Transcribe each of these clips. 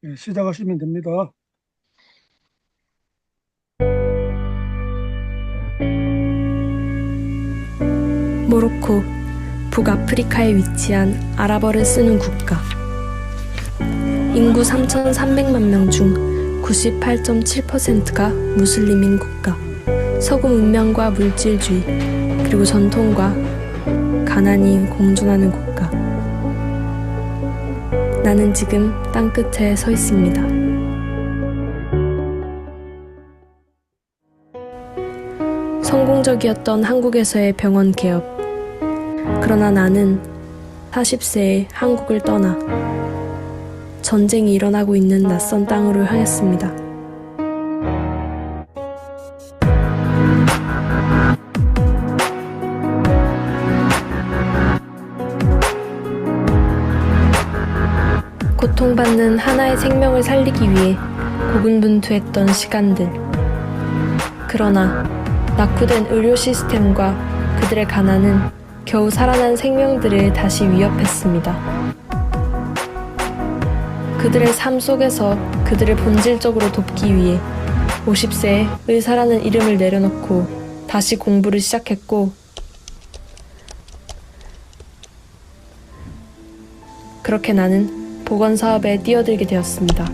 예, 시작하시면 됩니다. 모로코, 북아프리카에 위치한 아랍어를 쓰는 국가. 인구 3,300만 명 중 98.7%가 무슬림인 국가. 서구 문명과 물질주의, 그리고 전통과 가난이 공존하는 국가. 나는 지금 땅끝에 서 있습니다. 성공적이었던 한국에서의 병원 개업. 그러나 나는 40세에 한국을 떠나 전쟁이 일어나고 있는 낯선 땅으로 향했습니다. 고통받는 하나의 생명을 살리기 위해 고군분투했던 시간들. 그러나 낙후된 의료 시스템과 그들의 가난은 겨우 살아난 생명들을 다시 위협했습니다. 그들의 삶 속에서 그들을 본질적으로 돕기 위해 50세에 의사라는 이름을 내려놓고 다시 공부를 시작했고, 그렇게 나는 보건사업에 뛰어들게 되었습니다.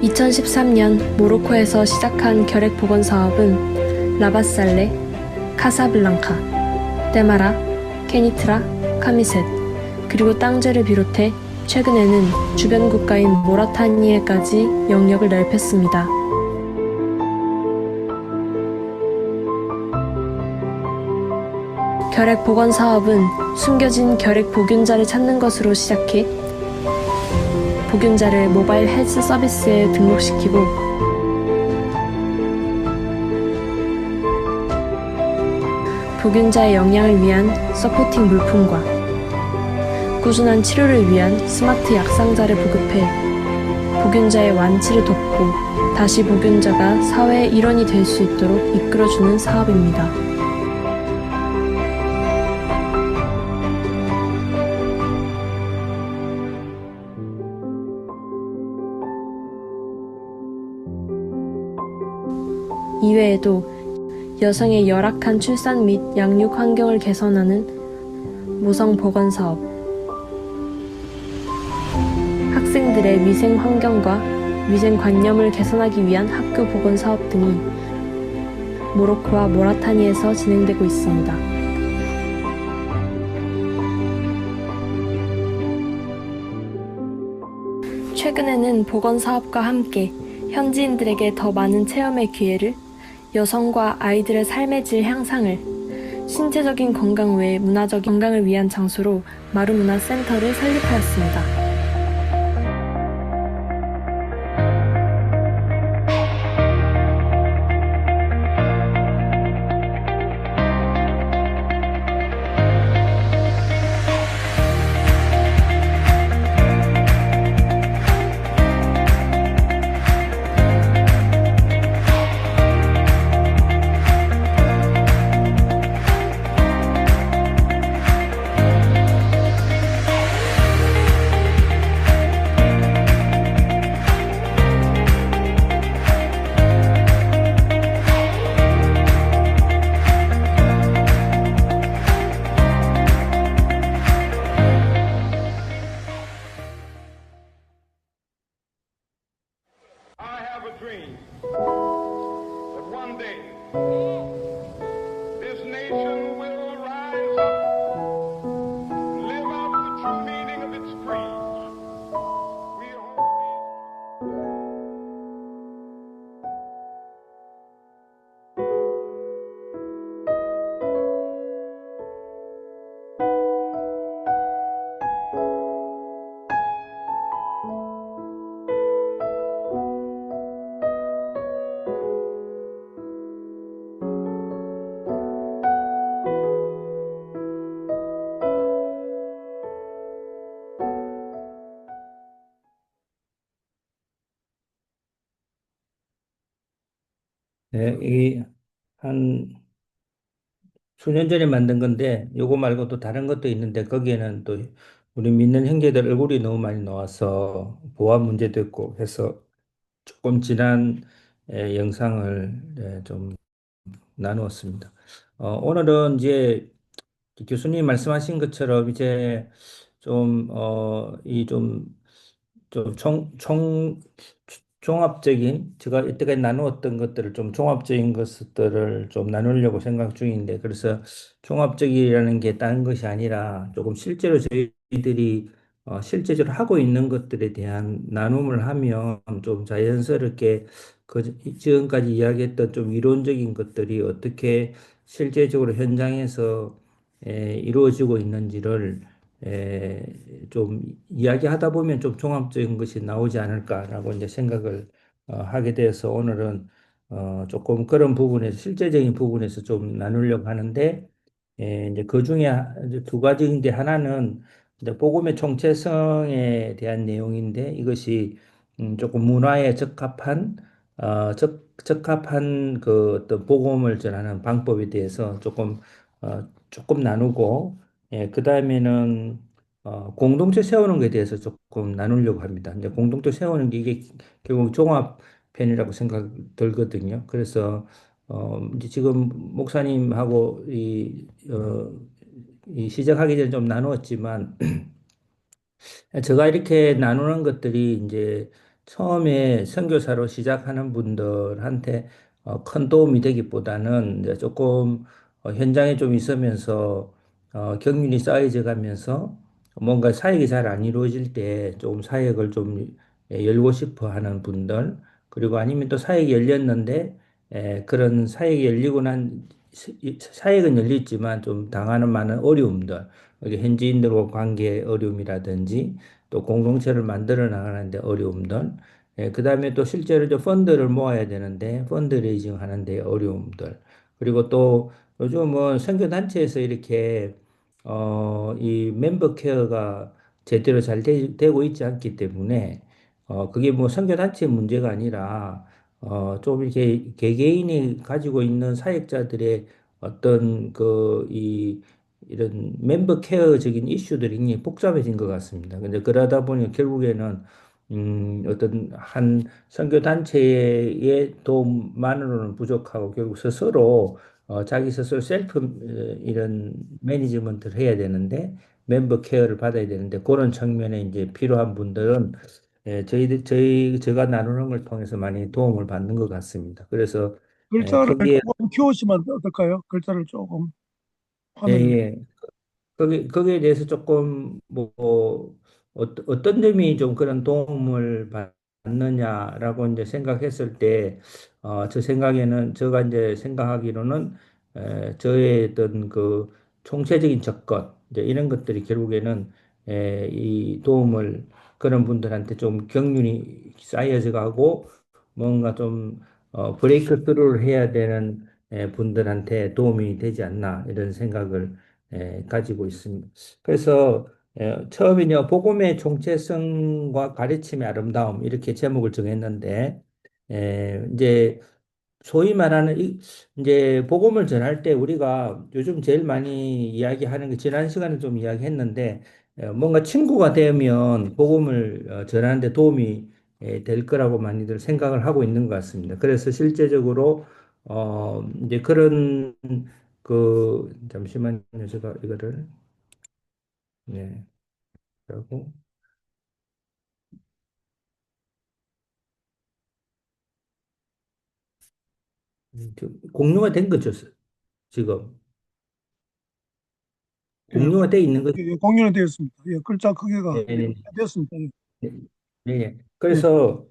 2013년 모로코에서 시작한 결핵보건사업은 라바살레, 카사블랑카, 데마라, 케니트라, 카미셋, 그리고 땅제를 비롯해 최근에는 주변 국가인 모라타니에까지 영역을 넓혔습니다. 결핵보건사업은 숨겨진 결핵보균자를 찾는 것으로 시작해 보균자를 모바일 헬스 서비스에 등록시키고 보균자의 영양을 위한 서포팅 물품과 꾸준한 치료를 위한 스마트 약상자를 보급해 보균자의 완치를 돕고 다시 보균자가 사회의 일원이 될 수 있도록 이끌어주는 사업입니다. 이외에도 여성의 열악한 출산 및 양육 환경을 개선하는 모성보건사업, 학생들의 위생 환경과 위생관념을 개선하기 위한 학교 보건사업 등이 모로코와 모라타니에서 진행되고 있습니다. 최근에는 보건사업과 함께 현지인들에게 더 많은 체험의 기회를, 여성과 아이들의 삶의 질 향상을, 신체적인 건강 외에 문화적인 건강을 위한 장소로 마루문화센터를 설립하였습니다. I have a dream that one day this nation will rise up, live out the true meaning of its creed. We hold 네, 한 수년 전에 만든 건데, 요거 말고 또 다른 것도 있는데, 거기에는 또 우리 믿는 형제들 얼굴이 너무 많이 나와서 보안 문제도 있고 해서 조금 지난 영상을 좀 나누었습니다. 오늘은 이제 교수님 말씀하신 것처럼 이제 좀, 종합적인, 제가 이때까지 나누었던 것들을 좀 종합적인 것들을 좀 나누려고 생각 중인데, 그래서 종합적이라는 게 다른 것이 아니라 조금 실제로 저희들이 실제적으로 하고 있는 것들에 대한 나눔을 하면 좀 자연스럽게 지금까지 이야기했던 좀 이론적인 것들이 어떻게 실제적으로 현장에서 이루어지고 있는지를 좀 이야기하다 보면 좀 종합적인 것이 나오지 않을까라고 이제 생각을 하게 돼서 오늘은 조금 그런 부분에서 실제적인 부분에서 좀 나누려고 하는데 이제 그 중에 이제 두 가지인데 하나는 이제 복음의 총체성에 대한 내용인데 이것이 조금 문화에 적합한 적합한 그 어떤 복음을 전하는 방법에 대해서 조금 나누고 그 다음에는 공동체 세우는 것에 대해서 조금 나누려고 합니다. 이제 공동체 세우는 게 이게 결국 종합편이라고 생각 들거든요. 그래서 이제 지금 목사님하고 이 시작하기 전에 좀 나누었지만 제가 이렇게 나누는 것들이 이제 처음에 선교사로 시작하는 분들한테 큰 도움이 되기보다는 이제 조금 현장에 좀 있으면서 경륜이 쌓여져 가면서 뭔가 사역이 잘 안 이루어질 때 조금 사역을 좀 열고 싶어 하는 분들 그리고 아니면 또 사역이 열렸는데 그런 사역이 열리고 난 사역은 열렸지만 좀 당하는 많은 어려움들 이게 현지인들과 관계 어려움이라든지 또 공동체를 만들어 나가는데 어려움들, 그다음에 또 실제로 저 펀드를 모아야 되는데 펀드레이징 하는데 어려움들, 그리고 또 요즘은 선교단체에서 이렇게 이 멤버 케어가 제대로 잘 되고 있지 않기 때문에 그게 뭐 선교단체 문제가 아니라 좀 이렇게 개개인이 가지고 있는 사역자들의 어떤 이런 멤버 케어적인 이슈들이 굉장히 복잡해진 것 같습니다. 근데 그러다 보니 결국에는 어떤 한 선교 단체의 도움만으로는 부족하고 결국 스스로 자기 스스로 셀프 이런 매니지먼트를 해야 되는데 멤버 케어를 받아야 되는데 그런 측면에 이제 필요한 분들은 제가 나누는 걸 통해서 많이 도움을 받는 것 같습니다. 그래서 글자를 거기에 조금 키우시면 어떨까요? 글자를 조금 예, 화면을. 예. 거기에 대해서 조금 어떤 점이 좀 그런 도움을 받느냐라고 이제 생각했을 때, 저 생각에는 제가 이제 생각하기로는 저의 어떤 그 총체적인 접근 이제 이런 것들이 결국에는 이 도움을 그런 분들한테 좀 경륜이 쌓여져 가고 뭔가 좀 브레이크 스루를 해야 되는 분들한테 도움이 되지 않나 이런 생각을 가지고 있습니다. 그래서 처음에는 복음의 정체성과 가르침의 아름다움 이렇게 제목을 정했는데 이제 소위 말하는 이제 복음을 전할 때 우리가 요즘 제일 많이 이야기하는 게 지난 시간에 좀 이야기했는데 뭔가 친구가 되면 복음을 전하는데 도움이 될 거라고 많이들 생각을 하고 있는 것 같습니다. 그래서 실제적으로 이제 그런 잠시만요. 제가 이거를 네 하고 공유가 된 거죠. 지금 예, 공유가 돼 있는 거죠. 공유는 되었습니다. 예, 글자 크기가 네네. 됐습니다. 예, 네. 네. 예, 그래서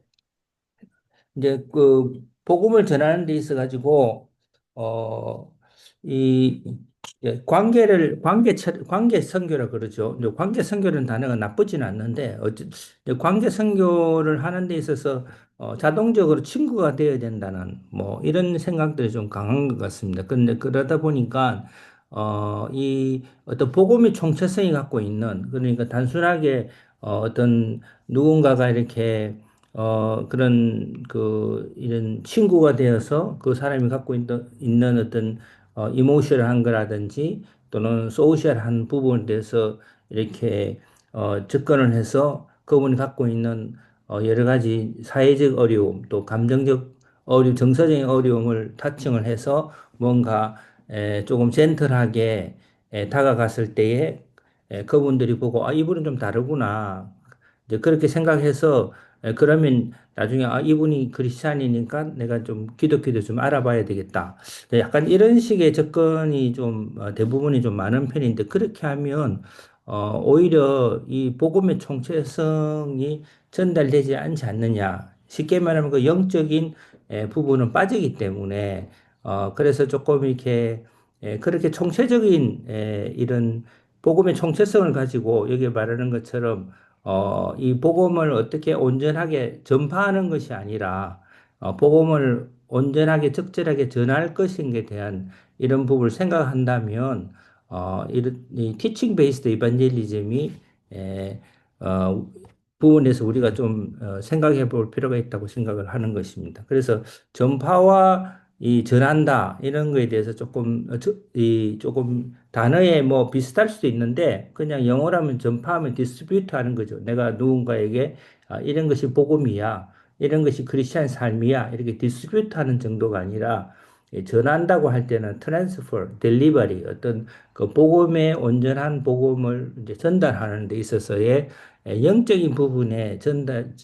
이제 그 복음을 전하는 데 있어 가지고 어이 관계 선교라 그러죠. 이제 관계 선교라는 단어가 나쁘지는 않는데 이제 관계 선교를 하는 데 있어서 자동적으로 친구가 되어야 된다는 뭐 이런 생각들이 좀 강한 것 같습니다. 그런데 그러다 보니까 이 어떤 복음의 총체성이 갖고 있는 그러니까 단순하게 어떤 누군가가 이렇게 그런 이런 친구가 되어서 그 사람이 갖고 있는 어떤 이모셔널한 거라든지 또는 소셜한 부분에 대해서 이렇게 접근을 해서 그분이 갖고 있는 여러 가지 사회적 어려움 또 감정적 어려움, 정서적인 어려움을 타칭을 해서 뭔가 조금 젠틀하게 다가갔을 때에 그분들이 보고 아, 이분은 좀 다르구나. 이제 그렇게 생각해서 그러면 나중에 아, 이분이 크리스찬이니까 내가 좀 기독교도 좀 알아봐야 되겠다. 약간 이런 식의 접근이 좀 대부분이 좀 많은 편인데 그렇게 하면 오히려 이 복음의 총체성이 전달되지 않지 않느냐. 쉽게 말하면 그 영적인 부분은 빠지기 때문에 그래서 조금 이렇게 그렇게 총체적인 이런 복음의 총체성을 가지고 여기 말하는 것처럼 이 복음을 어떻게 온전하게 전파하는 것이 아니라 복음을 온전하게 적절하게 전할 것인에 대한 이런 부분을 생각한다면 이런 이 티칭 베이스드 이반젤리즘이 에, 어, 부분에서 우리가 좀 생각해 볼 필요가 있다고 생각을 하는 것입니다. 그래서 전파와 이 전한다 이런 거에 대해서 조금 이 조금 단어에 뭐 비슷할 수도 있는데 그냥 영어라면 전파하면 디스트리뷰트 하는 거죠. 내가 누군가에게 이런 것이 복음이야. 이런 것이 크리스찬 삶이야. 이렇게 디스트리뷰트 하는 정도가 아니라 전한다고 할 때는 트랜스퍼, 델리버리 어떤 그 복음의 온전한 복음을 이제 전달하는 데 있어서의 영적인 부분에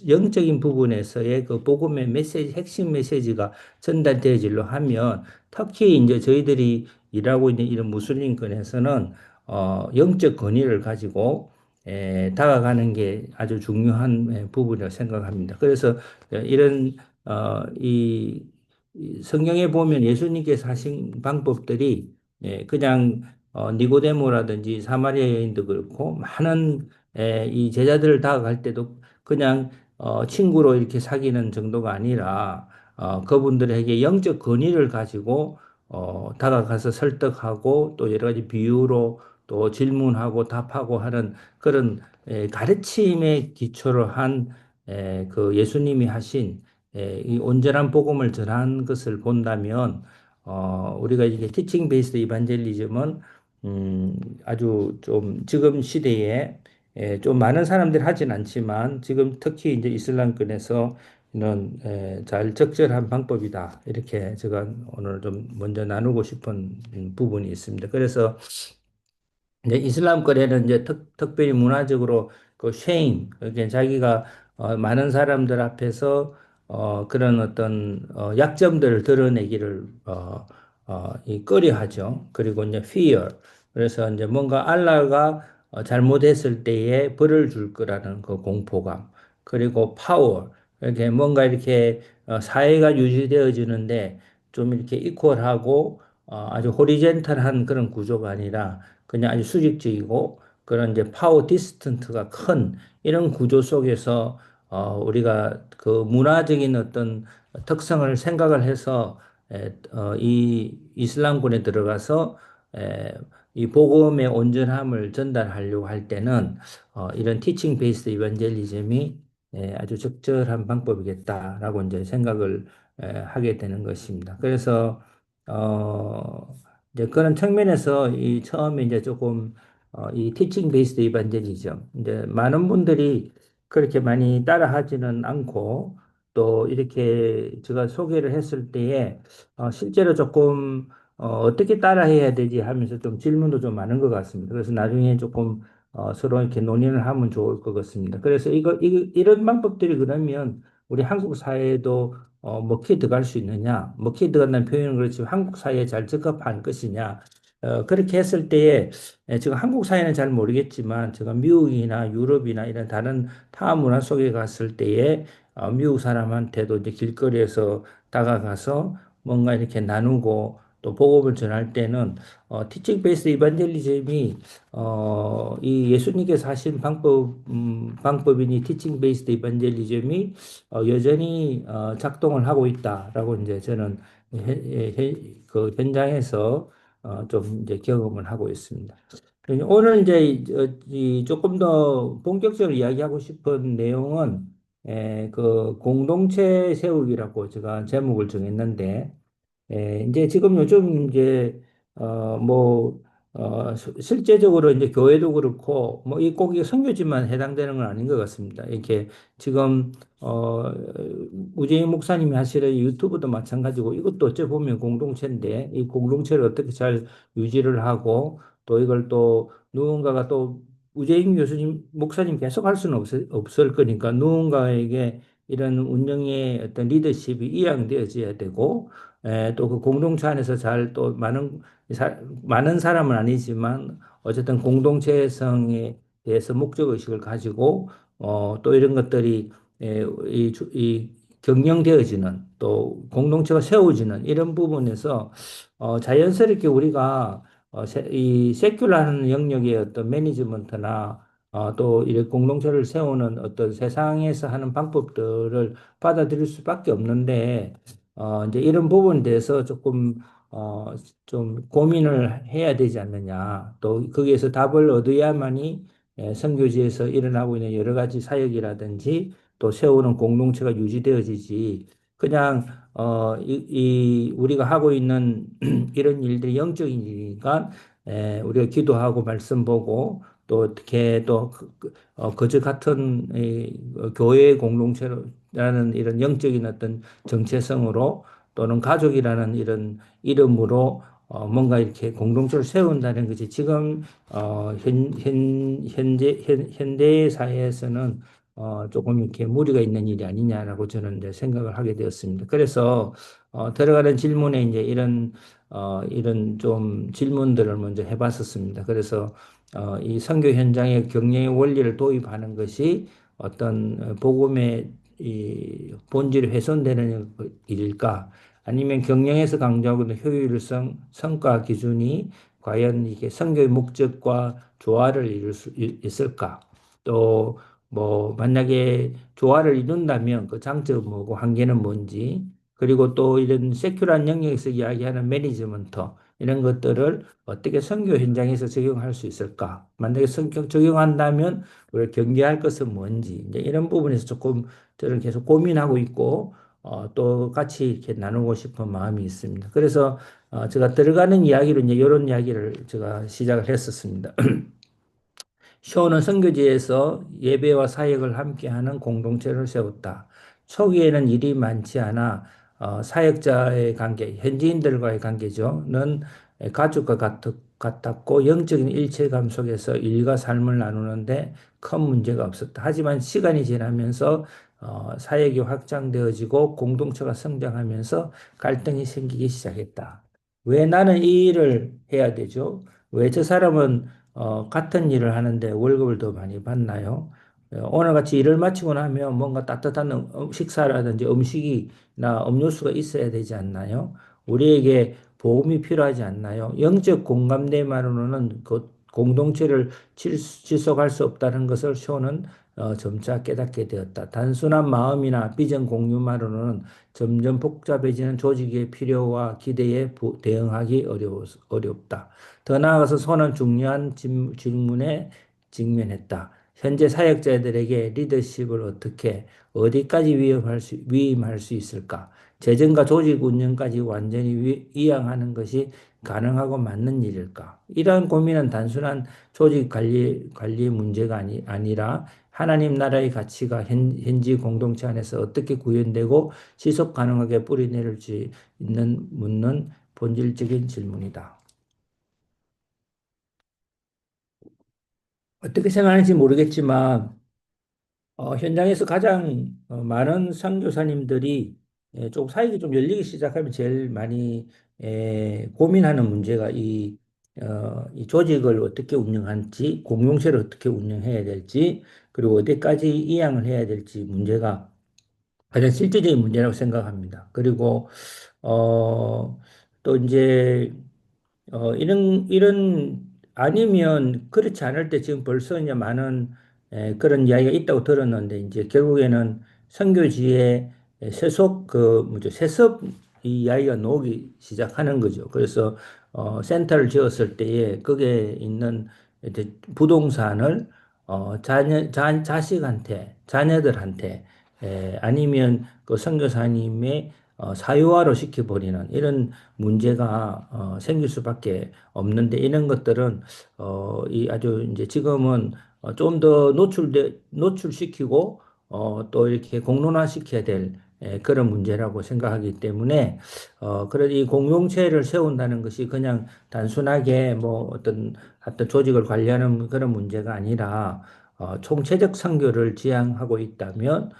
영적인 부분에서의 그 복음의 메시지, 핵심 메시지가 전달되어지려 하면 특히 이제 저희들이 일하고 있는 이런 무슬림권에서는 영적 권위를 가지고 다가가는 게 아주 중요한 부분이라고 생각합니다. 그래서 이런 이 성경에 보면 예수님께서 하신 방법들이 그냥 니고데모라든지 사마리아 여인도 그렇고 많은 이 제자들을 다가갈 때도 그냥 친구로 이렇게 사귀는 정도가 아니라 그분들에게 영적 권위를 가지고 다가가서 설득하고 또 여러 가지 비유로 또 질문하고 답하고 하는 그런 가르침에 기초로 한 그 예수님이 하신 이 온전한 복음을 전한 것을 본다면 우리가 이게 티칭 베이스드 이반젤리즘은 음, 아주 좀 지금 시대에 좀 많은 사람들이 하진 않지만 지금 특히 이제 이슬람권에서 이런 잘 적절한 방법이다. 이렇게 제가 오늘 좀 먼저 나누고 싶은 부분이 있습니다. 그래서 이제 이슬람 거래는 이제 특별히 문화적으로 그 쉐임, 그러니까 자기가 많은 사람들 앞에서 그런 어떤 약점들을 드러내기를 이 꺼려하죠. 그리고 이제 fear. 그래서 이제 뭔가 알라가 잘못했을 때에 벌을 줄 거라는 그 공포감. 그리고 파워. 이렇게 뭔가 이렇게 사회가 유지되어지는데 좀 이렇게 이퀄하고 아주 호리젠탈한 그런 구조가 아니라 그냥 아주 수직적이고 그런 이제 파워 디스턴트가 큰 이런 구조 속에서 우리가 그 문화적인 어떤 특성을 생각을 해서 이 이슬람권에 들어가서 이 복음의 온전함을 전달하려고 할 때는 이런 티칭 베이스드 이반젤리즘이 아주 적절한 방법이겠다라고 이제 생각을 하게 되는 것입니다. 그래서 이제 그런 측면에서 이 처음에 이제 조금 이 티칭 베이스드 이반젤리즘 이제 많은 분들이 그렇게 많이 따라하지는 않고 또 이렇게 제가 소개를 했을 때에 실제로 조금 어떻게 따라해야 되지 하면서 좀 질문도 좀 많은 것 같습니다. 그래서 나중에 조금 서로 이렇게 논의를 하면 좋을 것 같습니다. 그래서 이런 방법들이 그러면 우리 한국 사회에도 먹히에 들어갈 수 있느냐? 먹히에 들어간다는 표현은 그렇지만 한국 사회에 잘 적합한 것이냐? 그렇게 했을 때에 지금 한국 사회는 잘 모르겠지만 제가 미국이나 유럽이나 이런 다른 타 문화 속에 갔을 때에 미국 사람한테도 이제 길거리에서 다가가서 뭔가 이렇게 나누고 또 복음을 전할 때는 티칭 베이스 이반젤리즘이 이 예수님께서 하신 방법이니 티칭 베이스드 이반젤리즘이 여전히 작동을 하고 있다라고 이제 저는 그 현장에서 좀 이제 경험을 하고 있습니다. 오늘 이제 이 조금 더 본격적으로 이야기하고 싶은 내용은 그 공동체 세우기라고 제가 제목을 정했는데, 이제 지금 요즘 이제 뭐 실제적으로 이제 교회도 그렇고 뭐 이 꼭 이 선교지만 해당되는 건 아닌 것 같습니다. 이렇게 지금 우재인 목사님이 하시는 유튜브도 마찬가지고 이것도 어찌 보면 공동체인데 이 공동체를 어떻게 잘 유지를 하고 또 이걸 또 누군가가 또 우재인 교수님 목사님 계속 할 수는 없을 거니까 누군가에게 이런 운영의 어떤 리더십이 이양되어져야 되고 또 그 공동체 안에서 잘 또 많은 사람은 아니지만 어쨌든 공동체성에 대해서 목적 의식을 가지고 또 이런 것들이 이 경영되어지는 또 공동체가 세워지는 이런 부분에서 자연스럽게 우리가 이 세큘라는 영역의 어떤 매니지먼트나 또 이렇게 공동체를 세우는 어떤 세상에서 하는 방법들을 받아들일 수밖에 없는데 이제 이런 부분에 대해서 조금 어, 좀 고민을 해야 되지 않느냐. 또 거기에서 답을 얻어야만이 선교지에서 일어나고 있는 여러 가지 사역이라든지 또 세우는 공동체가 유지되어지지. 그냥 우리가 하고 있는 이런 일들이 영적인 일이니까 우리가 기도하고 말씀 보고 또 어떻게 또 거저 같은 교회 공동체라는 이런 영적인 어떤 정체성으로 또는 가족이라는 이런 이름으로 뭔가 이렇게 공동체를 세운다는 것이 지금 현대 사회에서는 조금 이렇게 무리가 있는 일이 아니냐라고 저는 이제 생각을 하게 되었습니다. 그래서 들어가는 질문에 이제 이런 좀 질문들을 먼저 해봤었습니다. 그래서 이 선교 현장에 경영의 원리를 도입하는 것이 어떤 복음의 이 본질이 훼손되는 일일까? 아니면 경영에서 강조하고 있는 효율성, 성과 기준이 과연 이게 선교의 목적과 조화를 이룰 수 있을까? 또 뭐 만약에 조화를 이룬다면 그 장점은 뭐고 한계는 뭔지 그리고 또 이런 세큐란 영역에서 이야기하는 매니지먼트 이런 것들을 어떻게 선교 현장에서 적용할 수 있을까? 만약에 성격 적용한다면 우리가 경계할 것은 뭔지 이제 이런 부분에서 조금 저는 계속 고민하고 있고 또 같이 이렇게 나누고 싶은 마음이 있습니다. 그래서 제가 들어가는 이야기로 이제 이런 이야기를 제가 시작을 했었습니다. 쇼는 선교지에서 예배와 사역을 함께하는 공동체를 세웠다. 초기에는 일이 많지 않아 사역자의 관계, 현지인들과의 관계죠는 가족과 같았고 영적인 일체감 속에서 일과 삶을 나누는데 큰 문제가 없었다. 하지만 시간이 지나면서 사역이 확장되어지고 공동체가 성장하면서 갈등이 생기기 시작했다. 왜 나는 이 일을 해야 되죠? 왜 저 사람은 같은 일을 하는데 월급을 더 많이 받나요? 오늘같이 일을 마치고 나면 뭔가 따뜻한 식사라든지 음식이나 음료수가 있어야 되지 않나요? 우리에게 보험이 필요하지 않나요? 영적 공감대만으로는 그 공동체를 지속할 수 없다는 것을 쇼는 점차 깨닫게 되었다. 단순한 마음이나 비전 공유만으로는 점점 복잡해지는 조직의 필요와 기대에 대응하기 어렵다. 더 나아가서 손은 중요한 질문에 직면했다. 현재 사역자들에게 리더십을 어떻게, 어디까지 위임할 수 있을까? 재정과 조직 운영까지 완전히 이양하는 것이 가능하고 맞는 일일까? 이러한 고민은 단순한 조직 관리 문제가 아니라 하나님 나라의 가치가 현지 공동체 안에서 어떻게 구현되고 지속 가능하게 뿌리내릴지 묻는 본질적인 질문이다. 어떻게 생각하는지 모르겠지만 현장에서 가장 많은 선교사님들이 좀 사역이 좀 열리기 시작하면 제일 많이 고민하는 문제가 이 조직을 어떻게 운영할지, 공동체를 어떻게 운영해야 될지, 그리고 어디까지 이양을 해야 될지 문제가 가장 실질적인 문제라고 생각합니다. 그리고 또 이제 이런, 아니면 그렇지 않을 때 지금 벌써 이제 많은 그런 이야기가 있다고 들었는데, 이제 결국에는 선교지에 세속, 뭐죠, 세습 이 이야기가 나오기 시작하는 거죠. 그래서, 센터를 지었을 때에 거기에 있는 이제 부동산을 자식한테, 자녀들한테 아니면 그 선교사님의 사유화로 시켜버리는 이런 문제가 생길 수밖에 없는데 이런 것들은 이 아주 이제 지금은 좀 더 노출시키고 또 이렇게 공론화시켜야 될 그런 문제라고 생각하기 때문에 그런 이 공동체를 세운다는 것이 그냥 단순하게 뭐 어떤 조직을 관리하는 그런 문제가 아니라 총체적 선교를 지향하고 있다면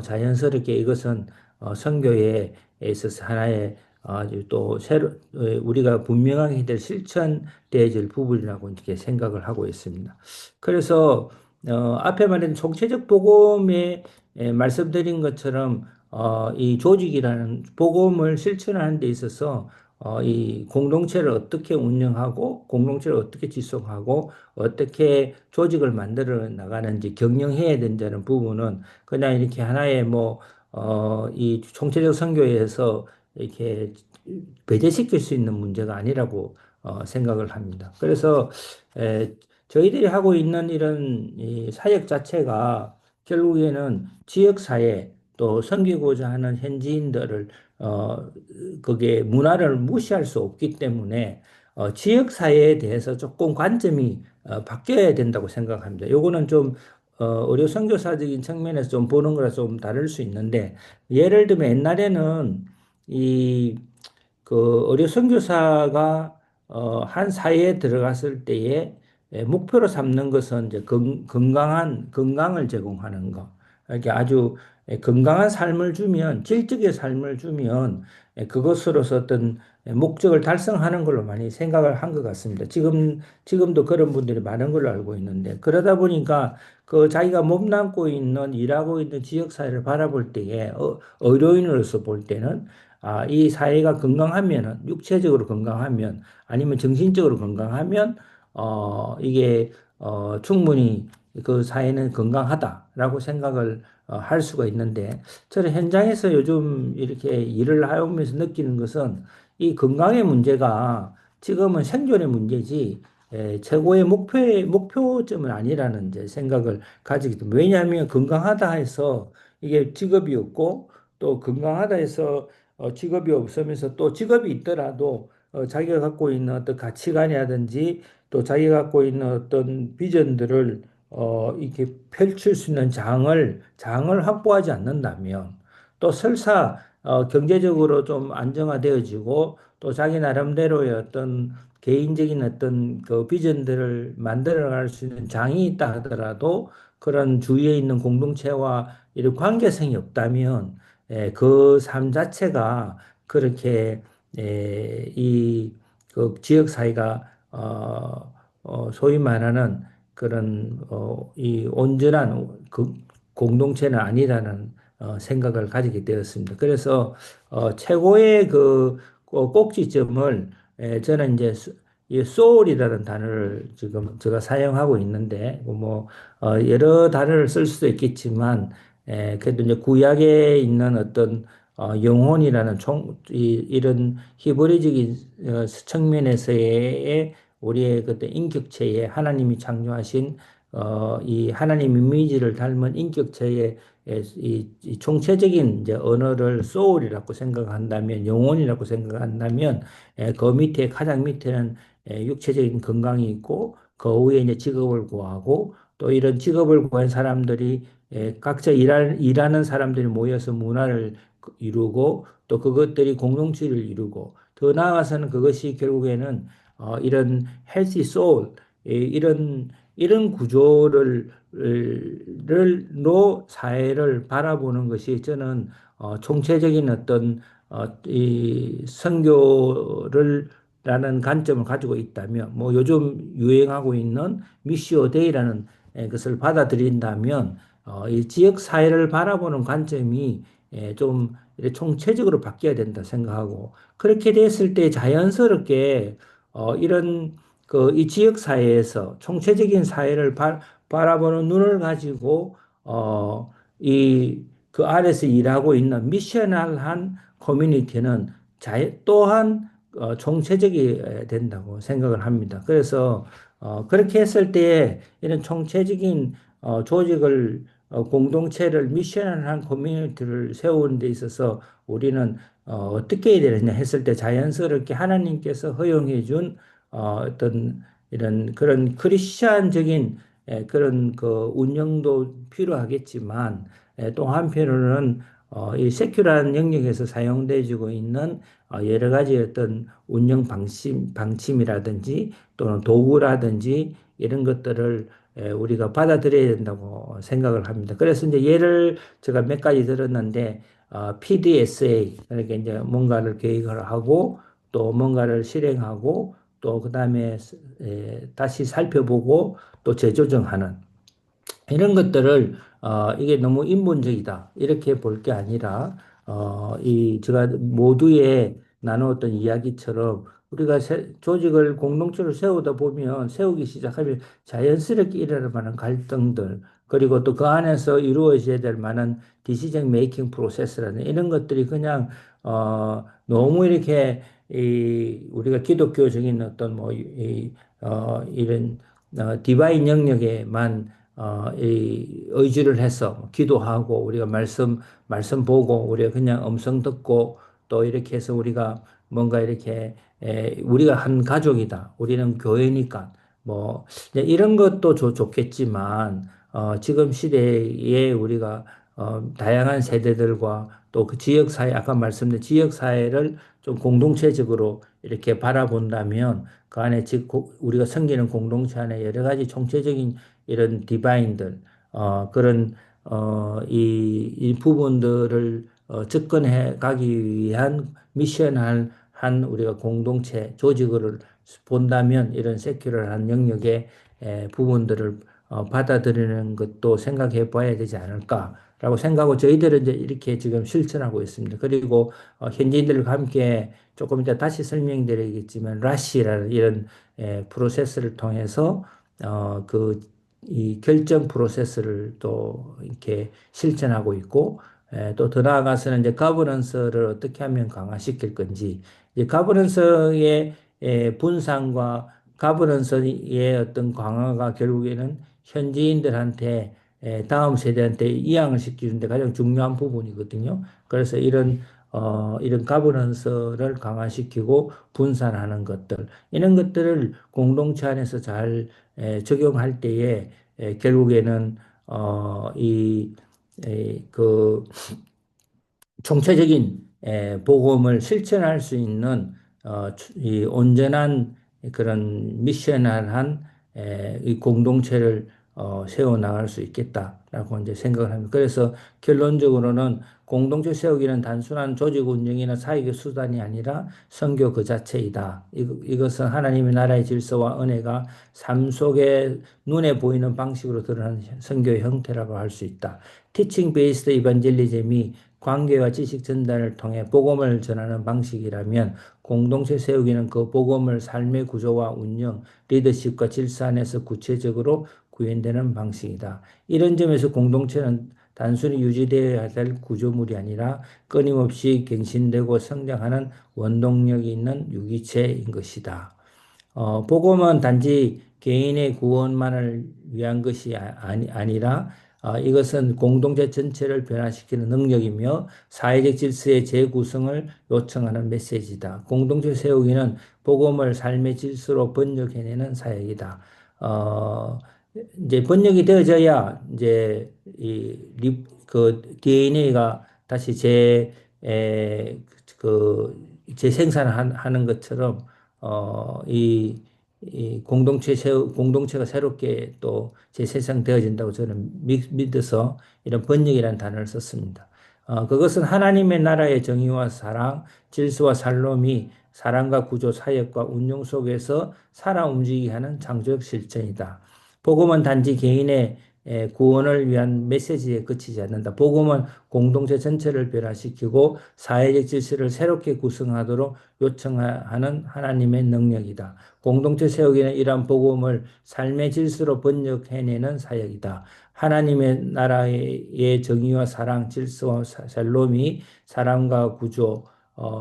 자연스럽게 이것은 선교에 있어서 하나의 아주 또 새로 우리가 분명하게 해야 될 실천되어질 부분이라고 이렇게 생각을 하고 있습니다. 그래서 앞에 말한 총체적 복음에 말씀드린 것처럼 이 조직이라는 복음을 실천하는 데 있어서 이 공동체를 어떻게 운영하고 공동체를 어떻게 지속하고 어떻게 조직을 만들어 나가는지 경영해야 된다는 부분은 그냥 이렇게 하나의 이 총체적 선교에서 이렇게 배제시킬 수 있는 문제가 아니라고 생각을 합니다. 그래서 에, 저희들이 하고 있는 이런 이 사역 자체가 결국에는 지역 사회 또 섬기고자 하는 현지인들을 그게 문화를 무시할 수 없기 때문에 지역 사회에 대해서 조금 관점이 바뀌어야 된다고 생각합니다. 요거는 좀 의료 선교사적인 측면에서 좀 보는 거라 좀 다를 수 있는데 예를 들면 옛날에는 이 그 의료 선교사가 한 사회에 들어갔을 때에 목표로 삼는 것은 이제 건강한 건강을 제공하는 거. 이렇게 아주 건강한 삶을 주면 질적인 삶을 주면 그것으로서 어떤 목적을 달성하는 걸로 많이 생각을 한 것 같습니다. 지금도 그런 분들이 많은 걸로 알고 있는데 그러다 보니까 그 자기가 몸담고 있는 일하고 있는 지역 사회를 바라볼 때에 의료인으로서 볼 때는 이 사회가 건강하면, 육체적으로 건강하면, 아니면 정신적으로 건강하면, 이게, 충분히 그 사회는 건강하다라고 생각을 할 수가 있는데, 저는 현장에서 요즘 이렇게 일을 하면서 느끼는 것은 이 건강의 문제가 지금은 생존의 문제지, 최고의 목표점은 아니라는 이제 생각을 가지기 때문에, 왜냐하면 건강하다 해서 이게 직업이 없고, 또 건강하다 해서 직업이 없으면서 또 직업이 있더라도 자기가 갖고 있는 어떤 가치관이라든지 또 자기가 갖고 있는 어떤 비전들을 이렇게 펼칠 수 있는 장을 확보하지 않는다면 또 설사 경제적으로 좀 안정화되어지고 또 자기 나름대로의 어떤 개인적인 어떤 그 비전들을 만들어 갈 수 있는 장이 있다 하더라도 그런 주위에 있는 공동체와 이런 관계성이 없다면 그 삶 자체가 그렇게 그 지역 사회가 소위 말하는 그런 이 온전한 그 공동체는 아니라는 생각을 가지게 되었습니다. 그래서 최고의 그 꼭지점을 저는 이제 이 soul이라는 단어를 지금 제가 사용하고 있는데 여러 단어를 쓸 수도 있겠지만 그래도 이제 구약에 있는 어떤 영혼이라는 이런 히브리적인 측면에서의 우리의 그때 인격체에 하나님이 창조하신 이 하나님 이미지를 닮은 인격체의 이 총체적인 이제 언어를 소울이라고 생각한다면 영혼이라고 생각한다면 그 밑에 가장 밑에는 육체적인 건강이 있고 그 위에 이제 직업을 구하고 또 이런 직업을 구한 사람들이 각자 일하는 사람들이 모여서 문화를 이루고 또 그것들이 공동체를 이루고 더 나아가서는 그것이 결국에는 이런 헬시 소울 이런 구조를 로 사회를 바라보는 것이 저는 총체적인 어떤 이 선교를 라는 관점을 가지고 있다면 뭐 요즘 유행하고 있는 미시오 데이라는 것을 받아들인다면 이 지역 사회를 바라보는 관점이 좀 이렇게 총체적으로 바뀌어야 된다 생각하고 그렇게 됐을 때 자연스럽게 이런 그 이 지역 사회에서 총체적인 사회를 바라보는 눈을 가지고 이 그 아래서 일하고 있는 미셔널한 커뮤니티는 또한 총체적이 된다고 생각을 합니다. 그래서 그렇게 했을 때 이런 총체적인 조직을 공동체를 미션한 커뮤니티를 세우는 데 있어서 우리는 어떻게 해야 되느냐 했을 때 자연스럽게 하나님께서 허용해 준 어떤 이런 그런 크리스찬적인 그런 그 운영도 필요하겠지만 또 한편으로는 이 세큐라는 영역에서 사용되어지고 있는 여러 가지 어떤 운영 방침이라든지 또는 도구라든지 이런 것들을 우리가 받아들여야 된다고 생각을 합니다. 그래서 이제 예를 제가 몇 가지 들었는데 PDSA 그러니까 이제 뭔가를 계획을 하고 또 뭔가를 실행하고 또 그다음에 다시 살펴보고 또 재조정하는 이런 것들을 이게 너무 인본적이다 이렇게 볼 게 아니라 이 제가 모두의 나누었던 이야기처럼 우리가 조직을 공동체를 세우다 보면 세우기 시작하면 자연스럽게 일어날 만한 갈등들 그리고 또 그 안에서 이루어져야 될 만한 디시전 메이킹 프로세스라는 이런 것들이 그냥 너무 이렇게 이 우리가 기독교적인 어떤 이런 디바인 영역에만 이 의지를 해서 기도하고 우리가 말씀 보고 우리가 그냥 음성 듣고 또 이렇게 해서 우리가 뭔가 이렇게 우리가 한 가족이다. 우리는 교회니까 뭐 이제 이런 것도 좋겠지만 지금 시대에 우리가 다양한 세대들과 또 그 지역 사회 아까 말씀드린 지역 사회를 좀 공동체적으로 이렇게 바라본다면 그 안에 즉 우리가 섬기는 공동체 안에 여러 가지 총체적인 이런 디바인들 그런 이 부분들을 접근해 가기 위한 미션을 한 우리가 공동체 조직을 본다면 이런 세큐럴한 영역의 부분들을 받아들이는 것도 생각해 봐야 되지 않을까라고 생각하고 저희들은 이제 이렇게 지금 실천하고 있습니다. 그리고 현지인들과 함께 조금 이따 다시 설명드리겠지만 라시라는 이런 프로세스를 통해서 그 이 결정 프로세스를 또 이렇게 실천하고 있고 또 더 나아가서는 이제 가버넌스를 어떻게 하면 강화시킬 건지 이제 가버넌스의 분산과 가버넌스의 어떤 강화가 결국에는 현지인들한테 다음 세대한테 이양을 시키는데 가장 중요한 부분이거든요. 그래서 이런 가버넌스를 강화시키고 분산하는 것들, 이런 것들을 공동체 안에서 잘 적용할 때에 결국에는 그 총체적인 복음을 실천할 수 있는 이 온전한 그런 미션한 이 공동체를 세워 나갈 수 있겠다라고 이제 생각을 합니다. 그래서 결론적으로는 공동체 세우기는 단순한 조직 운영이나 사회적 수단이 아니라 선교 그 자체이다. 이것은 하나님의 나라의 질서와 은혜가 삶 속에 눈에 보이는 방식으로 드러나는 선교의 형태라고 할 수 있다. 티칭 베이스드 이반젤리즘이 관계와 지식 전달을 통해 복음을 전하는 방식이라면 공동체 세우기는 그 복음을 삶의 구조와 운영, 리더십과 질서 안에서 구체적으로 구현되는 방식이다. 이런 점에서 공동체는 단순히 유지되어야 될 구조물이 아니라 끊임없이 갱신되고 성장하는 원동력이 있는 유기체인 것이다. 복음은 단지 개인의 구원만을 위한 것이 아니라 이것은 공동체 전체를 변화시키는 능력이며 사회적 질서의 재구성을 요청하는 메시지다. 공동체 세우기는 복음을 삶의 질서로 번역해내는 사역이다. 어, 이제 번역이 되어져야 이제 그 DNA가 다시 재생산을 하는 것처럼 이 공동체가 새롭게 또 재생성되어진다고 저는 믿어서 이런 번역이라는 단어를 썼습니다. 그것은 하나님의 나라의 정의와 사랑, 질서와 살롬이 사랑과 구조, 사역과 운용 속에서 살아 움직이게 하는 창조적 실천이다. 복음은 단지 개인의 구원을 위한 메시지에 그치지 않는다. 복음은 공동체 전체를 변화시키고 사회적 질서를 새롭게 구성하도록 요청하는 하나님의 능력이다. 공동체 세우기는 이러한 복음을 삶의 질서로 번역해내는 사역이다. 하나님의 나라의 정의와 사랑, 질서와 샬롬이 사랑과 구조,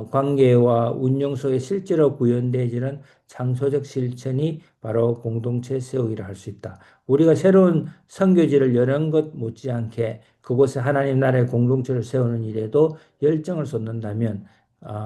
관계와 운영 속에 실제로 구현되어지는 창조적 실천이 바로 공동체 세우기를 할 수 있다. 우리가 새로운 선교지를 여는 것 못지않게 그곳에 하나님 나라의 공동체를 세우는 일에도 열정을 쏟는다면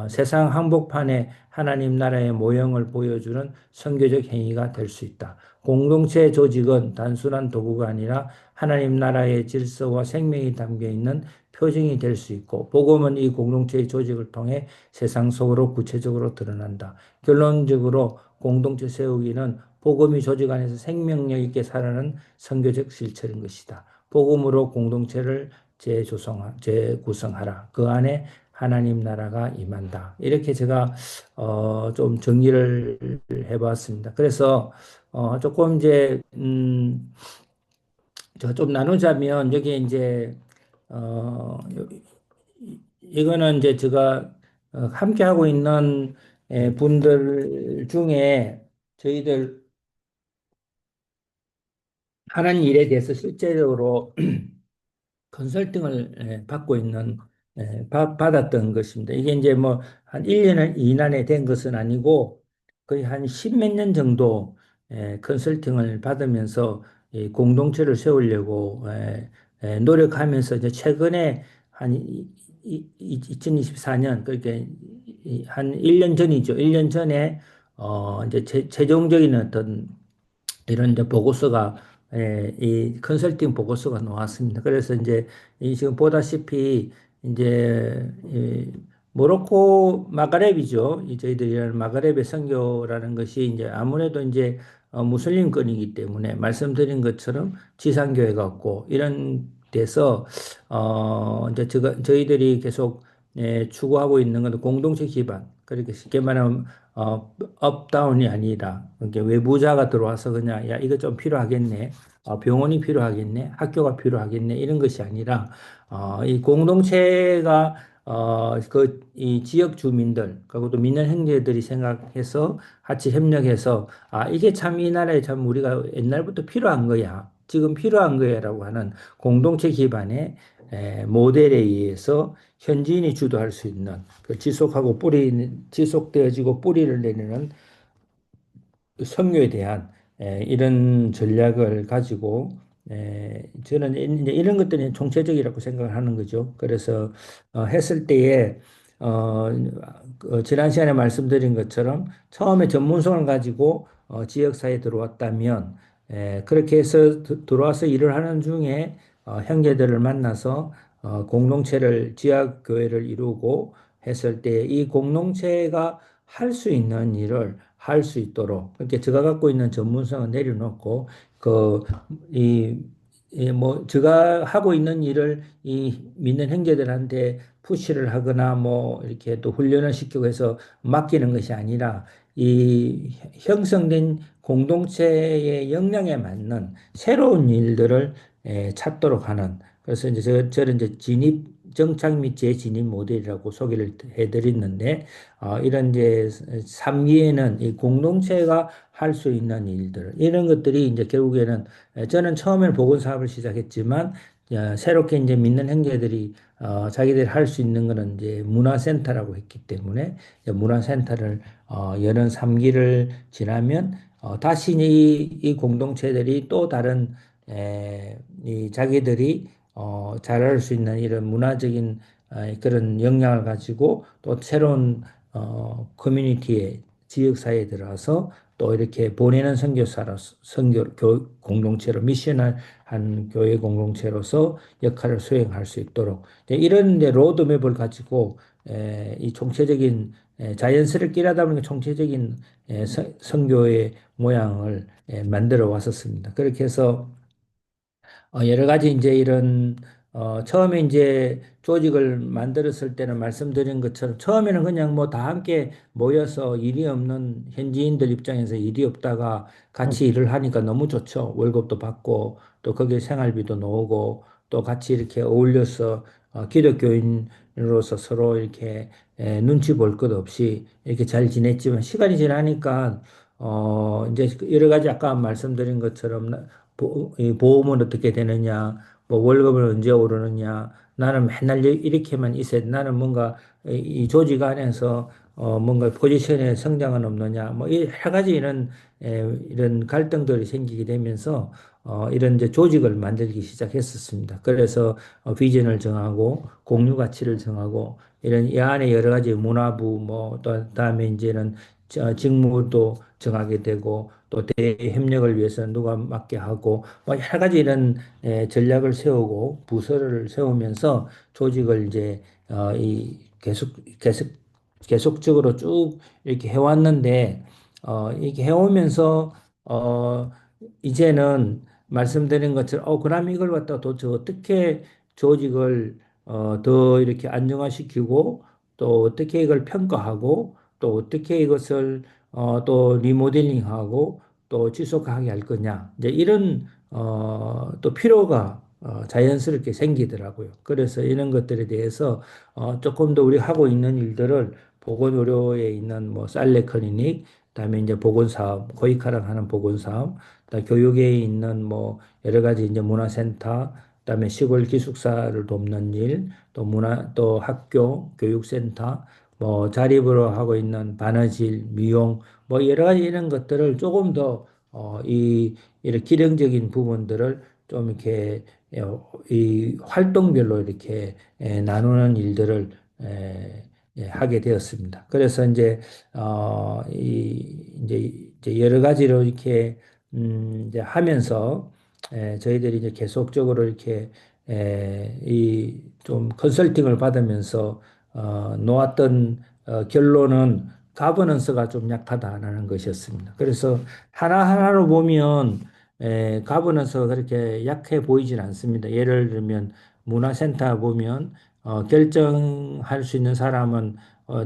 세상 한복판에 하나님 나라의 모형을 보여주는 선교적 행위가 될 수 있다. 공동체 조직은 단순한 도구가 아니라 하나님 나라의 질서와 생명이 담겨 있는 표징이 될 수 있고, 복음은 이 공동체의 조직을 통해 세상 속으로 구체적으로 드러난다. 결론적으로 공동체 세우기는 복음이 조직 안에서 생명력 있게 살아가는 선교적 실천인 것이다. 복음으로 공동체를 재구성하라. 그 안에 하나님 나라가 임한다. 이렇게 제가 좀 정리를 해봤습니다. 그래서 조금 이제 좀 나누자면 여기 이제 이거는 이제 제가 함께 하고 있는 분들 중에 저희들 하는 일에 대해서 실제적으로 컨설팅을 받고 있는 받았던 것입니다. 이게 이제 뭐 한 1년 이내에 된 것은 아니고 거의 한 십몇 년 정도 컨설팅을 받으면서 이 공동체를 세우려고 노력하면서 이제 최근에 한 2024년 그렇게 한 1년 전이죠. 1년 전에 이제 최종적인 어떤 이런 이제 보고서가 이 컨설팅 보고서가 나왔습니다. 그래서 이제 이 지금 보다시피 이제 이 모로코 마가렙이죠. 이 저희들이 는 마가렙의 선교라는 것이 이제 아무래도 이제 무슬림권이기 때문에 말씀드린 것처럼 지상교회가 없고 이런 데서 이제 저희들이 계속 추구하고 있는 건 공동체 기반. 그렇게 쉽게 말하면 업다운이 아니라 이렇게 외부자가 들어와서 그냥 야 이거 좀 필요하겠네, 병원이 필요하겠네, 학교가 필요하겠네 이런 것이 아니라 이 공동체가 그 이 지역 주민들 그리고 또 믿는 형제들이 생각해서 같이 협력해서 이게 참 이 나라에 참 우리가 옛날부터 필요한 거야, 지금 필요한 거야라고 하는 공동체 기반의 모델에 의해서 현지인이 주도할 수 있는 그 지속되어지고 뿌리를 내리는 선교에 대한 이런 전략을 가지고 저는 이제 이런 것들이 총체적이라고 생각을 하는 거죠. 그래서 했을 때에 어, 지난 시간에 말씀드린 것처럼 처음에 전문성을 가지고 지역사회에 들어왔다면 그렇게 해서 들어와서 일을 하는 중에 형제들을 만나서 공동체를 지역교회를 이루고 했을 때 이 공동체가 할 수 있는 일을 할 수 있도록 그렇게 제가 갖고 있는 전문성을 내려놓고 그 이 뭐 제가 하고 있는 일을 이 믿는 형제들한테 푸시를 하거나 뭐 이렇게 또 훈련을 시키고 해서 맡기는 것이 아니라 이 형성된 공동체의 역량에 맞는 새로운 일들을 찾도록 하는, 그래서 이제 저는 이제 진입 정착 및 재진입 모델이라고 소개를 해드렸는데 이런 이제 3기에는 이 공동체가 할 수 있는 일들 이런 것들이 이제 결국에는 저는 처음에는 보건 사업을 시작했지만 새롭게 이제 믿는 형제들이 자기들이 할 수 있는 거는 이제 문화센터라고 했기 때문에 이제 문화센터를 여는 3기를 지나면 다시 이 공동체들이 또 다른 이 자기들이 잘할 수 있는 이런 문화적인 그런 역량을 가지고 또 새로운 커뮤니티에 지역사회에 들어와서 또 이렇게 보내는 선교사로서 공동체로 미션을 한 교회 공동체로서 역할을 수행할 수 있도록 이런 이제 로드맵을 가지고 이 총체적인 자연스럽게 일하다 보니까 총체적인 선교의 모양을 만들어 왔었습니다. 그렇게 해서 여러 가지 이제 이런 처음에 이제 조직을 만들었을 때는 말씀드린 것처럼 처음에는 그냥 뭐 다 함께 모여서 일이 없는 현지인들 입장에서 일이 없다가 같이 일을 하니까 너무 좋죠. 월급도 받고 또 거기에 생활비도 나오고 또 같이 이렇게 어울려서 기독교인으로서 서로 이렇게 눈치 볼 것 없이 이렇게 잘 지냈지만 시간이 지나니까 이제 여러 가지 아까 말씀드린 것처럼 이 보험은 어떻게 되느냐, 뭐 월급은 언제 오르느냐, 나는 맨날 이렇게만 있어야 돼. 나는 뭔가 이 조직 안에서 뭔가 포지션의 성장은 없느냐. 뭐 여러 가지 이런 갈등들이 생기게 되면서 이런 이제 조직을 만들기 시작했었습니다. 그래서 비전을 정하고 공유 가치를 정하고 이런 이 안에 여러 가지 문화부 뭐 또 다음에 이제는 직무도 정하게 되고 또 대외 협력을 위해서 누가 맡게 하고 뭐 여러 가지 이런 전략을 세우고 부서를 세우면서 조직을 이제 이 계속적으로 쭉 이렇게 해왔는데 이렇게 해오면서 어 이제는 말씀드린 것처럼 그럼 이걸 갖다 도대체 어떻게 조직을 더 이렇게 안정화시키고 또 어떻게 이걸 평가하고 또 어떻게 이것을 또 리모델링하고 또 지속하게 할 거냐 이제 이런 또 필요가 자연스럽게 생기더라고요. 그래서 이런 것들에 대해서 조금 더 우리 하고 있는 일들을 보건의료에 있는 뭐 쌀레 클리닉, 그다음에 이제 보건사업, 고이카랑 하는 보건사업, 그다음에 교육에 있는 뭐 여러 가지 이제 문화센터, 그다음에 시골 기숙사를 돕는 일, 또 또 학교, 교육센터, 뭐 자립으로 하고 있는 바느질, 미용, 뭐 여러 가지 이런 것들을 조금 더 이런 기능적인 부분들을 좀 이렇게 이 활동별로 이렇게 나누는 일들을 하게 되었습니다. 그래서 이제 이제 여러 가지로 이렇게 이제 하면서 저희들이 이제 계속적으로 이렇게 이 좀 컨설팅을 받으면서 놓았던 결론은 가버넌스가 좀 약하다라는 것이었습니다. 그래서 하나하나로 보면 가버넌스가 그렇게 약해 보이진 않습니다. 예를 들면 문화센터 보면 결정할 수 있는 사람은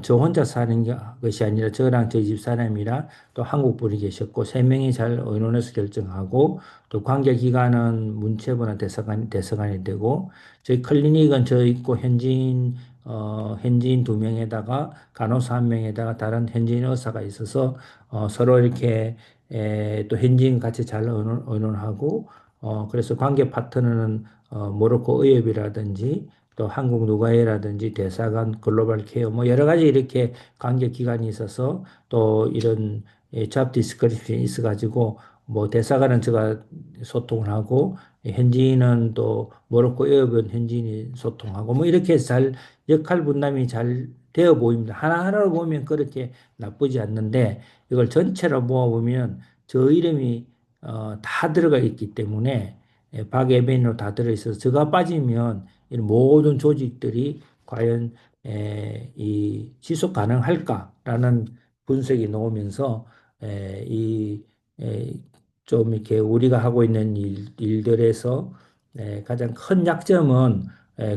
저 혼자 사는 것이 아니라 저랑 저희 집 사람이랑 또 한국 분이 계셨고 세 명이 잘 의논해서 결정하고 또 관계기관은 문체부나 대사관이 되고 저희 클리닉은 저 있고 현지인 두 명에다가 간호사 한 명에다가 다른 현지인 의사가 있어서 서로 이렇게 또 현지인 같이 잘 의논하고 그래서 관계 파트너는 모로코 의협이라든지 또 한국 누가이라든지 대사관 글로벌 케어 뭐 여러 가지 이렇게 관계 기관이 있어서 또 이런 잡 디스크립션이 있어가지고 뭐 대사관은 제가 소통을 하고 현지인은 또 모로코 의협은 현지인이 소통하고 뭐 이렇게 해서 잘 역할 분담이 잘 되어 보입니다. 하나하나로 보면 그렇게 나쁘지 않는데 이걸 전체로 모아보면 저 이름이 다 들어가 있기 때문에 박에벤으로 다 들어있어서 저가 빠지면 이 모든 조직들이 과연 이 지속 가능할까라는 분석이 나오면서 이 좀 이렇게 우리가 하고 있는 일들에서 가장 큰 약점은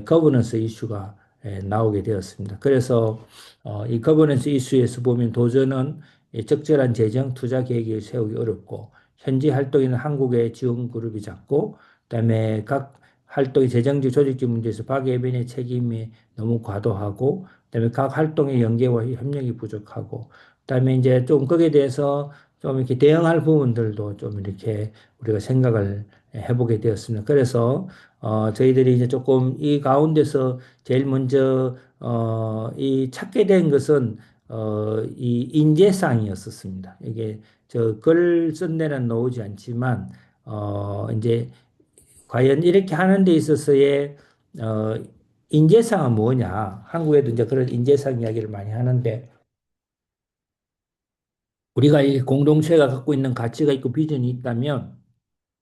거버넌스 이슈가 나오게 되었습니다. 그래서 이 거버넌스 이슈에서 보면 도저는 적절한 재정 투자 계획을 세우기 어렵고 현지 활동에는 한국의 지원 그룹이 작고 그다음에 각 활동의 재정적 조직적 문제에서 박예빈의 책임이 너무 과도하고 그다음에 각 활동의 연계와 협력이 부족하고 그다음에 이제 좀 거기에 대해서 좀 이렇게 대응할 부분들도 좀 이렇게 우리가 생각을 해보게 되었습니다. 그래서 저희들이 이제 조금 이 가운데서 제일 먼저 이 찾게 된 것은 이 인재상이었었습니다. 이게 저 글 쓴 데는 나오지 않지만 이제 과연 이렇게 하는 데 있어서의 어, 인재상은 뭐냐? 한국에도 이제 그런 인재상 이야기를 많이 하는데 우리가 이 공동체가 갖고 있는 가치가 있고 비전이 있다면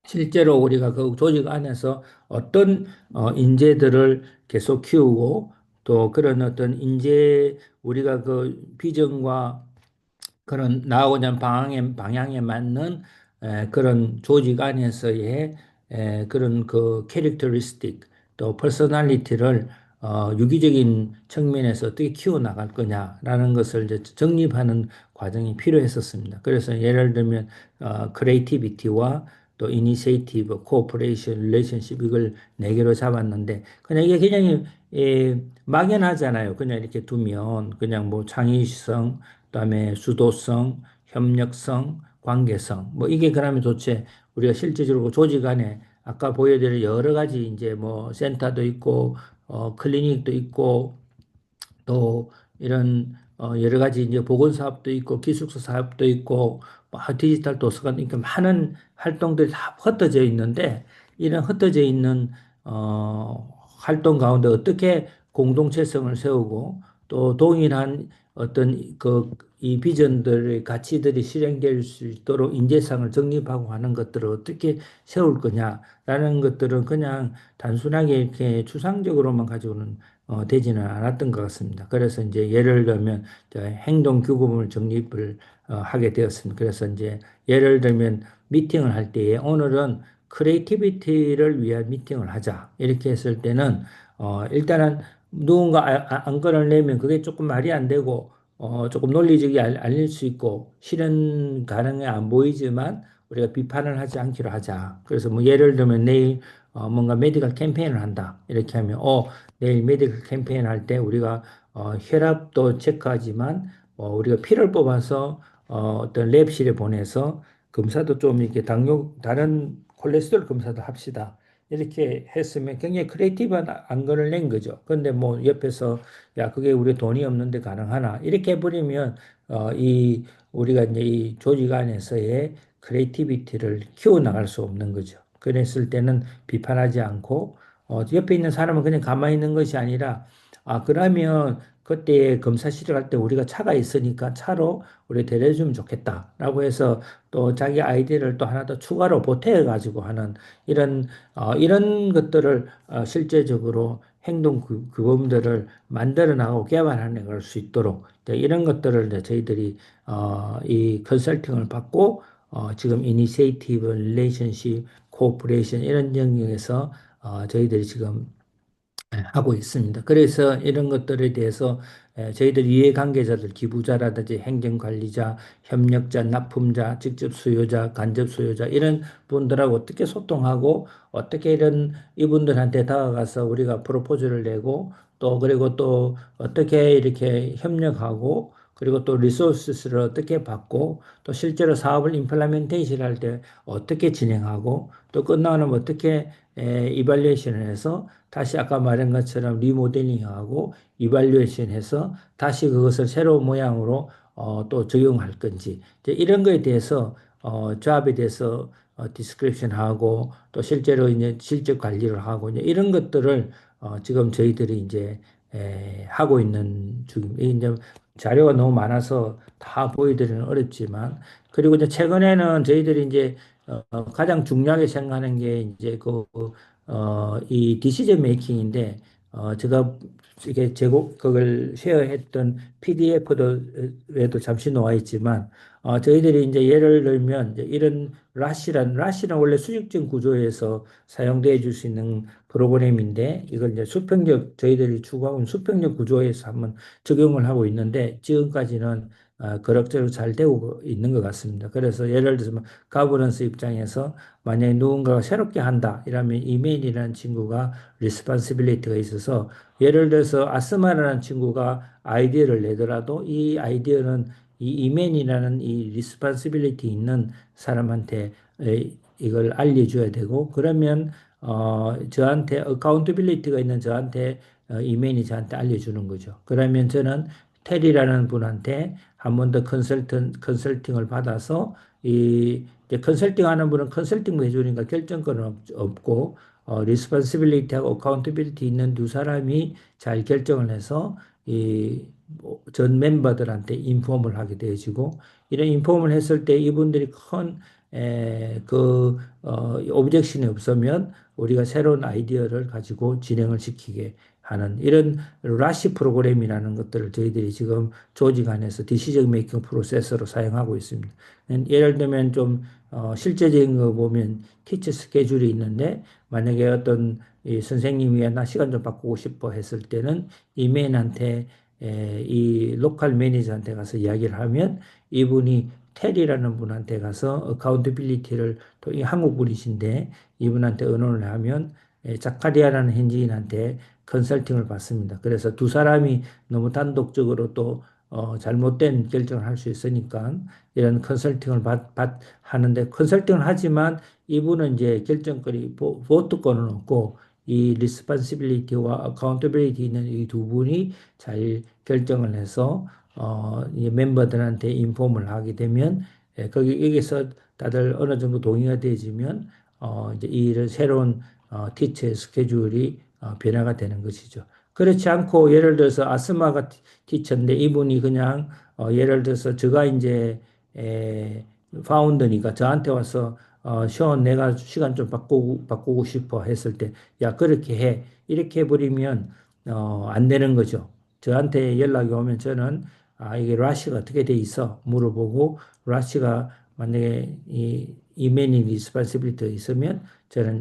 실제로 우리가 그 조직 안에서 어떤 인재들을 계속 키우고 또 그런 어떤 인재 우리가 그 비전과 그런 나아가고자 하는 방향에 맞는 그런 조직 안에서의 그런 그 캐릭터리스틱 또 퍼스널리티를 유기적인 측면에서 어떻게 키워나갈 거냐라는 것을 이제 정립하는 과정이 필요했었습니다. 그래서 예를 들면 크리에이티비티와 또 이니시에이티브, 코오퍼레이션, 릴레이션십 이걸 네 개로 잡았는데 그냥 이게 그냥 막연하잖아요. 그냥 이렇게 두면 그냥 뭐 창의성 그다음에 수도성, 협력성, 관계성 뭐 이게 그러면 도대체 우리가 실제적으로 조직 안에 아까 보여드린 여러 가지 이제 뭐 센터도 있고 클리닉도 있고 또 이런 여러 가지 이제 보건 사업도 있고 기숙사 사업도 있고 뭐 디지털 도서관 이렇게 많은 활동들이 다 흩어져 있는데 이런 흩어져 있는 활동 가운데 어떻게 공동체성을 세우고 또 동일한 어떤 이 비전들의 가치들이 실행될 수 있도록 인재상을 정립하고 하는 것들을 어떻게 세울 거냐라는 것들은 그냥 단순하게 이렇게 추상적으로만 가지고는 되지는 않았던 것 같습니다. 그래서 이제 예를 들면 행동 규범을 정립을 하게 되었습니다. 그래서 이제 예를 들면 미팅을 할 때에 오늘은 크리에이티비티를 위한 미팅을 하자. 이렇게 했을 때는 일단은 누군가 안건을 내면 그게 조금 말이 안 되고 조금 논리적이 아닐 수 있고 실현 가능해 안 보이지만 우리가 비판을 하지 않기로 하자. 그래서 뭐 예를 들면 내일 뭔가 메디컬 캠페인을 한다. 이렇게 하면 내일 메디컬 캠페인 할 때 우리가 혈압도 체크하지만 우리가 피를 뽑아서 어떤 랩실에 보내서 검사도 좀 이렇게 다른 콜레스테롤 검사도 합시다. 이렇게 했으면 굉장히 크리에이티브한 안건을 낸 거죠. 근데 뭐 옆에서 야 그게 우리 돈이 없는데 가능하나 이렇게 해버리면 이 우리가 이제 이 조직 안에서의 크리에이티비티를 키워나갈 수 없는 거죠. 그랬을 때는 비판하지 않고 옆에 있는 사람은 그냥 가만히 있는 것이 아니라 그러면 그때 검사실에 갈 때 우리가 차가 있으니까 차로 우리 데려주면 좋겠다라고 해서 또 자기 아이디어를 또 하나 더 추가로 보태어 가지고 하는 이런 것들을 실제적으로 행동 규범들을 만들어 나가고 개발해 나갈 수 있도록 이런 것들을 이제 저희들이 이 컨설팅을 받고 지금 이니시에이티브, 릴레이션십, 코오퍼레이션 이런 영역에서 저희들이 지금 하고 있습니다. 그래서 이런 것들에 대해서 저희들 이해관계자들, 기부자라든지 행정관리자, 협력자, 납품자, 직접 수요자, 간접 수요자 이런 분들하고 어떻게 소통하고 어떻게 이분들한테 다가가서 우리가 프로포즈를 내고 또 그리고 또 어떻게 이렇게 협력하고 그리고 또 리소스를 어떻게 받고 또 실제로 사업을 임플레멘테이션 할 때 어떻게 진행하고 또 끝나면 어떻게 이발리에이션을 해서 다시 아까 말한 것처럼 리모델링하고 이발리에이션 해서 다시 그것을 새로운 모양으로 또 적용할 건지 이런 거에 대해서 조합에 대해서 디스크립션 하고 또 실제로 이제 실적 관리를 하고 이제 이런 것들을 지금 저희들이 이제 하고 있는 중입니다. 이제 자료가 너무 많아서 다 보여드리는 어렵지만 그리고 이제 최근에는 저희들이 이제 가장 중요하게 생각하는 게 이제 이 디시전 메이킹인데 제가 이게 그걸 쉐어했던 PDF도 에도 잠시 놓아 있지만 저희들이 이제 예를 들면 이제 이런 라시는 원래 수직적 구조에서 사용되어 줄 수 있는 프로그램인데 이걸 이제 수평적 저희들이 추구하고 있는 수평적 구조에서 한번 적용을 하고 있는데 지금까지는 그럭저럭 잘 되고 있는 것 같습니다. 그래서 예를 들어서 가버넌스 입장에서 만약에 누군가가 새롭게 한다 이러면 이메일이라는 친구가 리스폰시빌리티가 있어서 예를 들어서 아스마라는 친구가 아이디어를 내더라도 이 아이디어는 이 이맨이라는 이 리스폰시빌리티 있는 사람한테 이걸 알려줘야 되고 그러면 저한테 어카운터빌리티가 있는 저한테 이맨이 저한테 알려주는 거죠. 그러면 저는 테리라는 분한테 한 번 더 컨설팅을 받아서 이제 컨설팅 하는 분은 컨설팅 해주니까 결정권은 없고 리스폰시빌리티하고 어카운터빌리티 있는 두 사람이 잘 결정을 해서 이 전 멤버들한테 인폼을 하게 되어지고 이런 인폼을 했을 때 이분들이 큰 오브젝션이 없으면 우리가 새로운 아이디어를 가지고 진행을 시키게 하는 이런 라시 프로그램이라는 것들을 저희들이 지금 조직 안에서 디시전 메이킹 프로세서로 사용하고 있습니다. 예를 들면 좀 실제적인 거 보면 티처 스케줄이 있는데 만약에 어떤 이 선생님이 나 시간 좀 바꾸고 싶어 했을 때는 이메인한테 이 로컬 매니저한테 가서 이야기를 하면 이분이 테리라는 분한테 가서 어카운트빌리티를 또 이 한국 분이신데 이분한테 의논을 하면 자카리아라는 현지인한테 컨설팅을 받습니다. 그래서 두 사람이 너무 단독적으로 또 잘못된 결정을 할 수 있으니까 이런 컨설팅을 하는데 컨설팅을 하지만 이분은 이제 결정권이 보트권은 없고 이 responsibility와 accountability 있는 이 두 분이 잘 결정을 해서 이 멤버들한테 인폼을 하게 되면 여기서 다들 어느 정도 동의가 되지면 이제 이런 새로운 티처의 스케줄이 변화가 되는 것이죠. 그렇지 않고 예를 들어서 아스마가 티처인데 이분이 그냥 예를 들어서 제가 이제 에, 파운드니까 저한테 와서 시원 내가 시간 좀 바꾸고 싶어 했을 때 야 그렇게 해 이렇게 해버리면 안 되는 거죠. 저한테 연락이 오면 저는 이게 라시가 어떻게 돼 있어 물어보고 라시가 만약에 이 이메니 리스ponsibility 있으면 저는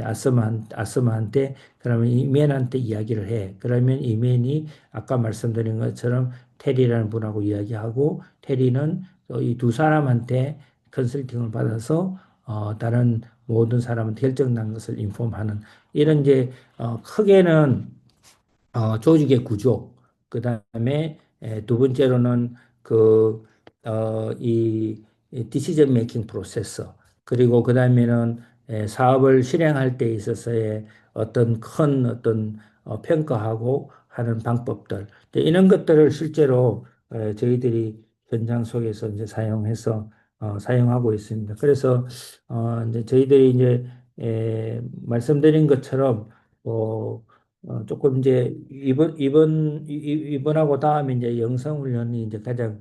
아스마한테 그러면 이맨한테 이야기를 해. 그러면 이맨이 아까 말씀드린 것처럼 테리라는 분하고 이야기하고 테리는 이 두 사람한테 컨설팅을 받아서 다른 모든 사람한테 결정난 것을 인폼하는 이런 이제 크게는 조직의 구조, 그 다음에 두 번째로는 그, 이 디시전 메이킹 프로세서, 그리고 그 다음에는 사업을 실행할 때 있어서의 어떤 큰 어떤 평가하고 하는 방법들, 이런 것들을 실제로 저희들이 현장 속에서 이제 사용해서 사용하고 있습니다. 그래서 이제 저희들이 이제 말씀드린 것처럼 어, 조금 이제 이번하고 다음에 이제 영성훈련이 이제 가장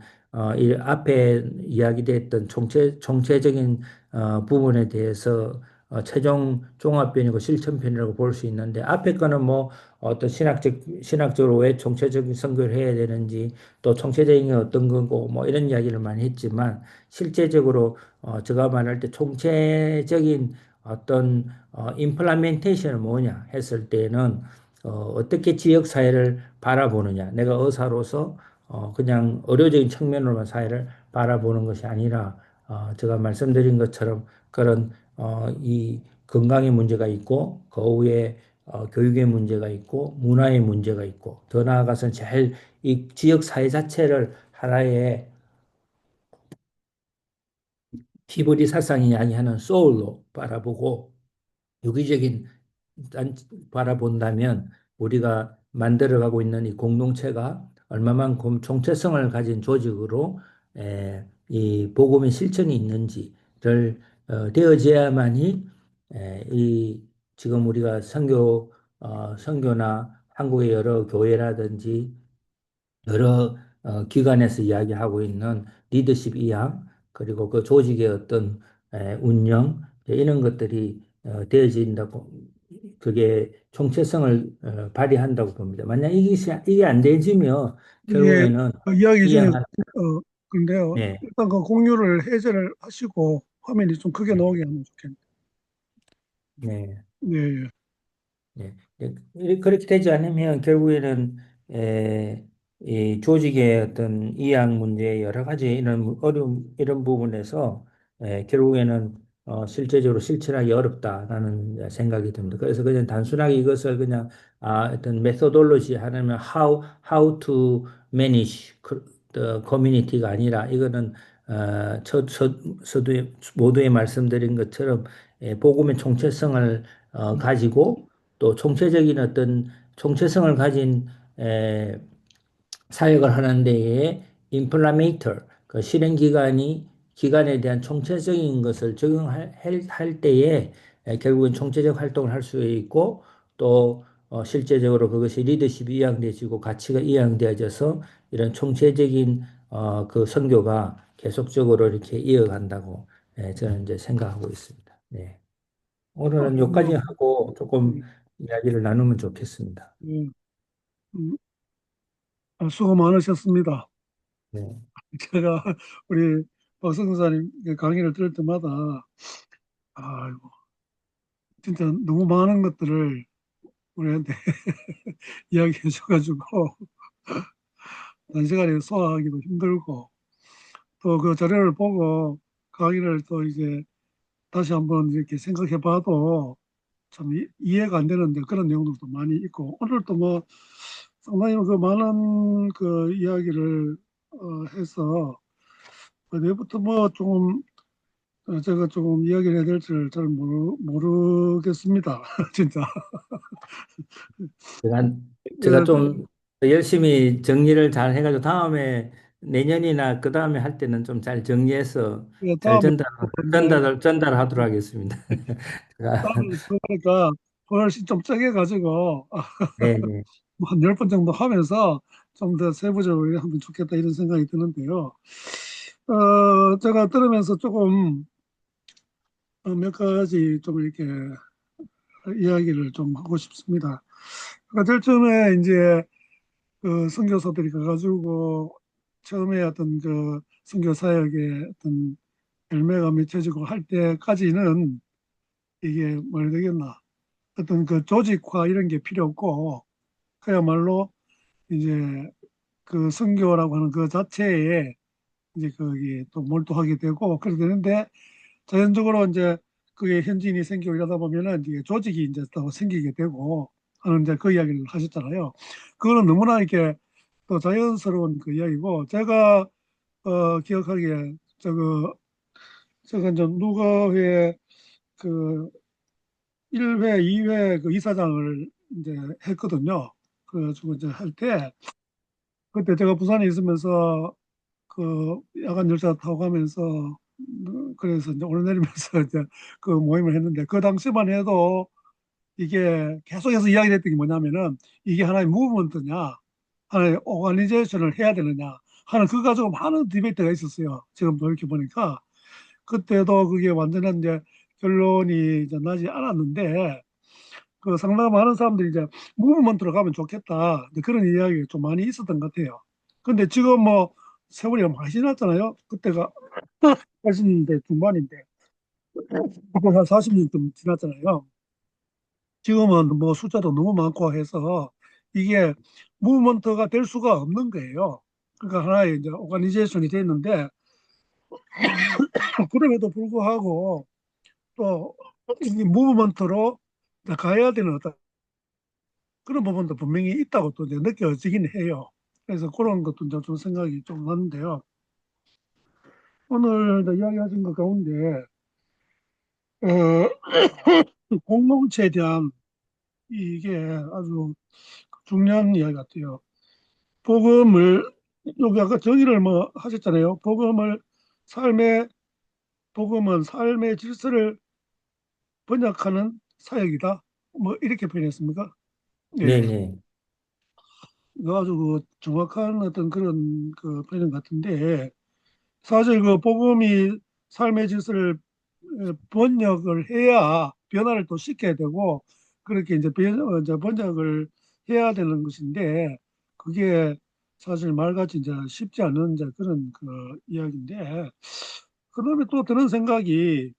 이 앞에 이야기됐던 총체적인 부분에 대해서 최종 종합편이고 실천편이라고 볼 수 있는데 앞에 거는 뭐 어떤 신학적으로 왜 총체적인 선교를 해야 되는지 또 총체적인 게 어떤 거고 뭐 이런 이야기를 많이 했지만 실제적으로 제가 말할 때 총체적인 어떤 임플라멘테이션은 뭐냐 했을 때는 어떻게 지역 사회를 바라보느냐. 내가 의사로서 그냥 의료적인 측면으로만 사회를 바라보는 것이 아니라 제가 말씀드린 것처럼 그런 이 건강의 문제가 있고 그 후에 교육의 문제가 있고 문화의 문제가 있고 더 나아가서는 제일 이 지역 사회 자체를 하나의 히브리 사상이 이야기하는 소울로 바라보고 유기적인 바라본다면 우리가 만들어가고 있는 이 공동체가 얼마만큼 정체성을 가진 조직으로 이 복음의 실천이 있는지를 되어져야만이 이 지금 우리가 선교나 한국의 여러 교회라든지 여러 기관에서 이야기하고 있는 리더십 이양 그리고 그 조직의 어떤 운영 이런 것들이 되어진다고 그게 총체성을 발휘한다고 봅니다. 만약 이게 안 되지면 이게 결국에는 이야기 중에 이양하는 근데요. 네, 일단 그 공유를 해제를 하시고 화면이 좀 크게 나오게 하면 좋겠네요. 네. 네, 예. 예. 그렇게 되지 않으면 결국에는 이 조직의 어떤 이양 문제 여러 가지 이런 어려움 이런 부분에서 결국에는 실제적으로 실천하기 어렵다라는 생각이 듭니다. 그래서 그냥 단순하게 이것을 그냥 어떤 메소돌로지 하나면 how to manage the community가 아니라 이거는 서두에 모두에 말씀드린 것처럼 복음의 총체성을 가지고 또 총체적인 어떤 총체성을 가진 에, 사역을 하는 데에 임플라메이터 그 기관에 대한 총체적인 것을 적용할 할 때에 결국은 총체적 활동을 할 수 있고 또 실제적으로 그것이 리더십이 이양되어지고 가치가 이양되어져서 이런 총체적인 그 선교가 계속적으로 이렇게 이어간다고 저는 이제 생각하고 있습니다. 네. 오늘은 뭐, 여기까지 하고 조금 음, 이야기를 나누면 좋겠습니다. 예. 음, 수고 많으셨습니다. 네. 제가 우리 박성사님 강의를 들을 때마다 아이고 진짜 너무 많은 것들을 우리한테 이야기해 줘가지고 단시간에 소화하기도 힘들고 또 그 자료를 보고 강의를 또 이제 다시 한번 이렇게 생각해 봐도 참 이해가 안 되는데 그런 내용들도 많이 있고 오늘 또 뭐 상당히 그 많은 그 이야기를 해서 어디부터 뭐 좀 제가 조금 이야기를 해야 될지를 잘 모르겠습니다. 진짜. 제가, 제가 예, 좀 열심히 정리를 잘 해가지고 다음에 내년이나 그 다음에 할 때는 좀 잘 정리해서 예, 잘 다음에 네, 전달하도록 하겠습니다. 제가, 다음에 그러니까 훨씬 좀 짜게 가지고 네, 네. 한 10번 정도 하면서 좀 더 세부적으로 하면 좋겠다 이런 생각이 드는데요. 제가 들으면서 조금 몇 가지 좀 이렇게 이야기를 좀 하고 싶습니다. 그러니까 제일 처음에 이제 그 선교사들이 가가지고 처음에 어떤 그 선교 사역의 어떤 열매가 맺혀지고 할 때까지는 이게 뭐라 해야 되겠나 어떤 그 조직화 이런 게 필요 없고 그야말로 이제 그 선교라고 하는 그 자체에 이제 거기 또 몰두하게 되고 그렇게 되는데 자연적으로 이제 그게 현지인이 생기고 이러다 보면은 이제 조직이 이제 또 생기게 되고 하는 이제 그 이야기를 하셨잖아요. 그거는 너무나 이렇게 또 자연스러운 그 이야기고 제가 기억하기에 저거 이제 누가 회그 1회, 2회 그 이사장을 이제 했거든요. 그래가지고 이제 할 때 그때 제가 부산에 있으면서 그 야간 열차 타고 가면서 그래서 이제 오르내리면서 이제 그 모임을 했는데 그 당시만 해도 이게 계속해서 이야기했던 게 뭐냐면은 이게 하나의 무브먼트냐 하나의 오가니제이션을 해야 되느냐 하는 그거 가지고 많은 디베이트가 있었어요. 지금 돌이켜 보니까 그때도 그게 완전한 이제 결론이 이제 나지 않았는데 그 상당히 많은 사람들이 이제 무브먼트로 가면 좋겠다 이제 그런 이야기가 좀 많이 있었던 것 같아요. 근데 지금 뭐 세월이 많이 지났잖아요. 그때가 80년대 중반인데 거의 한 40년 좀 지났잖아요. 지금은 뭐 숫자도 너무 많고 해서 이게 무브먼트가 될 수가 없는 거예요. 그러니까 하나의 이제 오가니제이션이 됐는데 그럼에도 불구하고 또 이 무브먼트로 가야 되는 어떤 그런 부분도 분명히 있다고 또 이제 느껴지긴 해요. 그래서 그런 것도 이제 좀 생각이 좀 나는데요. 오늘 이제 이야기하신 것 가운데 어, 공동체에 대한 이게 아주 중요한 이야기 같아요. 복음을 여기 아까 정의를 뭐 하셨잖아요. 삶의 복음은 삶의 질서를 번역하는 사역이다. 뭐 이렇게 표현했습니까? 네, 예. 네. 이거 아주 그 정확한 어떤 그런 그 표현 같은데 사실 그 복음이 삶의 질서를 번역을 해야 변화를 또 시켜야 되고 그렇게 이제 번역을 해야 되는 것인데 그게 사실 말같이 이제 쉽지 않은 이제 그런 그 이야기인데 그다음에 또 드는 생각이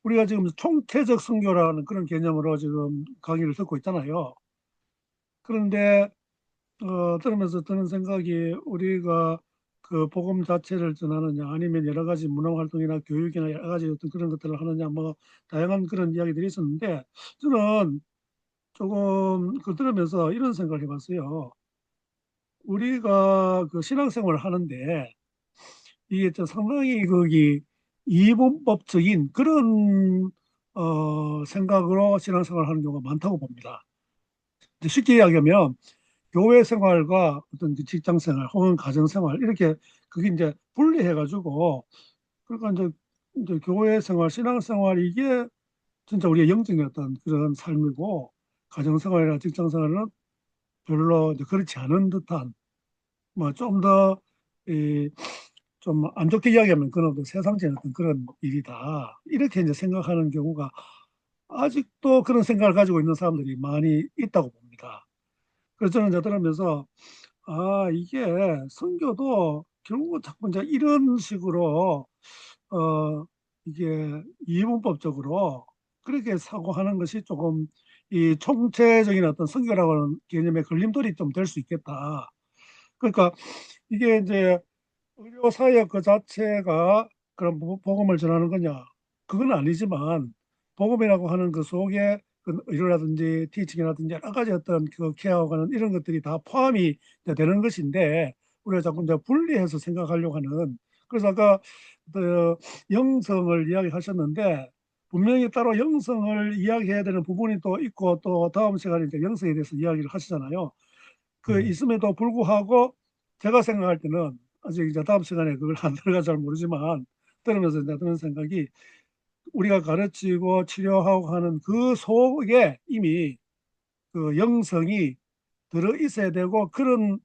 우리가 지금 총체적 선교라는 그런 개념으로 지금 강의를 듣고 있잖아요. 그런데 들으면서 드는 생각이 우리가 그 복음 자체를 전하느냐 아니면 여러 가지 문화 활동이나 교육이나 여러 가지 어떤 그런 것들을 하느냐 뭐 다양한 그런 이야기들이 있었는데 저는 조금 그 들으면서 이런 생각을 해봤어요. 우리가 그 신앙생활을 하는데 이게 좀 상당히 거기 이분법적인 그런 생각으로 신앙생활을 하는 경우가 많다고 봅니다. 이제 쉽게 이야기하면 교회 생활과 어떤 그 직장 생활 혹은 가정 생활 이렇게 그게 이제 분리해 가지고 그러니까 이제 교회 생활 신앙 생활 이게 진짜 우리의 영적인 어떤 그런 삶이고 가정 생활이나 직장 생활은 별로 이제 그렇지 않은 듯한 뭐 좀 더 이 좀 안 좋게 이야기하면 그런 어떤 세상적인 어떤 그런 일이다 이렇게 이제 생각하는 경우가 아직도 그런 생각을 가지고 있는 사람들이 많이 있다고 봅니다. 그래서 저는 이제 들으면서 이게 선교도 결국은 자꾸 이제 이런 식으로, 어, 이게 이분법적으로 그렇게 사고하는 것이 조금 이 총체적인 어떤 선교라고 하는 개념의 걸림돌이 좀 될 수 있겠다. 그러니까 이게 이제 의료 사역 그 자체가 그런 복음을 전하는 거냐? 그건 아니지만 복음이라고 하는 그 속에 그 의료라든지 티칭이라든지 여러 가지 어떤 그 케어가 는 이런 것들이 다 포함이 이제 되는 것인데 우리가 자꾸 이제 분리해서 생각하려고 하는 그래서 아까 그 영성을 이야기하셨는데 분명히 따로 영성을 이야기해야 되는 부분이 또 있고 또 다음 시간에 이제 영성에 대해서 이야기를 하시잖아요. 그 네. 있음에도 불구하고 제가 생각할 때는 아직 이제 다음 시간에 그걸 안 들어가 잘 모르지만 들으면서 이제 드는 생각이 우리가 가르치고 치료하고 하는 그 속에 이미 그 영성이 들어 있어야 되고 그런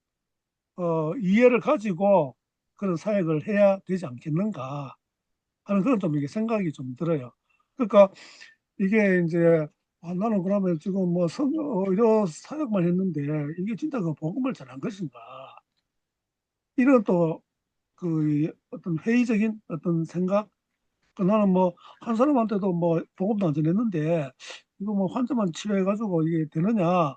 이해를 가지고 그런 사역을 해야 되지 않겠는가 하는 그런 좀 이게 생각이 좀 들어요. 그러니까 이게 이제 나는 그러면 지금 뭐 의료 사역만 했는데 이게 진짜 그 복음을 전한 것인가? 이런 또 그 어떤 회의적인 어떤 생각? 나는 뭐 한 사람한테도 뭐 복음도 안 전했는데 이거 뭐 환자만 치료해가지고 이게 되느냐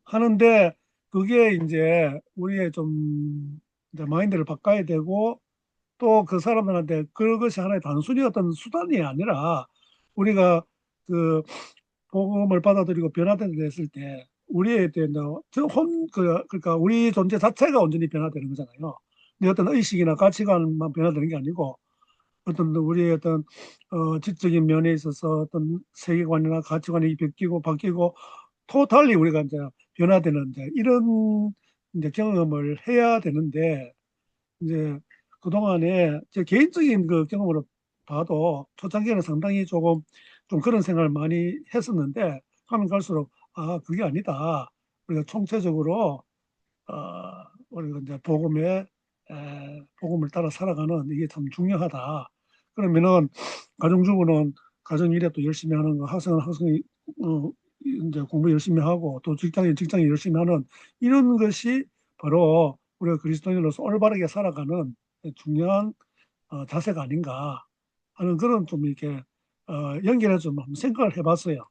하는데 그게 이제 우리의 좀 이제 마인드를 바꿔야 되고 또 그 사람들한테 그것이 하나의 단순히 어떤 수단이 아니라 우리가 그 복음을 받아들이고 변화됐을 때 우리에 대한 그러니까 우리 존재 자체가 온전히 변화되는 거잖아요. 내 어떤 의식이나 가치관만 변화되는 게 아니고 어떤 우리의 어떤 지적인 면에 있어서 어떤 세계관이나 가치관이 바뀌고 토탈리 우리가 이제 변화되는 이제 이런 이제 경험을 해야 되는데 이제 그동안에 제 개인적인 그 경험으로 봐도 초창기에는 상당히 조금 좀 그런 생각을 많이 했었는데 하면 갈수록 아 그게 아니다. 우리가 총체적으로 우리가 이제 복음을 따라 살아가는 이게 참 중요하다. 그러면은 가정주부는 가정 일에 또 열심히 하는 거, 학생은 학생이 이제 공부 열심히 하고 또 직장인 직장인 열심히 하는 이런 것이 바로 우리가 그리스도인으로서 올바르게 살아가는 중요한 자세가 아닌가 하는 그런 좀 이렇게 연결해서 좀 한번 생각을 해봤어요.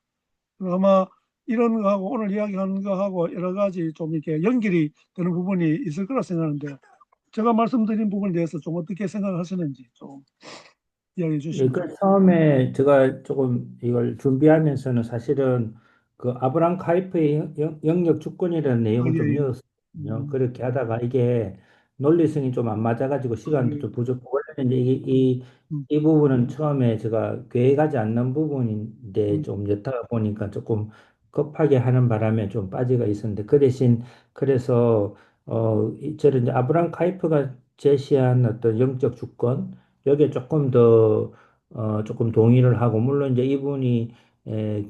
아마 이런 거하고 오늘 이야기하는 거하고 여러 가지 좀 이렇게 연결이 되는 부분이 있을 거라 생각하는데 제가 말씀드린 부분에 대해서 좀 어떻게 생각하시는지 좀 이야기해 예, 주시면. 그 처음에 제가 조금 이걸 준비하면서는 사실은 그 아브람 카이프의 영역 주권이라는 아, 내용을 예, 좀 예. 읽었거든요. 그렇게 하다가 이게 논리성이 좀 안 맞아가지고 아, 시간도 예. 좀 부족하고 원래는 이제 음, 음, 이 부분은 처음에 제가 계획하지 않는 부분인데 음. 좀 였다가 보니까 조금 급하게 하는 바람에 좀 빠지가 있었는데 그 대신 그래서 저는 이제 아브람 카이프가 제시한 어떤 영적 주권 여기에 조금 더 조금 동의를 하고 물론 이제 이분이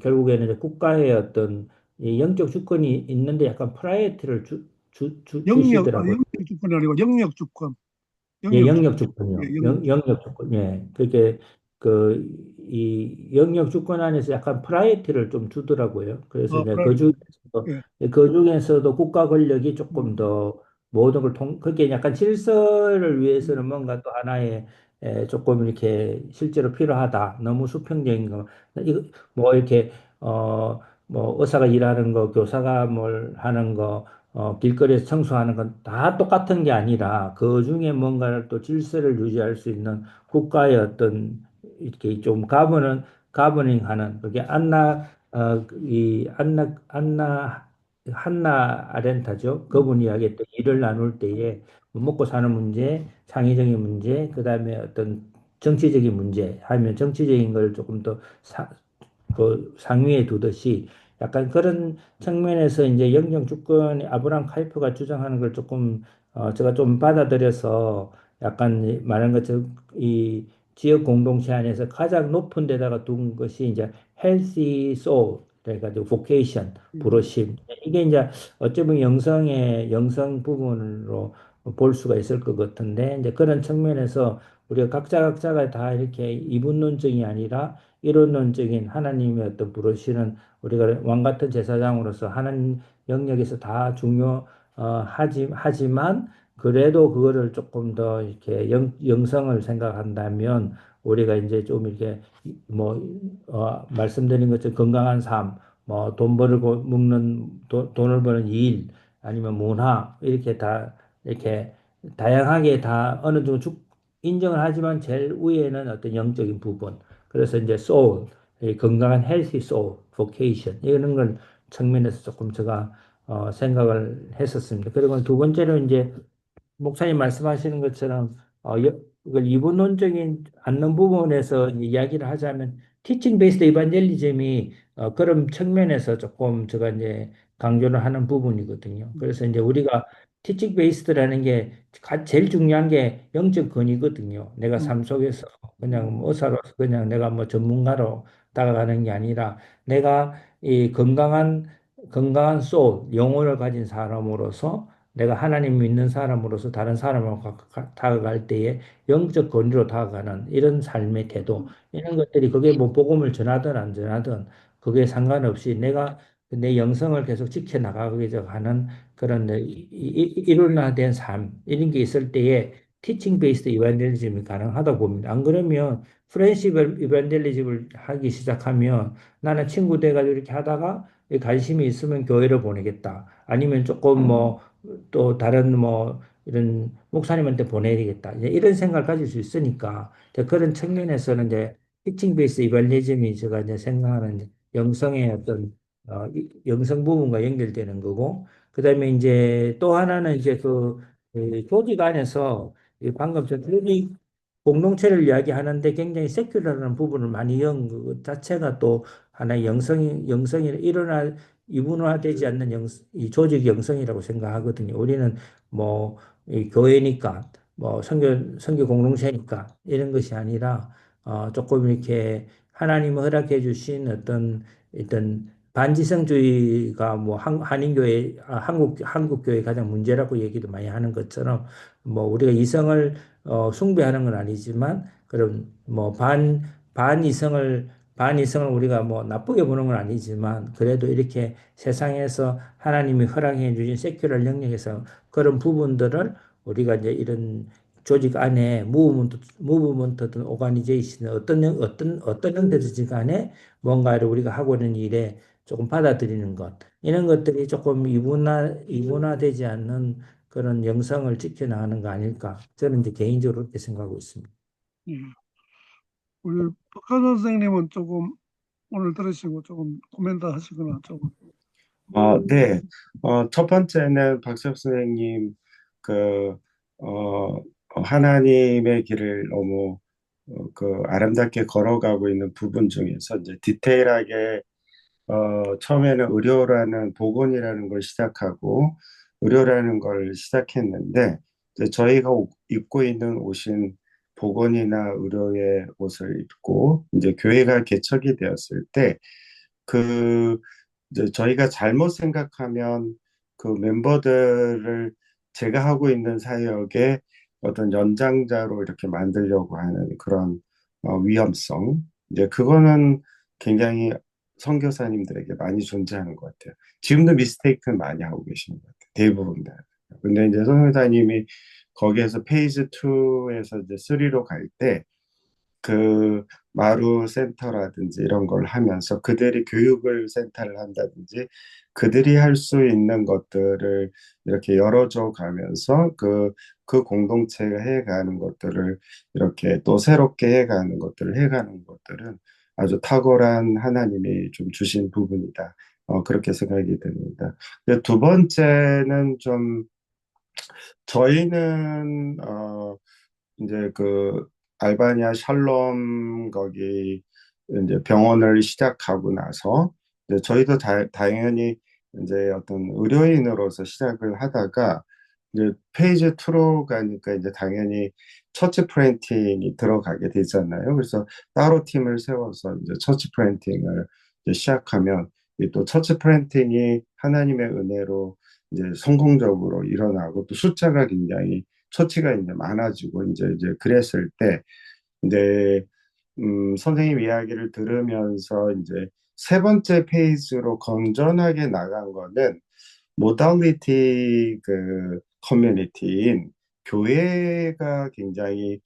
결국에는 이제 국가의 어떤 이 영적 주권이 있는데 약간 프라이어티를 주시더라고요. 영역 주권이 아니고 영역 주권, 예, 영역 주권, 영역 주권요. 예, 영역 주권. 영역 주권. 예. 그게 이 영역 주권 안에서 약간 프라이어티를 좀 주더라고요. 그래서 이제 프라이빗, 예, 그 중에서도 국가 권력이 조금 음, 더 모든 걸 그게 약간 질서를 음. 위해서는 뭔가 또 하나의 조금 이렇게 실제로 필요하다. 너무 수평적인 거. 이거 뭐 이렇게 뭐 의사가 일하는 거, 교사가 뭘 하는 거 길거리에서 청소하는 건 다 똑같은 게 아니라 그 중에 뭔가를 또 질서를 유지할 수 있는 국가의 어떤 이렇게 좀 가버닝하는 그게 한나 아렌타죠. 그분이 이야기했던 일을 나눌 때에 뭐 먹고 사는 문제, 창의적인 문제, 그다음에 어떤 정치적인 문제 하면 정치적인 걸 조금 더 그 상위에 두듯이 약간 그런 측면에서 이제 영장 주권이 아브라함 카이프가 주장하는 걸 조금 제가 좀 받아들여서 약간 말한 것처럼 이 지역 공동체 안에서 가장 높은 데다가 둔 것이 이제 healthy soul 그래가지고 vocation 음. 부르심 이게 이제 어쩌면 영성 부분으로 볼 수가 있을 것 같은데 이제 그런 측면에서 우리가 각자가 다 이렇게 이분론적이 아니라 이론론적인 하나님의 어떤 부르시는 우리가 왕 같은 제사장으로서 하나님 영역에서 다 하지만 그래도 그거를 조금 더 이렇게 영성을 생각한다면 우리가 이제 좀 이렇게 뭐 말씀드린 것처럼 건강한 삶, 뭐 돈 벌고 먹는 돈을 버는 일 아니면 문화 이렇게 다 이렇게 다양하게 다 어느 정도 인정을 하지만 제일 위에는 어떤 영적인 부분 그래서 이제 soul, 이 건강한 healthy soul, vocation 이런 걸 측면에서 조금 제가 생각을 했었습니다. 그리고 두 번째로 이제 목사님 말씀하시는 것처럼 그걸 이분론적인 않는 부분에서 이야기를 하자면 티칭 베이스드 이반젤리즘이 그런 측면에서 조금 제가 이제 강조를 하는 부분이거든요. 그래서 이제 우리가 티칭 베이스드라는 게 제일 중요한 게 영적 건의거든요. 내가 음, 삶 속에서 그냥 음, 뭐 의사로서 그냥 내가 뭐 전문가로 다가가는 게 아니라 내가 이 건강한 소ul, 영혼을 가진 사람으로서 내가 하나님 믿는 사람으로서 다른 사람을 다가갈 때에 영적 권위로 다가가는 이런 삶의 태도, 이런 것들이 그게 뭐 복음을 전하든 안 전하든 그게 상관없이 내가 내 영성을 계속 지켜나가기 위해서 하는 그런 일원화된 삶, 이런 게 있을 때에 티칭 베이스드 이반젤리즘이 가능하다 봅니다. 안 그러면 프렌시블 이반젤리즘을 하기 시작하면 나는 친구 돼가지고 이렇게 하다가 관심이 있으면 교회를 보내겠다. 아니면 조금 뭐 또 다른 뭐 이런 목사님한테 보내야 되겠다. 이제 이런 생각을 가질 수 있으니까 이제 그런 측면에서는 이제 피칭 베이스 이발리즘이 제가 이제 생각하는 이제 영성의 어떤 영성 부분과 연결되는 거고 그다음에 이제 또 하나는 이제 그 조직 안에서 방금 저 조직 공동체를 이야기하는데 굉장히 세큐러라는 부분을 많이 연 것 자체가 또 하나의 영성이 일어날 이분화되지 않는 이 조직 영성이라고 생각하거든요. 우리는 뭐 이 교회니까 뭐 선교 공동체니까 이런 것이 아니라 조금 이렇게 하나님이 허락해 주신 어떤 반지성주의가 뭐 한인교회 한국교회 가장 문제라고 얘기도 많이 하는 것처럼 뭐 우리가 이성을 숭배하는 건 아니지만 그런 뭐 반이성을 우리가 뭐 나쁘게 보는 건 아니지만 그래도 이렇게 세상에서 하나님이 허락해 주신 세큐럴 영역에서 그런 부분들을 우리가 이제 이런 조직 안에 무브먼트든 오가니제이션 어떤 형태든지 간에 뭔가를 우리가 하고 있는 일에 조금 받아들이는 것 이런 것들이 조금 이분화되지 않는 그런 영성을 지켜나가는 거 아닐까 저는 이제 개인적으로 그렇게 생각하고 있습니다. 예. 우리 박하 선생님은 조금 오늘 들으시고 조금 코멘트 하시거나 조금. 네. 첫 번째는 박석 선생님, 그, 어, 하나님의 길을 너무, 그, 아름답게 걸어가고 있는 부분 중에서 이제 디테일하게, 처음에는 의료라는, 복원이라는 걸 시작하고, 의료라는 걸 시작했는데, 이제 저희가 입고 있는 옷인 복원이나 의료의 옷을 입고, 이제 교회가 개척이 되었을 때, 그 이제 저희가 잘못 생각하면 그 멤버들을 제가 하고 있는 사역의 어떤 연장자로 이렇게 만들려고 하는 그런 위험성. 이제 그거는 굉장히 선교사님들에게 많이 존재하는 것 같아요. 지금도 미스테이크는 많이 하고 계시는 것 같아요. 대부분 다. 근데 이제 선교사님이 거기에서 페이지 2에서 이제 3로 갈때 그 마루 센터라든지 이런 걸 하면서 그들이 교육을 센터를 한다든지 그들이 할 수 있는 것들을 이렇게 열어줘 가면서 그 공동체가 해가는 것들을 이렇게 또 새롭게 해가는 것들을 해가는 것들은 아주 탁월한 하나님이 좀 주신 부분이다. 그렇게 생각이 됩니다. 근데 두 번째는 좀 저희는 이제 그 알바니아 샬롬 거기 이제 병원을 시작하고 나서 이제 저희도 당연히 이제 어떤 의료인으로서 시작을 하다가 이제 페이지 2로 가니까 이제 당연히 처치 프렌팅이 들어가게 되잖아요. 그래서 따로 팀을 세워서 이제 처치 프렌팅을 이제 시작하면 이또 처치 프렌팅이 하나님의 은혜로 이제 성공적으로 일어나고 또 숫자가 굉장히 처치가 이제 많아지고 이제 그랬을 때 이제 선생님 이야기를 들으면서 이제 세 번째 페이지로 건전하게 나간 거는 모달리티 그 커뮤니티인 교회가 굉장히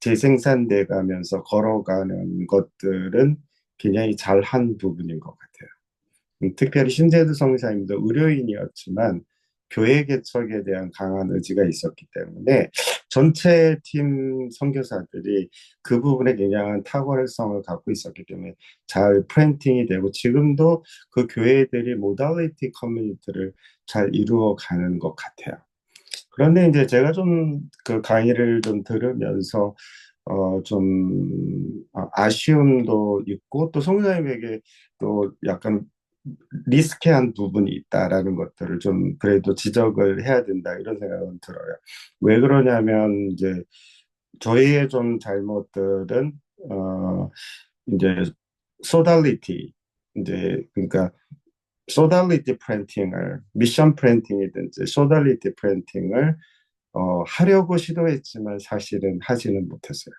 재생산돼 가면서 걸어가는 것들은 굉장히 잘한 부분인 것 같아요. 특별히 신제드 성사님도 의료인이었지만 교회 개척에 대한 강한 의지가 있었기 때문에 전체 팀 선교사들이 그 부분에 굉장한 탁월성을 갖고 있었기 때문에 잘 프렌팅이 되고 지금도 그 교회들이 모달리티 커뮤니티를 잘 이루어 가는 것 같아요. 그런데 이제 제가 좀 그 강의를 좀 들으면서 아쉬움도 있고 또 성우님에게 또 약간 리스키한 부분이 있다라는 것들을 좀 그래도 지적을 해야 된다 이런 생각은 들어요. 왜 그러냐면 이제 저희의 좀 잘못들은 이제 소달리티 이제 그러니까 소달리티 프린팅을 미션 프린팅이든지 소달리티 프린팅을 하려고 시도했지만 사실은 하지는 못했어요.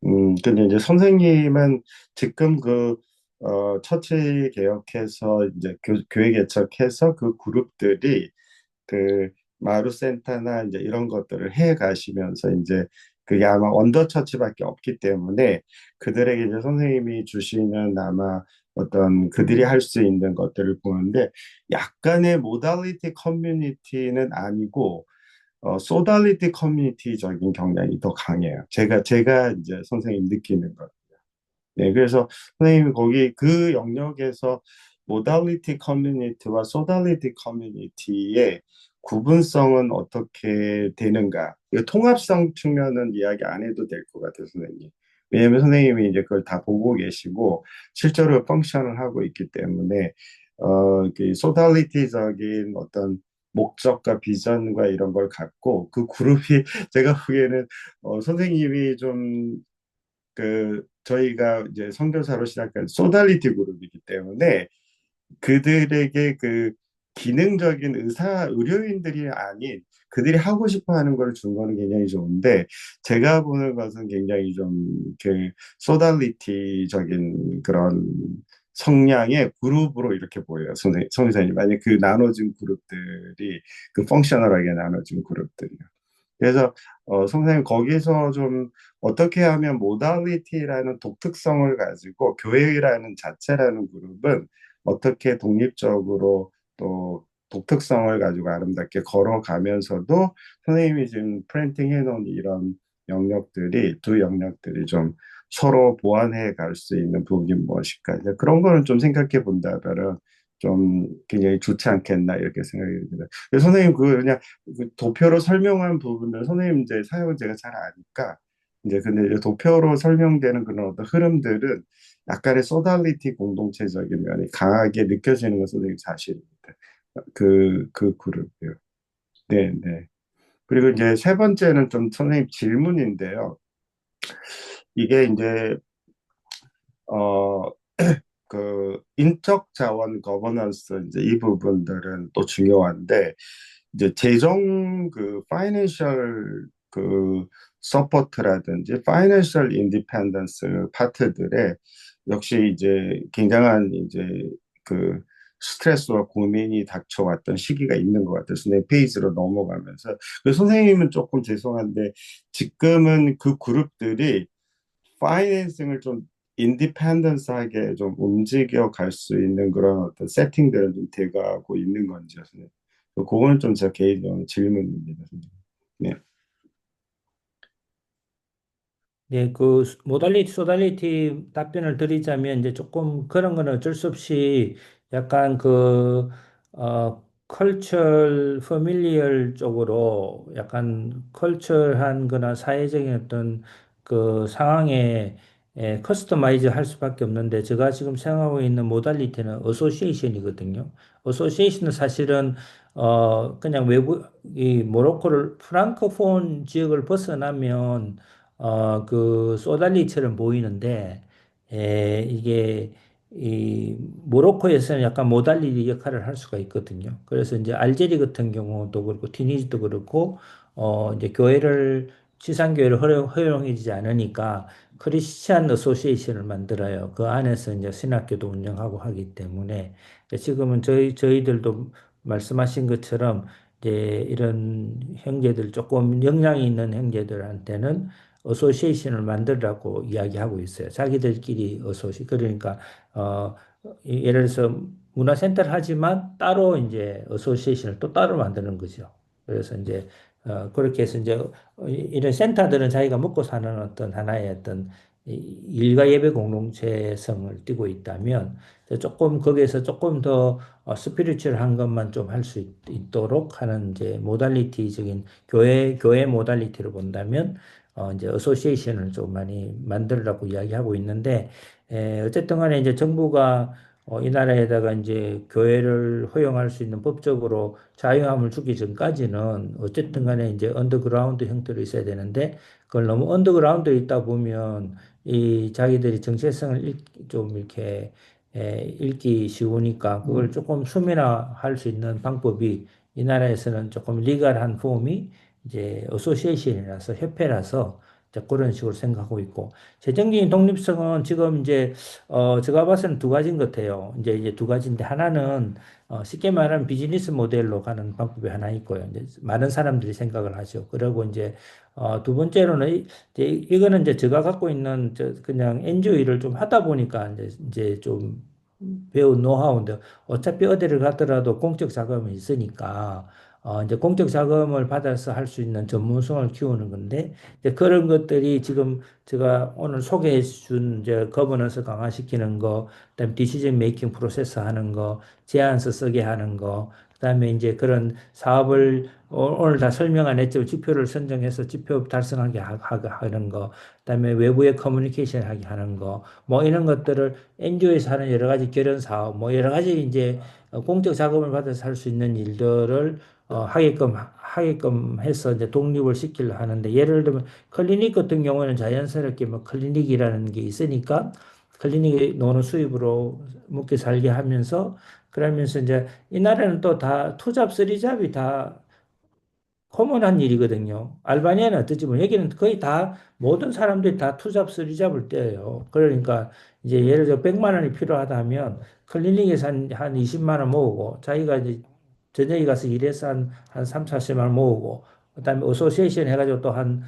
근데 이제 선생님은 지금 처치 개혁해서 이제 교회 개척해서 그 그룹들이 그 마루센터나 이제 이런 것들을 해 가시면서 이제 그게 아마 언더 처치밖에 없기 때문에 그들에게 이제 선생님이 주시는 아마 어떤 그들이 할 수 있는 것들을 보는데 약간의 모달리티 커뮤니티는 아니고 소달리티 커뮤니티적인 경향이 더 강해요. 제가 이제 선생님 느끼는 것. 네, 그래서 선생님이 거기 그 영역에서 모달리티 커뮤니티와 소달리티 커뮤니티의 구분성은 어떻게 되는가? 이 통합성 측면은 이야기 안 해도 될 것 같아요, 선생님. 왜냐하면 선생님이 이제 그걸 다 보고 계시고 실제로 펑션을 하고 있기 때문에 그 소달리티적인 어떤 목적과 비전과 이런 걸 갖고 그 그룹이 제가 보기에는 선생님이 좀 저희가 이제 선교사로 시작한 소달리티 그룹이기 때문에 그들에게 그 기능적인 의료인들이 아닌 그들이 하고 싶어 하는 걸 준 거는 굉장히 좋은데 제가 보는 것은 굉장히 좀 그 소달리티적인 그런 성향의 그룹으로 이렇게 보여요. 선생님. 만약 그 나눠진 그룹들이 그 펑셔널하게 나눠진 그룹들이요. 그래서 선생님 거기서 좀 어떻게 하면 모달리티라는 독특성을 가지고 교회라는 자체라는 그룹은 어떻게 독립적으로 또 독특성을 가지고 아름답게 걸어가면서도 선생님이 지금 프린팅 해놓은 이런 영역들이 두 영역들이 좀 서로 보완해 갈 수 있는 부분이 무엇일까 이제 그런 거는 좀 생각해 본다면 좀 굉장히 좋지 않겠나 이렇게 생각이 듭니다. 그래서 선생님 그냥 그 도표로 설명한 부분들 선생님 이제 사역을 제가 잘 아니까 이제 근데 이제 도표로 설명되는 그런 어떤 흐름들은 약간의 소달리티 공동체적인 면이 강하게 느껴지는 것은 선생님 사실입니다. 그 그룹이요. 네, 네. 그리고 이제 세 번째는 좀 선생님 질문인데요. 이게 이제 어 인적 자원 거버넌스 이제 이 부분들은 또 중요한데 이제 재정 파이낸셜 서포트라든지 파이낸셜 인디펜던스 파트들에 역시 이제 굉장한 이제 그 스트레스와 고민이 닥쳐왔던 시기가 있는 것 같아서 내 페이지로 넘어가면서 선생님은 조금 죄송한데 지금은 그 그룹들이 파이낸싱을 좀 인디펜던스하게 좀 움직여 갈 수 있는 그런 어떤 세팅들을 좀 돼가고 있는 건지 선생님. 그거는 좀 제 개인적인 질문입니다, 선생님. 네. 네, 그 모달리티, 소달리티 답변을 드리자면 이제 조금 그런 거는 어쩔 수 없이 약간 컬처럴, 퍼밀리얼 쪽으로 약간 컬처한 거나 사회적인 어떤 그 상황에 커스터마이즈 할 수밖에 없는데 제가 지금 생각하고 있는 모달리티는 어소시에이션이거든요. 어소시에이션은 사실은 그냥 외부 이 모로코를 프랑크폰 지역을 벗어나면 그 소달리처럼 보이는데, 이게 이 모로코에서는 약간 모달리 역할을 할 수가 있거든요. 그래서 이제 알제리 같은 경우도 그렇고 튀니지도 그렇고 이제 교회를 지상교회를 허용해주지 않으니까 크리스찬 어소시에이션을 만들어요. 그 안에서 이제 신학교도 운영하고 하기 때문에 지금은 저희들도 말씀하신 것처럼 이제 이런 형제들 조금 역량이 있는 형제들한테는 어소시에이션을 만들라고 이야기하고 있어요. 자기들끼리 그러니까 어 예를 들어서 문화센터를 하지만 따로 이제 어소시에이션을 또 따로 만드는 거죠. 그래서 이제 그렇게 해서 이제 이런 센터들은 자기가 먹고 사는 어떤 하나의 어떤 일가 예배 공동체성을 띠고 있다면 조금 거기에서 조금 더 스피리추얼한 것만 좀 할 수 있도록 하는 이제 모달리티적인 교회 모달리티로 본다면 이제 어소시에이션을 좀 많이 만들라고 이야기하고 있는데 어쨌든 간에 이제 정부가 이 나라에다가 이제 교회를 허용할 수 있는 법적으로 자유함을 주기 전까지는 어쨌든 간에 이제 언더그라운드 형태로 있어야 되는데 그걸 너무 언더그라운드에 있다 보면 이 자기들이 정체성을 좀 이렇게 읽기 쉬우니까 그걸 조금 수면화할 수 있는 방법이 이 나라에서는 조금 리갈한 폼이 이제 어소시에이션이라서 협회라서 이제 그런 식으로 생각하고 있고 재정적인 독립성은 지금 이제 제가 봐서는 두 가지인 것 같아요. 이제 두 가지인데 하나는 쉽게 말하면 비즈니스 모델로 가는 방법이 하나 있고요. 이제 많은 사람들이 생각을 하죠. 그리고 이제 두 번째로는 이제 이거는 이제 제가 갖고 있는 그냥 NGO 일을 좀 하다 보니까 이제 좀 배운 노하우인데 어차피 어디를 가더라도 공적 자금이 있으니까 이제 공적 자금을 받아서 할 수 있는 전문성을 키우는 건데 이제 그런 것들이 지금 제가 오늘 소개해 준 이제 거버넌스 강화시키는 거, 그다음에 디시전 메이킹 프로세스 하는 거, 제안서 쓰게 하는 거, 그다음에 이제 그런 사업을 오늘 다 설명 안 했지만 지표를 선정해서 지표 달성하게 하는 거, 그다음에 외부에 커뮤니케이션 하게 하는 거, 뭐 이런 것들을 NGO에서 하는 여러 가지 결연 사업, 뭐 여러 가지 이제 공적 자금을 받아서 할 수 있는 일들을 하게끔 해서 이제 독립을 시키려 하는데 예를 들면 클리닉 같은 경우는 자연스럽게 뭐 클리닉이라는 게 있으니까 클리닉에 노는 수입으로 먹게 살게 하면서 그러면서 이제 이 나라는 또 다 투잡, 쓰리잡이 다 코먼한 일이거든요. 알바니아는 어떻지만 여기는 거의 다 모든 사람들이 다 투잡, 쓰리잡을 떼요. 그러니까 이제 예를 들어 100만 원이 필요하다 하면 클리닉에서 한 20만 원 모으고 자기가 이제 저녁에 가서 일해서 한 3, 40만 원 모으고 그다음에 어소시에이션 해가지고 또 한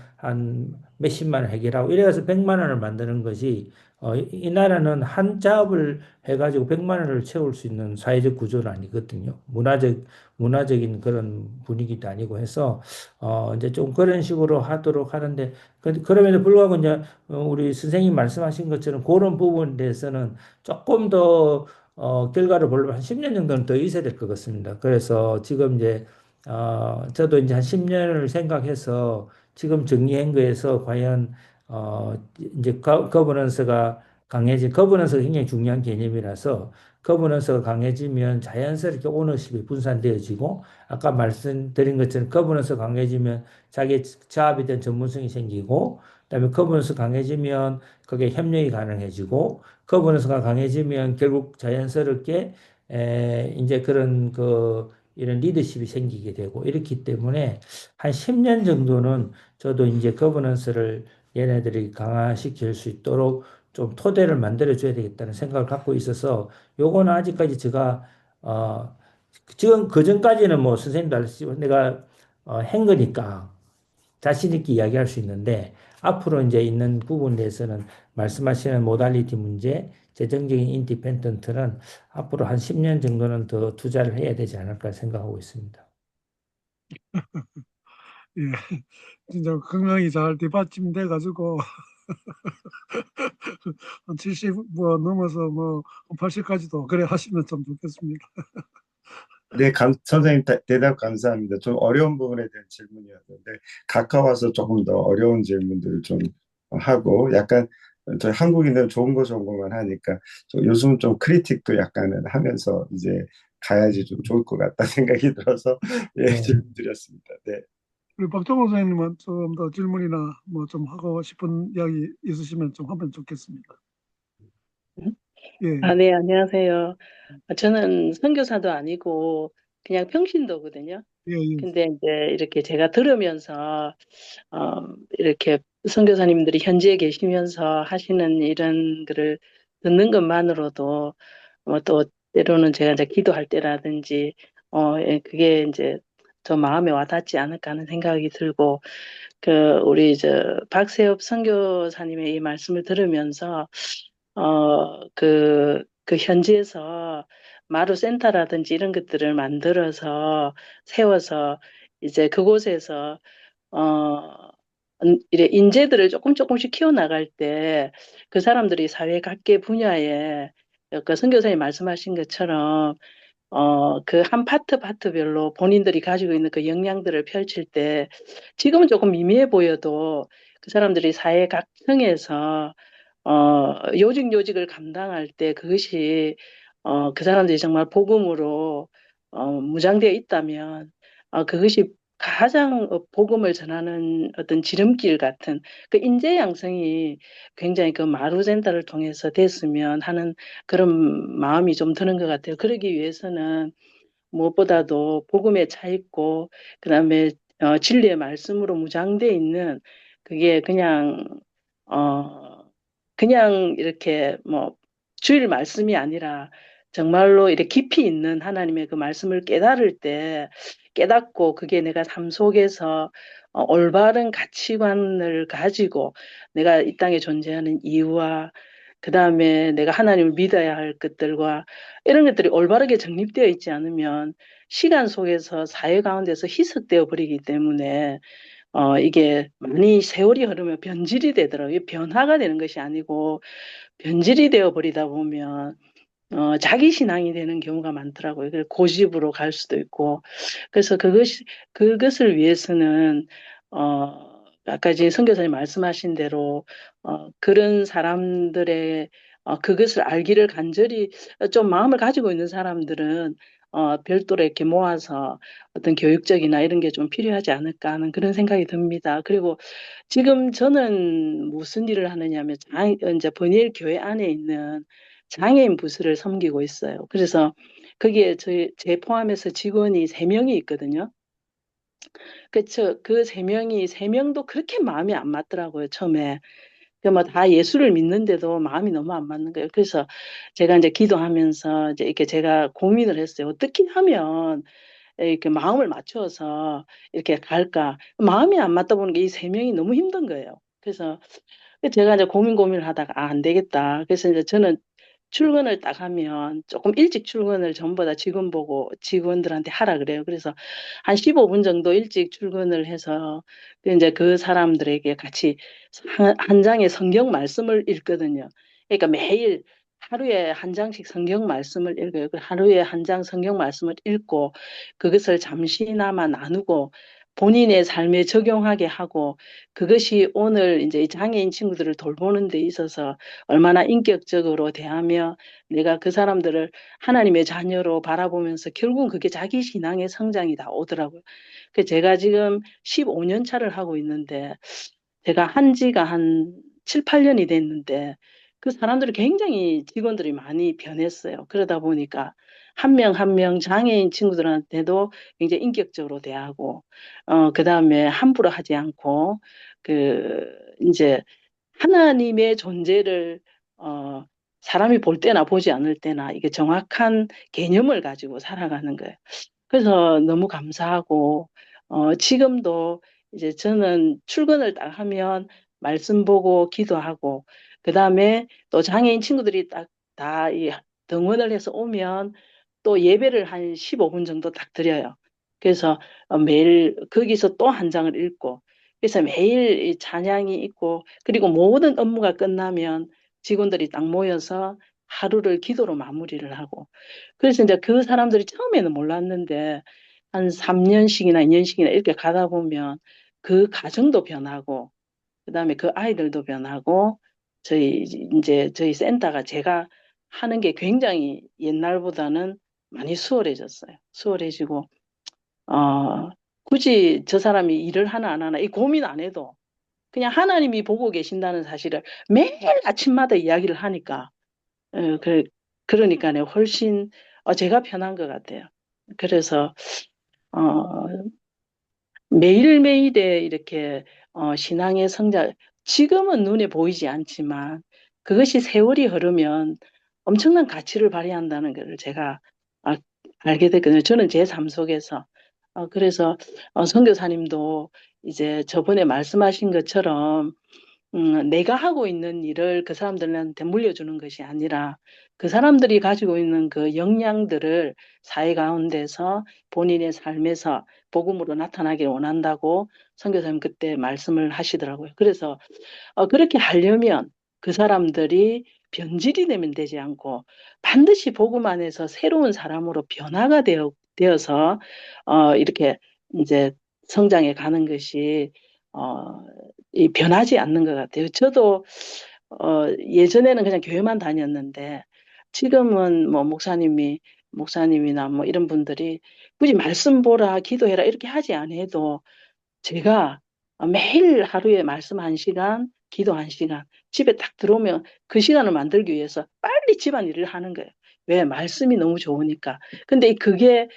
몇십만 원 해결하고 이래서 100만 원을 만드는 것이 이 나라는 한 잡을 해가지고 100만 원을 채울 수 있는 사회적 구조는 아니거든요. 문화적인 그런 분위기도 아니고 해서 이제 좀 그런 식으로 하도록 하는데 그럼에도 불구하고 이제 우리 선생님 말씀하신 것처럼 그런 부분에 대해서는 조금 더 결과를 보려면 한 10년 정도는 더 있어야 될 것 같습니다. 그래서 지금 이제 저도 이제 한 10년을 생각해서 지금 정리한 거에서 과연 이제 거버넌스가 거버넌스가 굉장히 중요한 개념이라서 거버넌스가 강해지면 자연스럽게 오너십이 분산되어지고 아까 말씀드린 것처럼 거버넌스 강해지면 자기 자업에 대한 전문성이 생기고 그다음에 거버넌스 강해지면 그게 협력이 가능해지고 거버넌스가 강해지면 결국 자연스럽게 이제 그런 이런 리더십이 생기게 되고 이렇기 때문에 한 10년 정도는 저도 이제 거버넌스를 얘네들이 강화시킬 수 있도록 좀 토대를 만들어 줘야 되겠다는 생각을 갖고 있어서 요거는 아직까지 제가 지금 그 전까지는 뭐 선생님도 알시지만 내가 한 거니까 자신 있게 이야기할 수 있는데 앞으로 이제 있는 부분에 대해서는 말씀하시는 모달리티 문제, 재정적인 인디펜던트는 앞으로 한 10년 정도는 더 투자를 해야 되지 않을까 생각하고 있습니다. 예, 진짜 건강이 잘 뒷받침돼 가지고 한 70 뭐 넘어서 뭐 80까지도 그래 하시면 좀 좋겠습니다. 네, 선생님 대답 감사합니다. 좀 어려운 부분에 대한 질문이었는데 가까워서 조금 더 어려운 질문들을 좀 하고 약간 저희 한국인들은 좋은 거 좋은 것만 하니까 요즘 좀 크리틱도 약간은 하면서 이제 가야지 좀 좋을 것 같다 생각이 들어서 예, 네. 질문 드렸습니다. 네. 우리 박정호 선생님은 좀 더 질문이나 뭐 좀 하고 싶은 이야기 있으시면 좀 하면 좋겠습니다. 예, 아, 네, 안녕하세요. 저는 선교사도 아니고 그냥 평신도거든요. 예, 예. 근데 이제 이렇게 제가 들으면서 이렇게 선교사님들이 현지에 계시면서 하시는 이런 글을 듣는 것만으로도 또 때로는 제가 이제 기도할 때라든지 예, 그게 이제 저 마음에 와닿지 않을까 하는 생각이 들고 우리 박세엽 선교사님의 이 말씀을 들으면서 그 현지에서 마루 센터라든지 이런 것들을 만들어서 세워서 이제 그곳에서 어, 이래 인재들을 조금씩 키워나갈 때 그 사람들이 사회 각계 분야에 그 선교사님 말씀하신 것처럼 그 한 파트별로 본인들이 가지고 있는 그 역량들을 펼칠 때 지금은 조금 미미해 보여도 그 사람들이 사회 각 층에서 요직을 감당할 때 그것이 그 사람들이 정말 복음으로 무장되어 있다면 그것이 가장 복음을 전하는 어떤 지름길 같은 그 인재 양성이 굉장히 그 마루젠다를 통해서 됐으면 하는 그런 마음이 좀 드는 것 같아요. 그러기 위해서는 무엇보다도 복음에 차 있고 그다음에 진리의 말씀으로 무장돼 있는 그게 어 그냥 이렇게 뭐 주일 말씀이 아니라 정말로 이렇게 깊이 있는 하나님의 그 말씀을 깨달을 때 깨닫고 그게 내가 삶 속에서 올바른 가치관을 가지고 내가 이 땅에 존재하는 이유와 그다음에 내가 하나님을 믿어야 할 것들과 이런 것들이 올바르게 정립되어 있지 않으면 시간 속에서 사회 가운데서 희석되어 버리기 때문에 이게 많이 세월이 흐르면 변질이 되더라고요. 변화가 되는 것이 아니고 변질이 되어 버리다 보면 자기 신앙이 되는 경우가 많더라고요. 그래서 고집으로 갈 수도 있고. 그래서 그것을 위해서는, 아까 이제 선교사님 말씀하신 대로, 그런 사람들의, 그것을 알기를 간절히 좀 마음을 가지고 있는 사람들은, 별도로 이렇게 모아서 어떤 교육적이나 이런 게 좀 필요하지 않을까 하는 그런 생각이 듭니다. 그리고 지금 저는 무슨 일을 하느냐면, 이제 버니엘 교회 안에 있는 장애인 부스를 섬기고 있어요. 그래서 거기에 제 포함해서 직원이 3명이 있거든요. 그쵸. 그 3명도 그렇게 마음이 안 맞더라고요, 처음에. 다 예수를 믿는데도 마음이 너무 안 맞는 거예요. 그래서 제가 이제 기도하면서 이제 이렇게 제가 고민을 했어요. 어떻게 하면 이렇게 마음을 맞춰서 이렇게 갈까? 마음이 안 맞다 보는 게 이 3명이 너무 힘든 거예요. 그래서 제가 이제 고민을 하다가 안 되겠다. 그래서 이제 저는 출근을 딱 하면 조금 일찍 출근을 전부 다 직원 보고 직원들한테 하라 그래요. 그래서 한 15분 정도 일찍 출근을 해서 이제 그 사람들에게 같이 한 장의 성경 말씀을 읽거든요. 그러니까 매일 하루에 한 장씩 성경 말씀을 읽어요. 하루에 한 장 성경 말씀을 읽고 그것을 잠시나마 나누고 본인의 삶에 적용하게 하고 그것이 오늘 이제 이 장애인 친구들을 돌보는 데 있어서 얼마나 인격적으로 대하며 내가 그 사람들을 하나님의 자녀로 바라보면서 결국은 그게 자기 신앙의 성장이 다 오더라고요. 그 제가 지금 15년 차를 하고 있는데 제가 한 지가 한 7, 8년이 됐는데 그 사람들이 굉장히 직원들이 많이 변했어요. 그러다 보니까 한 명 한 명 장애인 친구들한테도 굉장히 인격적으로 대하고 그다음에 함부로 하지 않고 이제 하나님의 존재를 어, 사람이 볼 때나 보지 않을 때나 이게 정확한 개념을 가지고 살아가는 거예요. 그래서 너무 감사하고 지금도 이제 저는 출근을 딱 하면 말씀 보고 기도하고 그다음에 또 장애인 친구들이 딱 다 이 등원을 해서 오면 또 예배를 한 15분 정도 딱 드려요. 그래서 매일 거기서 또 한 장을 읽고 그래서 매일 이 찬양이 있고 그리고 모든 업무가 끝나면 직원들이 딱 모여서 하루를 기도로 마무리를 하고 그래서 이제 그 사람들이 처음에는 몰랐는데 한 3년씩이나 2년씩이나 이렇게 가다 보면 그 가정도 변하고 그다음에 그 아이들도 변하고 저희 센터가 제가 하는 게 굉장히 옛날보다는 많이 수월해졌어요. 수월해지고 굳이 저 사람이 일을 하나 안 하나 이 고민 안 해도 그냥 하나님이 보고 계신다는 사실을 매일 아침마다 이야기를 하니까 그러니까요 훨씬 제가 편한 것 같아요. 그래서 어, 매일매일의 이렇게 신앙의 성장, 지금은 눈에 보이지 않지만 그것이 세월이 흐르면 엄청난 가치를 발휘한다는 것을 제가 아- 알게 됐거든요. 저는 제 삶 속에서. 그래서 선교사님도 이제 저번에 말씀하신 것처럼 내가 하고 있는 일을 그 사람들한테 물려주는 것이 아니라 그 사람들이 가지고 있는 그 역량들을 사회 가운데서 본인의 삶에서 복음으로 나타나길 원한다고 선교사님 그때 말씀을 하시더라고요. 그래서 그렇게 하려면 그 사람들이 변질이 되면 되지 않고 반드시 복음 안에서 새로운 사람으로 변화가 되어서 이렇게 이제 성장해 가는 것이 어, 이 변하지 않는 것 같아요. 저도 예전에는 그냥 교회만 다녔는데 지금은 뭐 목사님이나 뭐 이런 분들이 굳이 말씀 보라, 기도해라 이렇게 하지 않아도 제가 매일 하루에 말씀 1시간, 기도 1시간, 집에 딱 들어오면 그 시간을 만들기 위해서 빨리 집안일을 하는 거예요. 왜? 말씀이 너무 좋으니까. 근데 그게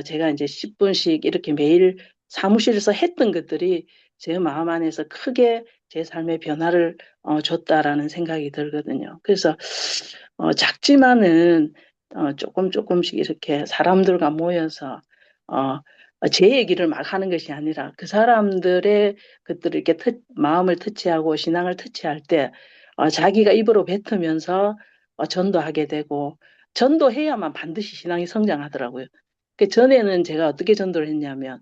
제가 이제 10분씩 이렇게 매일 사무실에서 했던 것들이 제 마음 안에서 크게 제 삶의 변화를 줬다라는 생각이 들거든요. 그래서 작지만은 조금 조금씩 이렇게 사람들과 모여서 어, 제 얘기를 막 하는 것이 아니라 그 사람들의 것들을 이렇게 마음을 터치하고 신앙을 터치할 때 자기가 입으로 뱉으면서 전도하게 되고 전도해야만 반드시 신앙이 성장하더라고요. 그 전에는 제가 어떻게 전도를 했냐면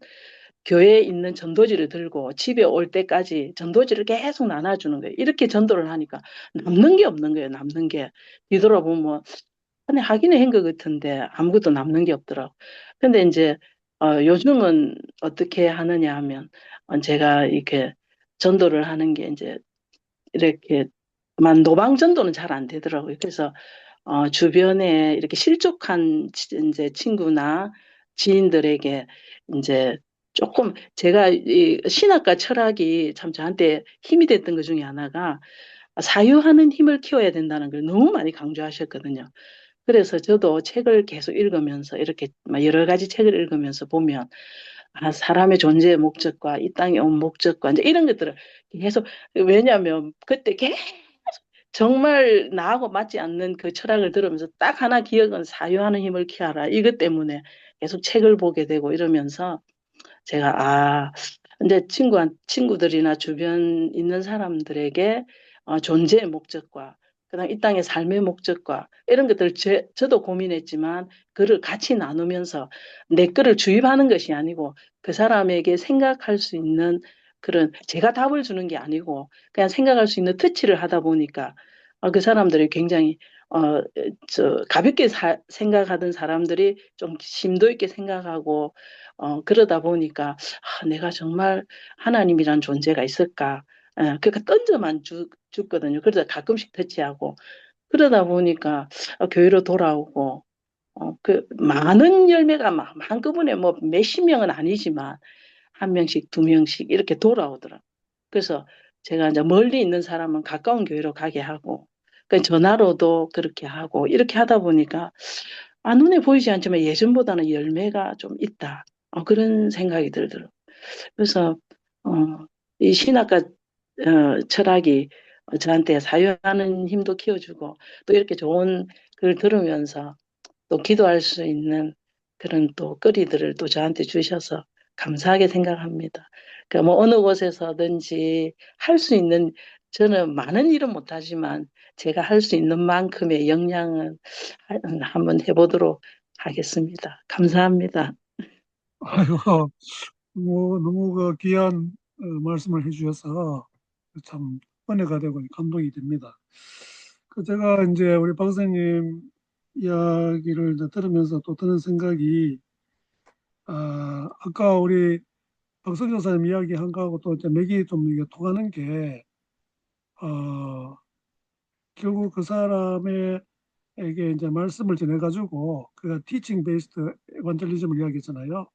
교회에 있는 전도지를 들고 집에 올 때까지 전도지를 계속 나눠주는 거예요. 이렇게 전도를 하니까 남는 게 없는 거예요. 남는 게. 뒤돌아보면 뭐 아니, 하기는 한 것 같은데 아무것도 남는 게 없더라고. 근데 이제 요즘은 어떻게 하느냐 하면 제가 이렇게 전도를 하는 게 이제 이렇게 만 노방 전도는 잘 안 되더라고요. 그래서 주변에 이렇게 실족한 이제 친구나 지인들에게 이제 조금 제가 이 신학과 철학이 참 저한테 힘이 됐던 것 중에 하나가 사유하는 힘을 키워야 된다는 걸 너무 많이 강조하셨거든요. 그래서 저도 책을 계속 읽으면서 이렇게 막 여러 가지 책을 읽으면서 보면 사람의 존재의 목적과 이 땅에 온 목적과 이제 이런 것들을 계속 왜냐하면 그때 계속 정말 나하고 맞지 않는 그 철학을 들으면서 딱 하나 기억은 사유하는 힘을 키워라. 이것 때문에 계속 책을 보게 되고 이러면서 제가 근데 친구들이나 주변 있는 사람들에게 존재의 목적과 그다음 이 땅의 삶의 목적과 이런 것들 저도 고민했지만 그를 같이 나누면서 내 거를 주입하는 것이 아니고 그 사람에게 생각할 수 있는 그런 제가 답을 주는 게 아니고 그냥 생각할 수 있는 터치를 하다 보니까 그 사람들이 굉장히 가볍게 생각하던 사람들이 좀 심도 있게 생각하고 그러다 보니까 내가 정말 하나님이란 존재가 있을까? 그러니까 던져만 줬거든요. 그래서 가끔씩 터치하고 그러다 보니까 교회로 돌아오고 그 많은 열매가 한꺼번에 뭐 몇십 명은 아니지만 한 명씩 두 명씩 이렇게 돌아오더라고요. 그래서 제가 이제 멀리 있는 사람은 가까운 교회로 가게 하고 그 전화로도 그렇게 하고 이렇게 하다 보니까 눈에 보이지 않지만 예전보다는 열매가 좀 있다. 그런 생각이 들더라고요. 그래서 어, 이 신학과 철학이 저한테 사유하는 힘도 키워주고 또 이렇게 좋은 글 들으면서 또 기도할 수 있는 그런 또 거리들을 또 저한테 주셔서 감사하게 생각합니다. 그러니까 뭐 어느 곳에서든지 할 수 있는 저는 많은 일은 못하지만 제가 할 수 있는 만큼의 역량은 한번 해보도록 하겠습니다. 감사합니다. 아이고, 너무 그 귀한 말씀을 해주셔서 참 은혜가 되고 감동이 됩니다. 제가 이제 우리 박사님 이야기를 이제 들으면서 또 드는 생각이 아까 우리 박성 교사님 이야기한 거하고 또 이제 맥이 좀 이게 통하는 게 어, 결국 그 사람에게 이제 말씀을 전해가지고 그가 티칭 베이스드 에반젤리즘을 이야기했잖아요.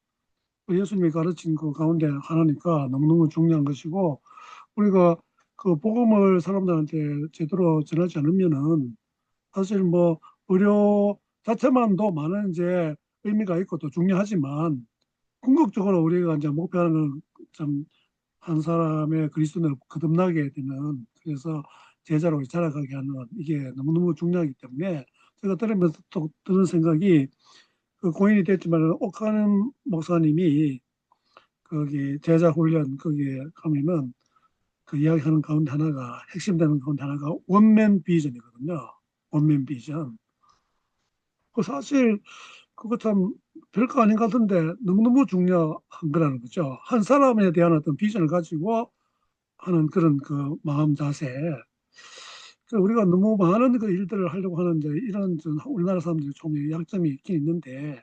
예수님이 가르친 그 가운데 하나니까 너무너무 중요한 것이고 우리가 그 복음을 사람들한테 제대로 전하지 않으면은 사실 뭐 의료 자체만도 많은 이제 의미가 있고 또 중요하지만 궁극적으로 우리가 이제 목표하는 참 한 사람의 그리스도인을 거듭나게 되는 그래서 제자로 자라가게 하는 이게 너무너무 중요하기 때문에 제가 들으면서 또 드는 생각이 그 고인이 됐지만 옥하는 목사님이 거기 제자 훈련 거기에 가면은 그 이야기하는 가운데 하나가 핵심되는 가운데 하나가 원맨 비전이거든요. 원맨 비전. 그 사실 그거 참 별거 아닌 것 같은데 너무너무 중요한 거라는 거죠. 한 사람에 대한 어떤 비전을 가지고 하는 그런 그 마음 자세. 그래서 우리가 너무 많은 그 일들을 하려고 하는데 이런 좀 우리나라 사람들이 좀 양점이 있긴 있는데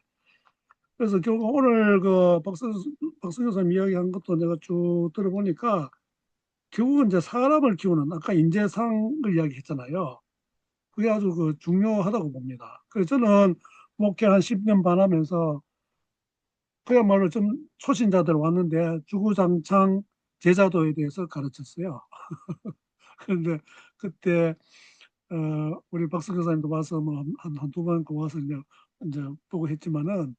그래서 결국 오늘 그 박수 교수님 이야기한 것도 내가 쭉 들어보니까 결국은 이제 사람을 키우는 아까 인재상을 이야기했잖아요. 그게 아주 그 중요하다고 봅니다. 그래서 저는 목회 한 10년 반 하면서 그야말로 좀 초신자들 왔는데 주구장창 제자도에 대해서 가르쳤어요. 그런데 그때 우리 박수 교사님도 와서 뭐 한두 번 와서 이제 보고 했지만은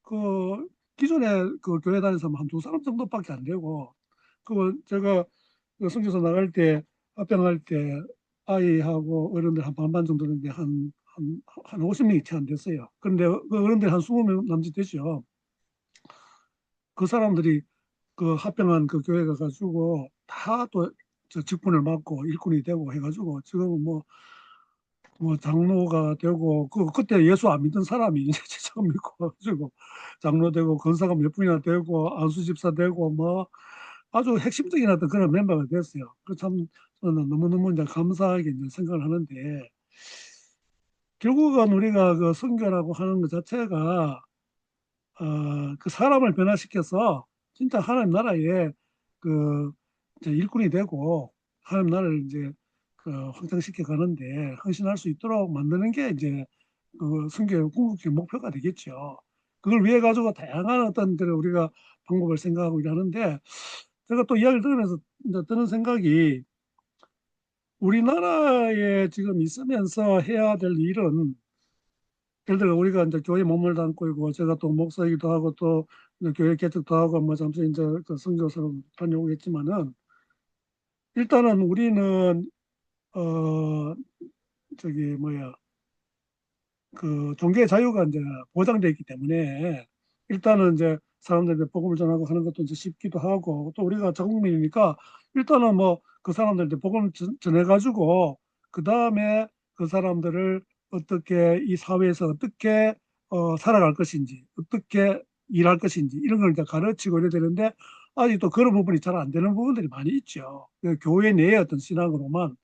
그 기존에 그 교회 다니서 한두 사람 정도밖에 안 되고 그 제가 그 선교사 나갈 때 합병할 때 아이하고 어른들 한 반반 정도 되는데 한 50명이 채 안 됐어요. 그런데 그 어른들 한 20명 남짓 되죠. 그 사람들이 그 합병한 그 교회 가가지고 다 또 직분을 맡고 일꾼이 되고 해가지고 지금은 뭐 장로가 되고 그때 예수 안 믿던 사람이 이제 처음 믿고 가지고 장로 되고 권사가 몇 분이나 되고 안수 집사 되고 뭐 아주 핵심적인 어떤 그런 멤버가 됐어요. 그 참 저는 너무너무 이제 감사하게 이제 생각을 하는데 결국은 우리가 그 선교라고 하는 것 자체가 그 사람을 변화시켜서 진짜 하나님 나라에 그 이제 일꾼이 되고 하나님 나라를 이제 그 확장시켜 가는데 헌신할 수 있도록 만드는 게 이제 그 선교의 궁극적 목표가 되겠죠. 그걸 위해 가지고 다양한 어떤 그 우리가 방법을 생각하고 일하는데 제가 또 이야기를 들으면서 이제 드는 생각이 우리나라에 지금 있으면서 해야 될 일은 예를 들어 우리가 이제 교회 몸을 담고 있고 제가 또 목사이기도 하고 또 이제 교회 개척도 하고 뭐 잠시 이제 그 선교사로 다녀오겠지만은 일단은 우리는 어 저기 뭐야 그 종교의 자유가 이제 보장되어 있기 때문에 일단은 이제 사람들한테 복음을 전하고 하는 것도 이제 쉽기도 하고 또 우리가 자국민이니까 일단은 뭐 그 사람들한테 복음을 전해가지고 그 다음에 그 사람들을 어떻게 이 사회에서 어떻게 살아갈 것인지 어떻게 일할 것인지 이런 걸 이제 가르치고 이래야 되는데 아직도 그런 부분이 잘 안 되는 부분들이 많이 있죠. 그 교회 내의 어떤 신앙으로만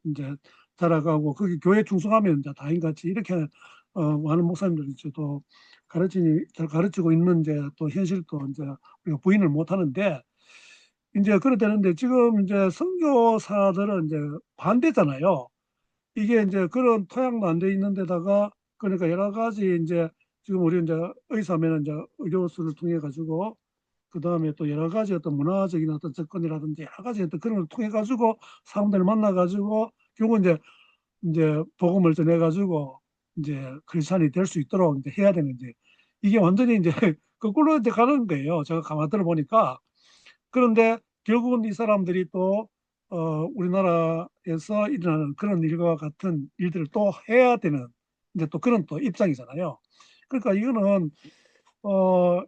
이제 자라가고 거기 교회 충성하면 이제 다인같이 이렇게 많은 목사님들이 이제 또 잘 가르치고 있는 이제 또 현실도 이제 우리가 부인을 못 하는데 이제 그래 되는데 지금 이제 선교사들은 이제 반대잖아요. 이게 이제 그런 토양도 안 돼 있는 데다가 그러니까 여러 가지 이제 지금 우리 이제 의사면 이제 의료수를 통해 가지고 그 다음에 또 여러 가지 어떤 문화적인 어떤 접근이라든지 여러 가지 어떤 그런 걸 통해 가지고 사람들을 만나 가지고 결국 이제 복음을 전해 가지고 이제 크리스찬이 될 수 있도록 이제 해야 되는데 이게 완전히 이제 거꾸로 이제 가는 거예요. 제가 가만 들어보니까. 그런데 결국은 이 사람들이 또 우리나라에서 일어나는 그런 일과 같은 일들을 또 해야 되는 이제 또 그런 또 입장이잖아요. 그러니까 이거는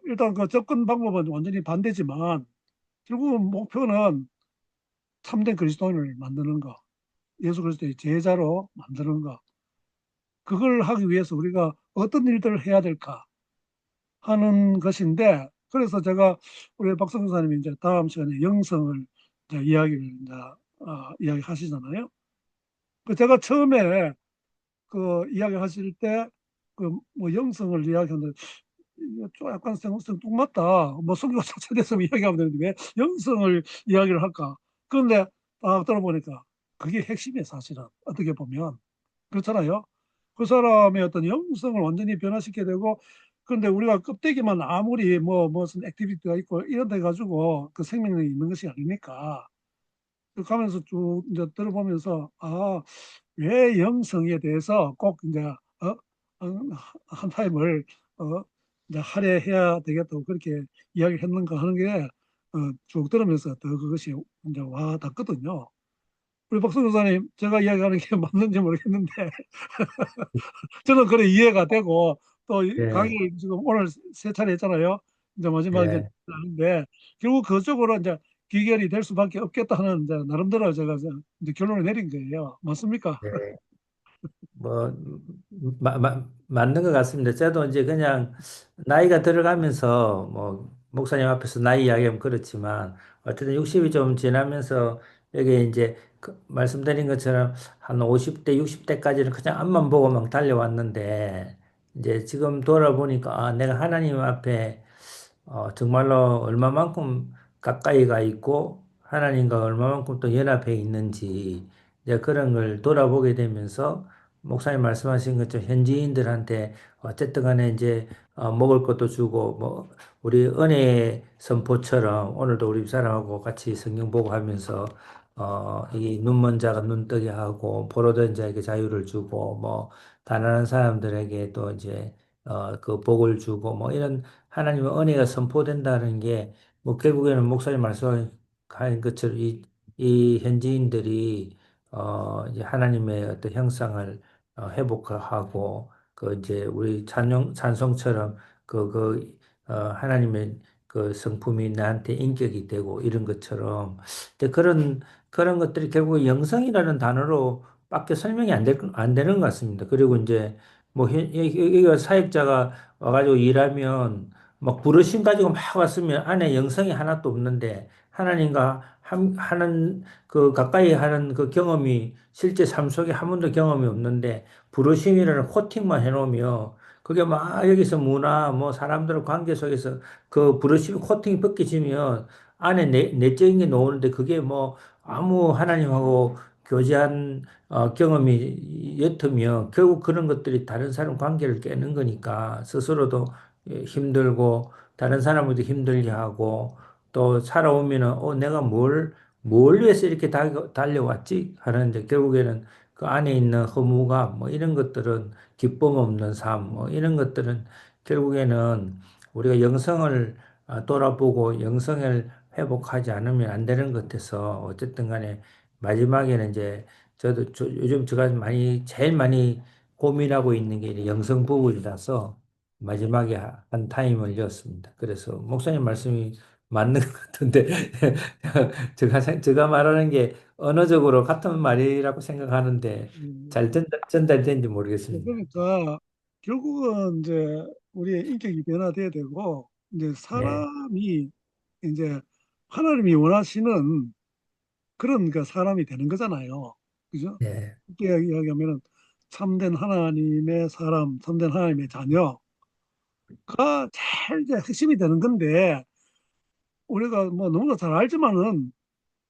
일단 그 접근 방법은 완전히 반대지만 결국은 목표는 참된 그리스도인을 만드는 거, 예수 그리스도의 제자로 만드는 거. 그걸 하기 위해서 우리가 어떤 일들을 해야 될까 하는 것인데 그래서 제가 우리 박성 사님이 이제 다음 시간에 영성을 이제 이야기를 이제 이야기하시잖아요. 그 제가 처음에 그 이야기하실 때 그 뭐 영성을 이야기하는데 이거 좀 약간 생뚱맞다. 뭐 성경 자체에 대해서 이야기하면 되는데 왜 영성을 이야기를 할까? 그런데 딱 들어보니까 그게 핵심이에요, 사실은. 어떻게 보면. 그렇잖아요. 그 사람의 어떤 영성을 완전히 변화시켜야 되고 그런데 우리가 껍데기만 아무리 뭐 무슨 액티비티가 있고 이런 데 가지고 그 생명력이 있는 것이 아니니까 그 가면서 쭉 이제 들어보면서 왜 영성에 대해서 꼭 이제 한 타임을 이제 할애해야 되겠다고 그렇게 이야기를 했는가 하는 게 쭉 들으면서 더 그것이 이제 와 닿거든요. 우리 박수 교사님 제가 이야기하는 게 맞는지 모르겠는데 저는 그래 이해가 되고 또 예, 강의 지금 오늘 세 차례 했잖아요. 이제 마지막 이제 예, 하는데 결국 그쪽으로 이제 귀결이 될 수밖에 없겠다 하는 이제 나름대로 제가 이제 결론을 내린 거예요. 맞습니까? 예. 뭐, 맞는 것 같습니다. 저도 이제 그냥 나이가 들어가면서, 뭐, 목사님 앞에서 나이 이야기하면 그렇지만, 어쨌든 60이 좀 지나면서, 여기 이제, 말씀드린 것처럼 한 50대, 60대까지는 그냥 앞만 보고 막 달려왔는데, 이제 지금 돌아보니까, 아, 내가 하나님 앞에 정말로 얼마만큼 가까이 가 있고 하나님과 얼마만큼 또 연합해 있는지 이제 그런 걸 돌아보게 되면서 목사님 말씀하신 것처럼 현지인들한테 어쨌든 간에 이제 먹을 것도 주고 뭐 우리 은혜의 선포처럼 오늘도 우리 사람하고 같이 성경 보고 하면서 이 눈먼 자가 눈뜨게 하고 포로된 자에게 자유를 주고 뭐 가난한 사람들에게 또 이제 그 복을 주고 뭐 이런 하나님의 은혜가 선포된다는 게, 뭐, 결국에는 목사님 말씀하신 것처럼 이 현지인들이, 이제 하나님의 어떤 형상을 회복하고, 그, 이제, 우리 찬송처럼, 하나님의 그 성품이 나한테 인격이 되고, 이런 것처럼. 근데 그런 것들이 결국 영성이라는 단어로 밖에 설명이 안 되는 것 같습니다. 그리고 이제, 뭐, 여기가 사역자가 와가지고 일하면, 막 부르심 가지고 막 왔으면 안에 영성이 하나도 없는데 하나님과 하는 그 가까이 하는 그 경험이 실제 삶 속에 한 번도 경험이 없는데 부르심이라는 코팅만 해놓으며 그게 막 여기서 문화 뭐 사람들 관계 속에서 그 부르심 코팅이 벗겨지면 안에 내적인 게 나오는데 그게 뭐 아무 하나님하고 교제한 경험이 옅으면 결국 그런 것들이 다른 사람 관계를 깨는 거니까 스스로도 힘들고 다른 사람들도 힘들게 하고 또 살아오면은 내가 뭘 위해서 이렇게 달려왔지? 하는데 결국에는 그 안에 있는 허무가 뭐 이런 것들은 기쁨 없는 삶 뭐 이런 것들은 결국에는 우리가 영성을 돌아보고 영성을 회복하지 않으면 안 되는 것 같아서 어쨌든 간에 마지막에는 이제 요즘 제가 제일 많이 고민하고 있는 게 이제 영성 부분이라서 마지막에 한 타임을 이었습니다. 그래서 목사님 말씀이 맞는 것 같은데 제가 말하는 게 언어적으로 같은 말이라고 생각하는데 음, 잘 전달되는지 모르겠습니다. 그러니까 결국은 이제 우리의 인격이 변화돼야 되고 이제 네, 사람이 이제 하나님이 원하시는 그런 그 사람이 되는 거잖아요. 그죠? 네, 이렇게 이야기하면은 참된 하나님의 사람, 참된 하나님의 자녀가 제일 이제 핵심이 되는 건데 우리가 뭐 너무나 잘 알지만은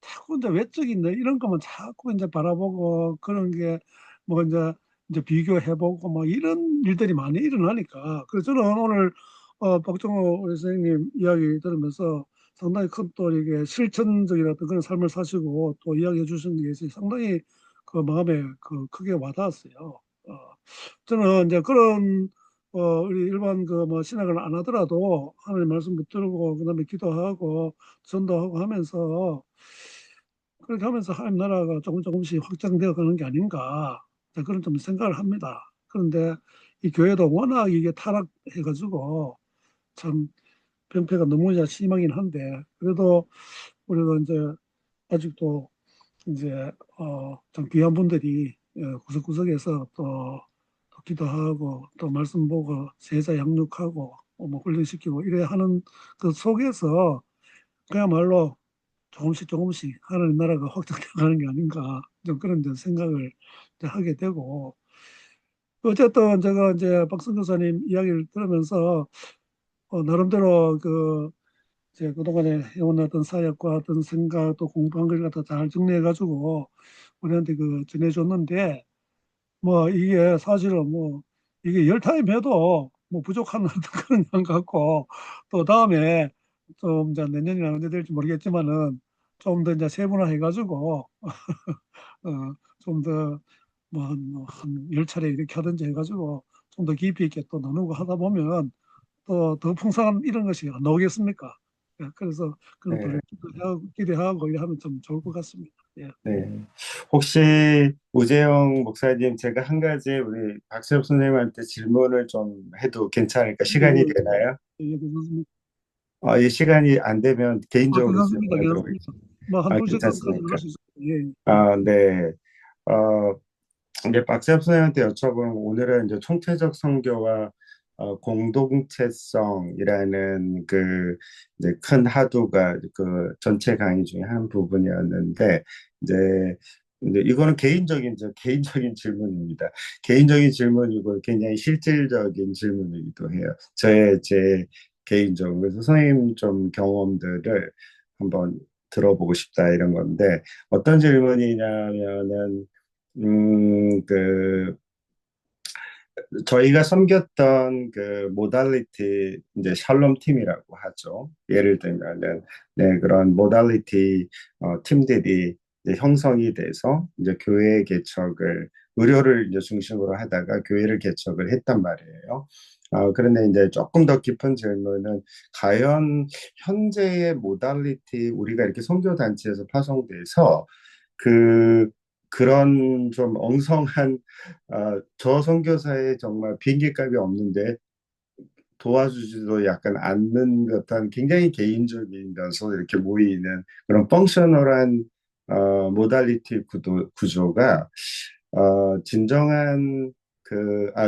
자꾸 이제 외적인 이런 것만 자꾸 이제 바라보고 그런 게 뭐 이제 비교해보고 뭐 이런 일들이 많이 일어나니까 그래서 저는 오늘 박정호 우리 선생님 이야기 들으면서 상당히 큰 또 이게 실천적인 어떤 그런 삶을 사시고 또 이야기해 주신 게 상당히 그 마음에 그 크게 와닿았어요. 저는 이제 그런 우리 일반 그 뭐 신학을 안 하더라도 하나님 말씀 붙들고 그다음에 기도하고 전도하고 하면서 그렇게 하면서 하나님 나라가 조금 조금씩 확장되어 가는 게 아닌가 그런 좀 생각을 합니다. 그런데 이 교회도 워낙 이게 타락해가지고 참 병폐가 너무 심하긴 한데 그래도 우리가 이제 아직도 이제 좀 귀한 분들이 구석구석에서 또 기도하고 또 말씀 보고 제자 양육하고 뭐 훈련시키고 이래 하는 그 속에서 그야말로 조금씩 조금씩 하나님 나라가 확장돼 가는 게 아닌가 좀 그런 이제 생각을 이제 하게 되고 어쨌든 제가 이제 박성 교사님 이야기를 들으면서 나름대로 그 이제 그동안에 해온었던 사역과 어떤 생각 또 공부한 걸 갖다 잘 정리해 가지고 우리한테 그 전해줬는데 뭐 이게 사실은 뭐 이게 열 타임 해도 뭐 부족한 어떤 그런 것 같고 또 다음에 좀 이제 내년이나 언제 될지 모르겠지만은 좀 더 이제 세분화 해가지고 좀 더 뭐 한 열 차례 이렇게 하든지 해가지고 좀 더 깊이 있게 또 나누고 하다 보면 또 더 풍성한 이런 것이 안 나오겠습니까? 예, 그래서 그런 것들을 네, 기대하고 이래 하면 좀 좋을 것 같습니다. 예. 네. 혹시 우재영 목사님 제가 한 가지 우리 박수엽 선생님한테 질문을 좀 해도 괜찮을까? 예, 시간이 예, 되나요? 예, 괜찮습니다. 이 시간이 안 되면 개인적으로 괜찮습니다. 질문하도록 괜찮습니다. 하겠습니다. 뭐 한 두 시간까지는 할 괜찮습니까? 수 있습니다. 예, 예. 네. 어, 이제 박세엽 선생한테 여쭤보는 오늘은 이제 총체적 선교와 공동체성이라는 그 이제 큰 하도가 그 전체 강의 중에 한 부분이었는데 이제 이거는 개인적인 질문입니다. 개인적인 질문이고 굉장히 실질적인 질문이기도 해요. 제 개인적으로 그래서 선생님 좀 경험들을 한번 들어보고 싶다 이런 건데 어떤 질문이냐면은 그, 저희가 섬겼던 그 모달리티, 이제 샬롬 팀이라고 하죠. 예를 들면은, 네, 그런 모달리티, 팀들이 이제 형성이 돼서 이제 교회 개척을, 의료를 이제 중심으로 하다가 교회를 개척을 했단 말이에요. 그런데 이제 조금 더 깊은 질문은, 과연 현재의 모달리티, 우리가 이렇게 선교단체에서 파송돼서 그 그런 좀 엉성한 저 선교사에 정말 비행기값이 없는데 도와주지도 약간 않는 듯한 굉장히 개인적이면서 이렇게 모이는 그런 펑셔널한 모달리티 구조가 진정한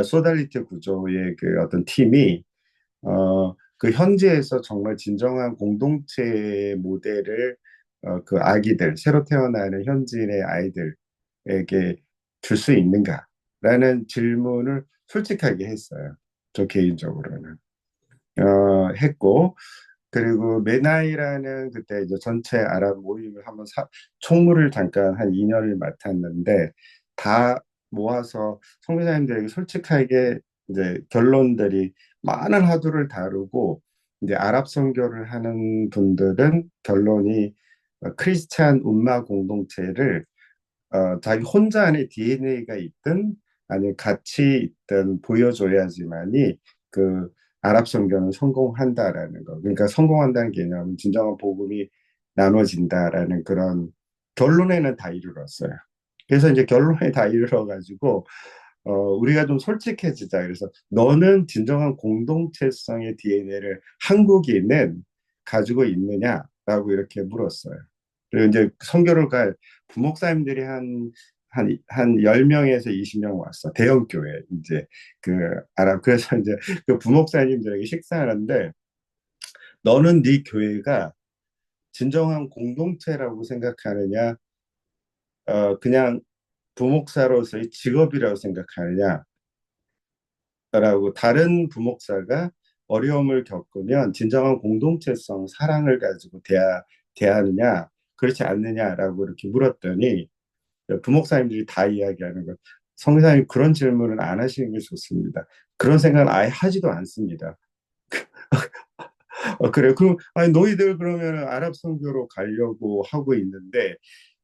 소달리티 구조의 그 어떤 팀이 그 현지에서 정말 진정한 공동체 모델을 그 아기들, 새로 태어나는 현지인의 아이들에게 줄 수 있는가라는 질문을 솔직하게 했어요. 저 개인적으로는. 했고, 그리고 메나이라는 그때 이제 전체 아랍 모임을 한번 총무를 잠깐 한 2년을 맡았는데 다 모아서 성교사님들에게 솔직하게 이제 결론들이 많은 화두를 다루고 이제 아랍 선교를 하는 분들은 결론이 크리스찬 움마 공동체를 자기 혼자 안에 DNA가 있든 아니면 같이 있든 보여줘야지만이 그 아랍 선교는 성공한다라는 거. 그러니까 성공한다는 개념은 진정한 복음이 나눠진다라는 그런 결론에는 다 이르렀어요. 그래서 이제 결론에 다 이르러가지고 우리가 좀 솔직해지자. 그래서 너는 진정한 공동체성의 DNA를 한국인은 가지고 있느냐라고 이렇게 물었어요. 그리고 이제 선교를 갈 부목사님들이 한 10명에서 20명 왔어. 대형 교회, 이제, 그래서 이제 그 부목사님들에게 식사하는데, 너는 네 교회가 진정한 공동체라고 생각하느냐, 그냥 부목사로서의 직업이라고 생각하느냐, 라고 다른 부목사가 어려움을 겪으면 진정한 공동체성, 사랑을 가지고 대하느냐, 그렇지 않느냐라고 이렇게 물었더니 부목사님들이 다 이야기하는 것. 성교사님 그런 질문을 안 하시는 게 좋습니다. 그런 생각을 아예 하지도 않습니다. 그래. 그럼 아니 너희들 그러면 아랍 선교로 가려고 하고 있는데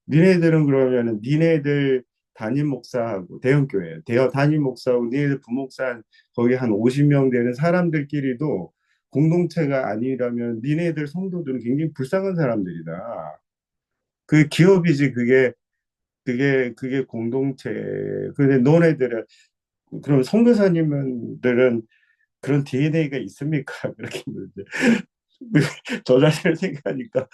니네들은 그러면은 니네들 담임 목사하고 대형 교회 대형 담임 목사하고 니네들 부목사 거기 한 50명 되는 사람들끼리도 공동체가 아니라면 니네들 성도들은 굉장히 불쌍한 사람들이다. 그 기업이지 그게 공동체. 근데 너네들은 그럼 선교사님들은 그런 DNA가 있습니까? 그렇게 묻는데 저 자신을 생각하니까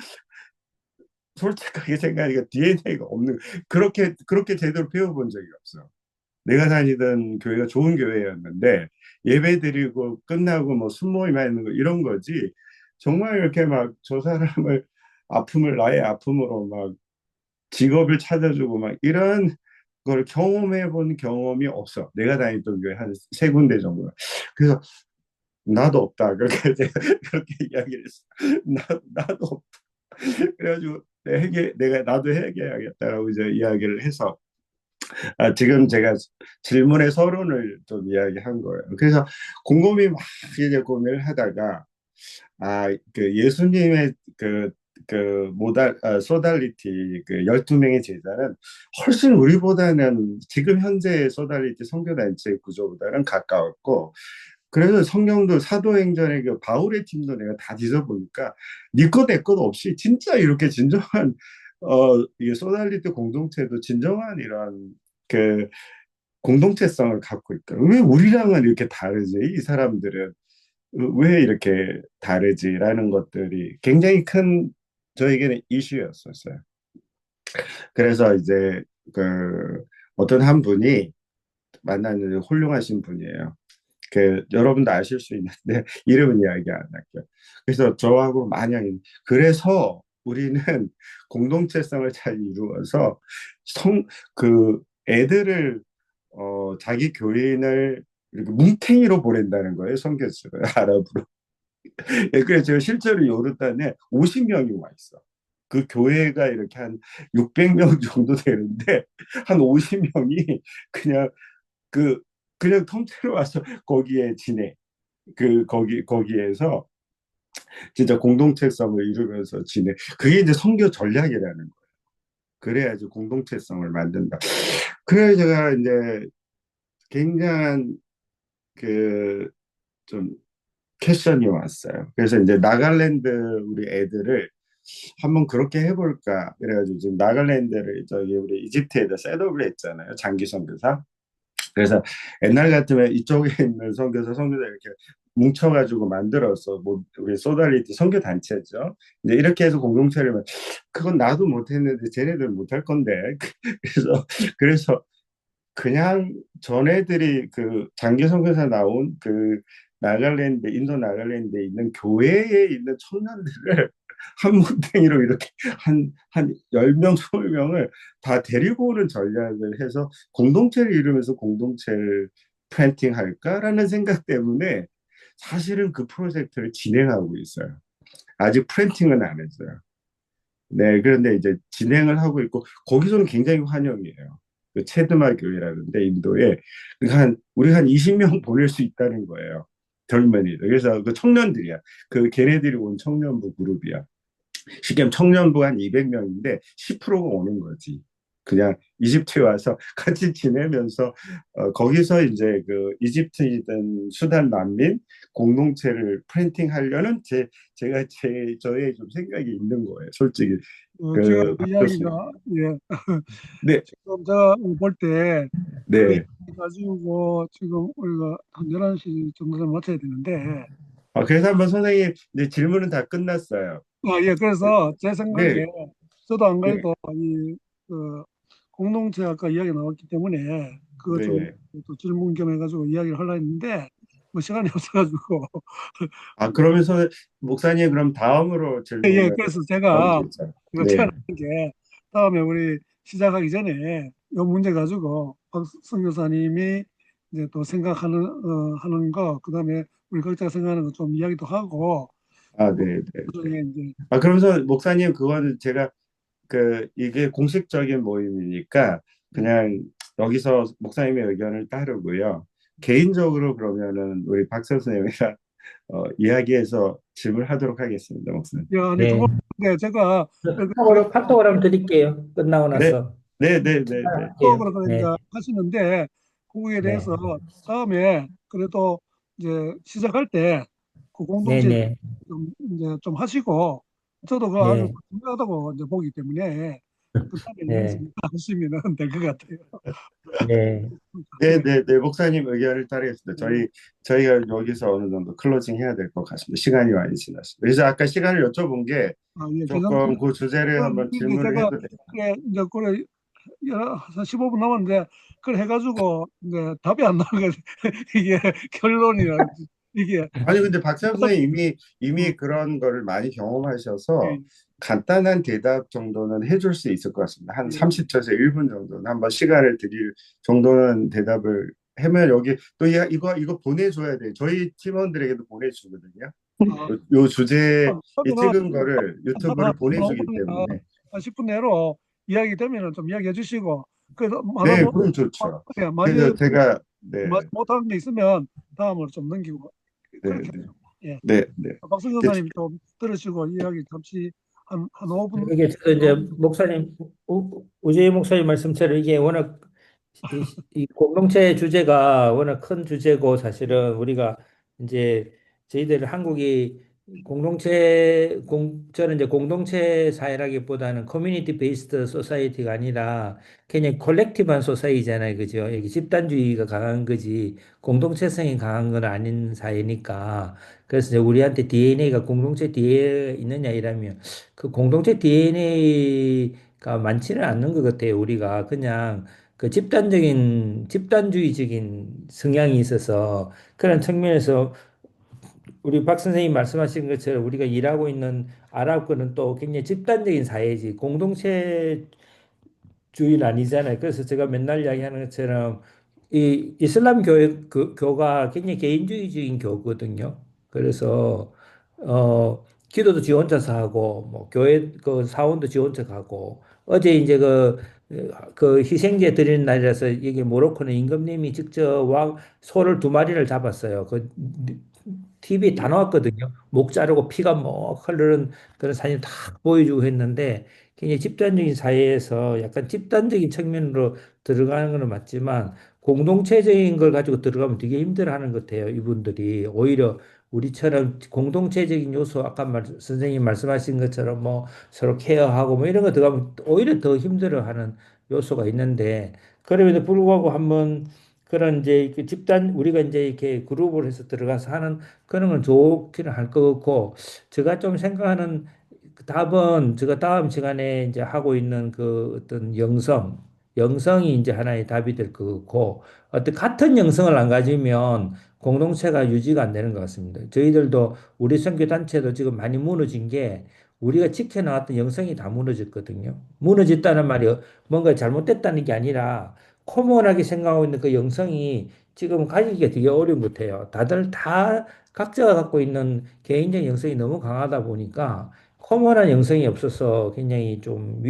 솔직하게 생각하니까 DNA가 없는 그렇게 제대로 배워본 적이 없어. 내가 다니던 교회가 좋은 교회였는데 예배 드리고 끝나고 뭐 순모임 하는 거 이런 거지 정말 이렇게 막 저 사람을 나의 아픔으로 막 직업을 찾아주고 막 이런 걸 경험해 본 경험이 없어. 내가 다녔던 교회 한 세 군데 정도. 그래서 나도 없다. 그렇게 그렇게 이야기를 했어. 나도 없다. 그래가지고 내가 나도 해결해야겠다라고 이제 이야기를 해서 지금 제가 질문의 서론을 좀 이야기한 거예요. 그래서 곰곰이 막 이제 고민을 하다가 그 예수님의 소달리티 그 12명의 제자는 훨씬 우리보다는 지금 현재 소달리티 선교단체 구조보다는 가까웠고 그래서 성경도 사도행전의 그 바울의 팀도 내가 다 뒤져보니까 니거 내 것도 없이 진짜 이렇게 진정한 이게 소달리티 공동체도 진정한 이런 그 공동체성을 갖고 있다. 왜 우리랑은 이렇게 다르지? 이 사람들은 왜 이렇게 다르지라는 것들이 굉장히 큰 저에게는 이슈였었어요. 그래서 이제 그 어떤 한 분이 만났는데 훌륭하신 분이에요. 여러분도 아실 수 있는데 이름은 이야기 안 할게요. 그래서 저하고 만약에 그래서 우리는 공동체성을 잘 이루어서 성 그 애들을 자기 교인을 이렇게 뭉탱이로 보낸다는 거예요. 선교지를 아랍으로. 예, 그래서 제가 실제로 요르단에 50명이 와 있어. 그 교회가 이렇게 한 600명 정도 되는데 한 50명이 그냥 그 그냥 통째로 와서 거기에 지내. 거기에서 진짜 공동체성을 이루면서 지내. 그게 이제 선교 전략이라는 거예요. 그래야지 공동체성을 만든다. 그래 제가 이제 굉장한 그 좀 퀘션이 왔어요. 그래서 이제 나갈랜드 우리 애들을 한번 그렇게 해볼까. 그래가지고 지금 나갈랜드를 저기 우리 이집트에다 셋업을 했잖아요. 장기 선교사. 그래서 옛날 같으면 이쪽에 있는 선교사 이렇게 뭉쳐가지고 만들어서 뭐 우리 소달리티 선교 단체죠. 이제 이렇게 해서 공동체를 그건 나도 못했는데 쟤네들 못할 건데 그래서 그냥 전애들이 그 장기 선교사 나온 그 나갈랜드 인도 나갈랜드에 있는 교회에 있는 청년들을 한 뭉탱이로 이렇게 한 10명, 20명을 다 데리고 오는 전략을 해서 공동체를 이루면서 공동체를 프렌팅 할까라는 생각 때문에 사실은 그 프로젝트를 진행하고 있어요. 아직 프렌팅은 안 했어요. 네, 그런데 이제 진행을 하고 있고 거기서는 굉장히 환영이에요. 그 체드마 교회라는데 인도에 우리가 한 20명 보낼 수 있다는 거예요. 젊은이들. 그래서 그 청년들이야. 그 걔네들이 온 청년부 그룹이야. 쉽게 하면 청년부 한 200명인데 10%가 오는 거지. 그냥 이집트에 와서 같이 지내면서 거기서 이제 그 이집트이든 수단 난민 공동체를 프린팅 하려는 저의 좀 생각이 있는 거예요. 솔직히 지금 그 박교수님. 이야기가, 예, 네, 지금 제가 볼 때 그 네. 이야기 가지고 지금 우리가 한 11시 정도 되면 마쳐야 되는데, 그래서 한번 선생님 이제 질문은 다 끝났어요. 예, 그래서 제 네, 생각에 저도 안 네, 그래도 그 공동체 아까 이야기 나왔기 때문에 그거 좀 네. 또 질문 겸 해가지고 이야기를 하려 했는데 뭐 시간이 없어가지고 그러면서 목사님 그럼 다음으로 예, 질문을 그래서 하면 제가 되죠. 이거 네. 제안한 게 다음에 우리 시작하기 전에 이 문제 가지고 박성 교사님이 이제 또 생각하는 하는 거 그다음에 우리 각자 생각하는 거 좀 이야기도 하고 뭐 네, 네, 네. 나중에 이제 그러면서 목사님 그거는 제가 이게 공식적인 모임이니까 그냥 여기서 목사님의 의견을 따르고요. 개인적으로 그러면은 우리 박 선생님이랑 이야기해서 질문하도록 하겠습니다, 목사님. 야, 아니 네. 그건데 제가 카톡으로 한번 드릴게요. 끝나고 네, 나서. 네, 네, 네, 네. 할게요. 그러고 이제 네. 하시는데 거기에 네. 대해서 다음에 그래도 이제 시작할 때 그 네, 공동체 네. 좀 이제 좀 하시고 저도 그거 아주 네. 중요하다고 이제 보기 때문에 그 다음에 여기서 네. 하시면 될 것 같아요. 네. 네, 네. 네, 네, 목사님 의견을 따르겠습니다. 저희가 여기서 어느 정도 클로징 해야 될 것 같습니다. 시간이 많이 지났습니다. 그래서 아까 시간을 여쭤본 게 예, 그 정도. 조금 그 주제를 한번 이제 질문을 제가 해도 돼요. 그래 이제 그래 한 15분 남았는데 그걸 해가지고 이제 답이 안 나오게 이게 결론이라 이게 아니, 근데 박찬 선생님 음, 이미 그런 거를 많이 예, 경험하셔서 간단한 대답 정도는 해줄 수 있을 것 같습니다. 한 예. 30초에서 1분 정도는 한번 시간을 드릴 정도는 대답을 하면 여기 또 이거 보내줘야 돼요. 저희 팀원들에게도 보내주거든요. 아, 요 주제 이 그러면은 찍은 거를 한 유튜브를 보내주기 5분이나 때문에 한 10분 내로 이야기 되면은 좀 이야기해 주시고 그래서 네, 하다못 그럼 좋죠. 맞이 그래서 제가 네, 못하는 게 있으면 다음으로 좀 넘기고 네, 그렇게 네, 예. 네, 네. 박승 네, 교사님 좀 들으시고 이야기 잠시 한 5분 이게 저도 이제 목사님, 우재희 목사님 말씀처럼 이게 워낙 이 공동체 주제가 워낙 큰 주제고 사실은 우리가 이제 저희들 한국이 저는 이제 공동체 사회라기보다는 커뮤니티 베이스드 소사이티가 아니라 그냥 콜렉티브한 소사이잖아요. 그죠? 여기 집단주의가 강한 거지 공동체성이 강한 건 아닌 사회니까. 그래서 이제 우리한테 DNA가 공동체 DNA에 있느냐 이러면 그 공동체 DNA가 많지는 않는 것 같아요. 우리가 그냥 그 집단주의적인 성향이 있어서 그런 측면에서 우리 박 선생님 말씀하신 것처럼 우리가 일하고 있는 아랍권은 또 굉장히 집단적인 사회지 공동체주의는 아니잖아요. 그래서 제가 맨날 이야기하는 것처럼 이 이슬람 교가 굉장히 개인주의적인 교거든요. 그래서 기도도 지 혼자서 하고 뭐 교회 그 사원도 지 혼자 가고 어제 이제 그 희생제 드리는 날이라서 이게 모로코는 임금님이 직접 소를 두 마리를 잡았어요. 그 TV에 다 나왔거든요. 목 자르고 피가 뭐 흐르는 그런 사진 다 보여주고 했는데 굉장히 집단적인 사회에서 약간 집단적인 측면으로 들어가는 건 맞지만 공동체적인 걸 가지고 들어가면 되게 힘들어하는 것 같아요. 이분들이 오히려 우리처럼 공동체적인 요소 아까 선생님 말씀하신 것처럼 뭐 서로 케어하고 뭐 이런 거 들어가면 오히려 더 힘들어하는 요소가 있는데 그럼에도 불구하고 한번 그런 이제 그 집단 우리가 이제 이렇게 그룹을 해서 들어가서 하는 그런 건 좋기는 할 것 같고 제가 좀 생각하는 그 답은 제가 다음 시간에 이제 하고 있는 그 어떤 영성이 이제 하나의 답이 될 것 같고 어떤 같은 영성을 안 가지면 공동체가 유지가 안 되는 것 같습니다. 저희들도 우리 선교 단체도 지금 많이 무너진 게 우리가 지켜나왔던 영성이 다 무너졌거든요. 무너졌다는 말이 뭔가 잘못됐다는 게 아니라 코모하게 생각하고 있는 그 영성이 지금 가지기가 되게 어려운 것 같아요. 다들 다 각자가 갖고 있는 개인적 영성이 너무 강하다 보니까 커먼한 영성이 없어서 굉장히 좀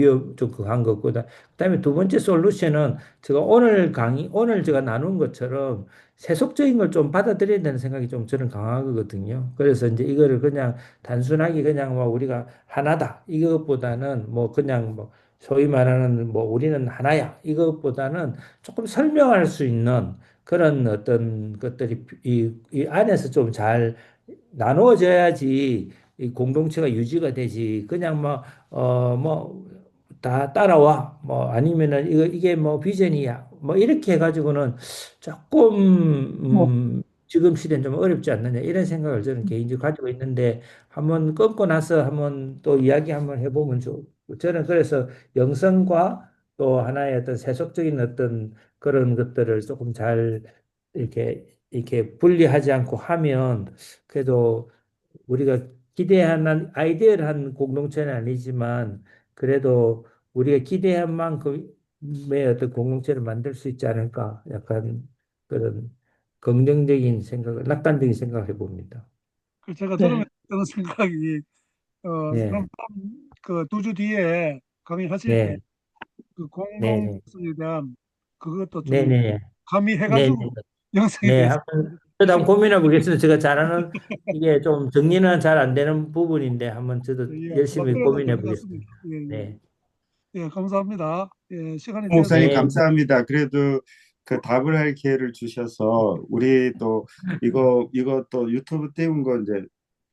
그한 거고, 그다음에 두 번째 솔루션은 제가 오늘 제가 나눈 것처럼 세속적인 걸 좀 받아들여야 되는 생각이 좀 저는 강하거든요. 그래서 이제 이거를 그냥 단순하게 그냥 뭐 우리가 하나다. 이것보다는 뭐 그냥 뭐 소위 말하는 뭐 우리는 하나야. 이것보다는 조금 설명할 수 있는 그런 어떤 것들이 이 안에서 좀 잘 나누어져야지 이 공동체가 유지가 되지. 그냥 뭐, 뭐, 다 따라와. 뭐, 아니면은 이게 뭐 비전이야. 뭐, 이렇게 해가지고는 조금, 뭐, 지금 시대는 좀 어렵지 않느냐. 이런 생각을 저는 개인적으로 가지고 있는데, 한번 끊고 나서 한번 또 이야기 한번 해보면 저는 그래서 영성과 또 하나의 어떤 세속적인 어떤 그런 것들을 조금 잘 이렇게 분리하지 않고 하면 그래도 우리가 기대한 아이디어한 공동체는 아니지만 그래도 우리가 기대한 만큼의 어떤 공동체를 만들 수 있지 않을까 약간 그런 긍정적인 생각을 낙관적인 생각을 해봅니다. 그 제가 들으면 네. 드는 생각이 그럼 네, 그 두 주 뒤에 강의하실 때 네, 그 네, 네, 공동성에 대한 그것도 네, 좀 네, 네, 네, 가미해가지고 영성에 네. 대해서 한번 저도 한번 고민해 보겠습니다. 제가 잘하는 이게 좀 정리는 잘 안 되는 부분인데 한번 저도 예, 열심히 만들어야 될 고민해 것 같습니다. 보겠습니다. 예, 예. 네, 예, 감사합니다. 예, 시간이 돼서 목사님 네, 감사합니다. 그래도 그 답을 할 기회를 주셔서 우리 또 이것도 유튜브 띄운 거 이제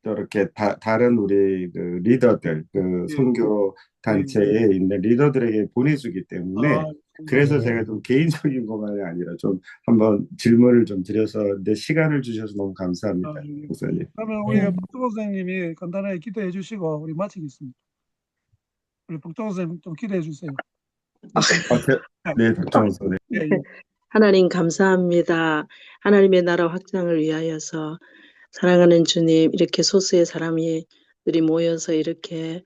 저렇게 다른 우리 그 리더들 그 예, 선교 예, 예. 단체에 있는 리더들에게 보내주기 때문에 아, 그래서 감사합니다. 제가 네, 좀 개인적인 것만이 아니라 좀 한번 질문을 좀 드려서 내 시간을 주셔서 너무 아, 감사합니다, 예. 목사님. 그러면 우리 네. 박정호 선생님이 간단하게 기도해 주시고 우리 마치겠습니다. 우리 박정호 선생님 좀 기도해 주세요. 아, 네, 박정호 네. 예, 예. 하나님 감사합니다. 하나님의 나라 확장을 위하여서 사랑하는 주님, 이렇게 소수의 사람들이 모여서 이렇게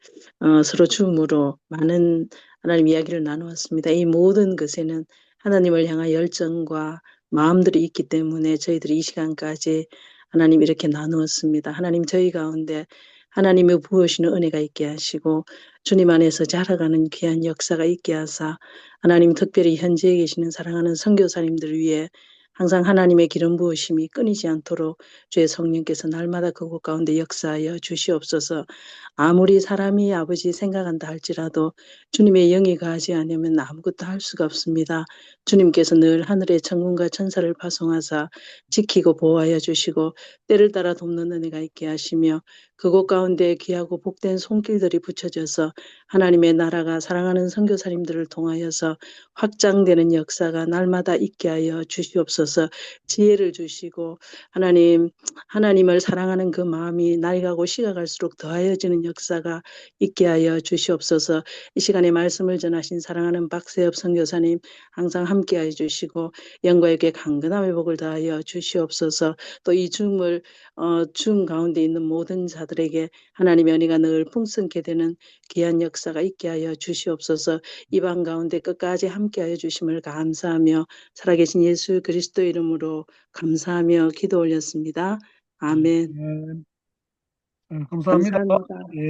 서로 줌으로 많은 하나님 이야기를 나누었습니다. 이 모든 것에는 하나님을 향한 열정과 마음들이 있기 때문에 저희들이 이 시간까지 하나님 이렇게 나누었습니다. 하나님 저희 가운데 하나님의 부으시는 은혜가 있게 하시고 주님 안에서 자라가는 귀한 역사가 있게 하사 하나님 특별히 현지에 계시는 사랑하는 선교사님들을 위해 항상 하나님의 기름 부으심이 끊이지 않도록 주의 성령께서 날마다 그곳 가운데 역사하여 주시옵소서. 아무리 사람이 아버지 생각한다 할지라도 주님의 영이 가하지 않으면 아무것도 할 수가 없습니다. 주님께서 늘 하늘의 천군과 천사를 파송하사 지키고 보호하여 주시고 때를 따라 돕는 은혜가 있게 하시며 그곳 가운데 귀하고 복된 손길들이 붙여져서 하나님의 나라가 사랑하는 선교사님들을 통하여서 확장되는 역사가 날마다 있게 하여 주시옵소서. 지혜를 주시고 하나님을 사랑하는 그 마음이 날이 가고 시가 갈수록 더하여지는 역사가 있게 하여 주시옵소서. 이 시간에 말씀을 전하신 사랑하는 박세엽 선교사님 항상 함께하여 주시고 영과에게 강건함의 복을 더하여 주시옵소서. 또 이 줌 가운데 있는 모든 자들에게 하나님의 은혜가 늘 풍성케 되는 귀한 역사가 있게 하여 주시옵소서. 이방 가운데 끝까지 함께하여 주심을 감사하며 살아계신 예수 그리스도 이름으로 감사하며 기도 올렸습니다. 아멘. 감사합니다. 감사합니다. 예.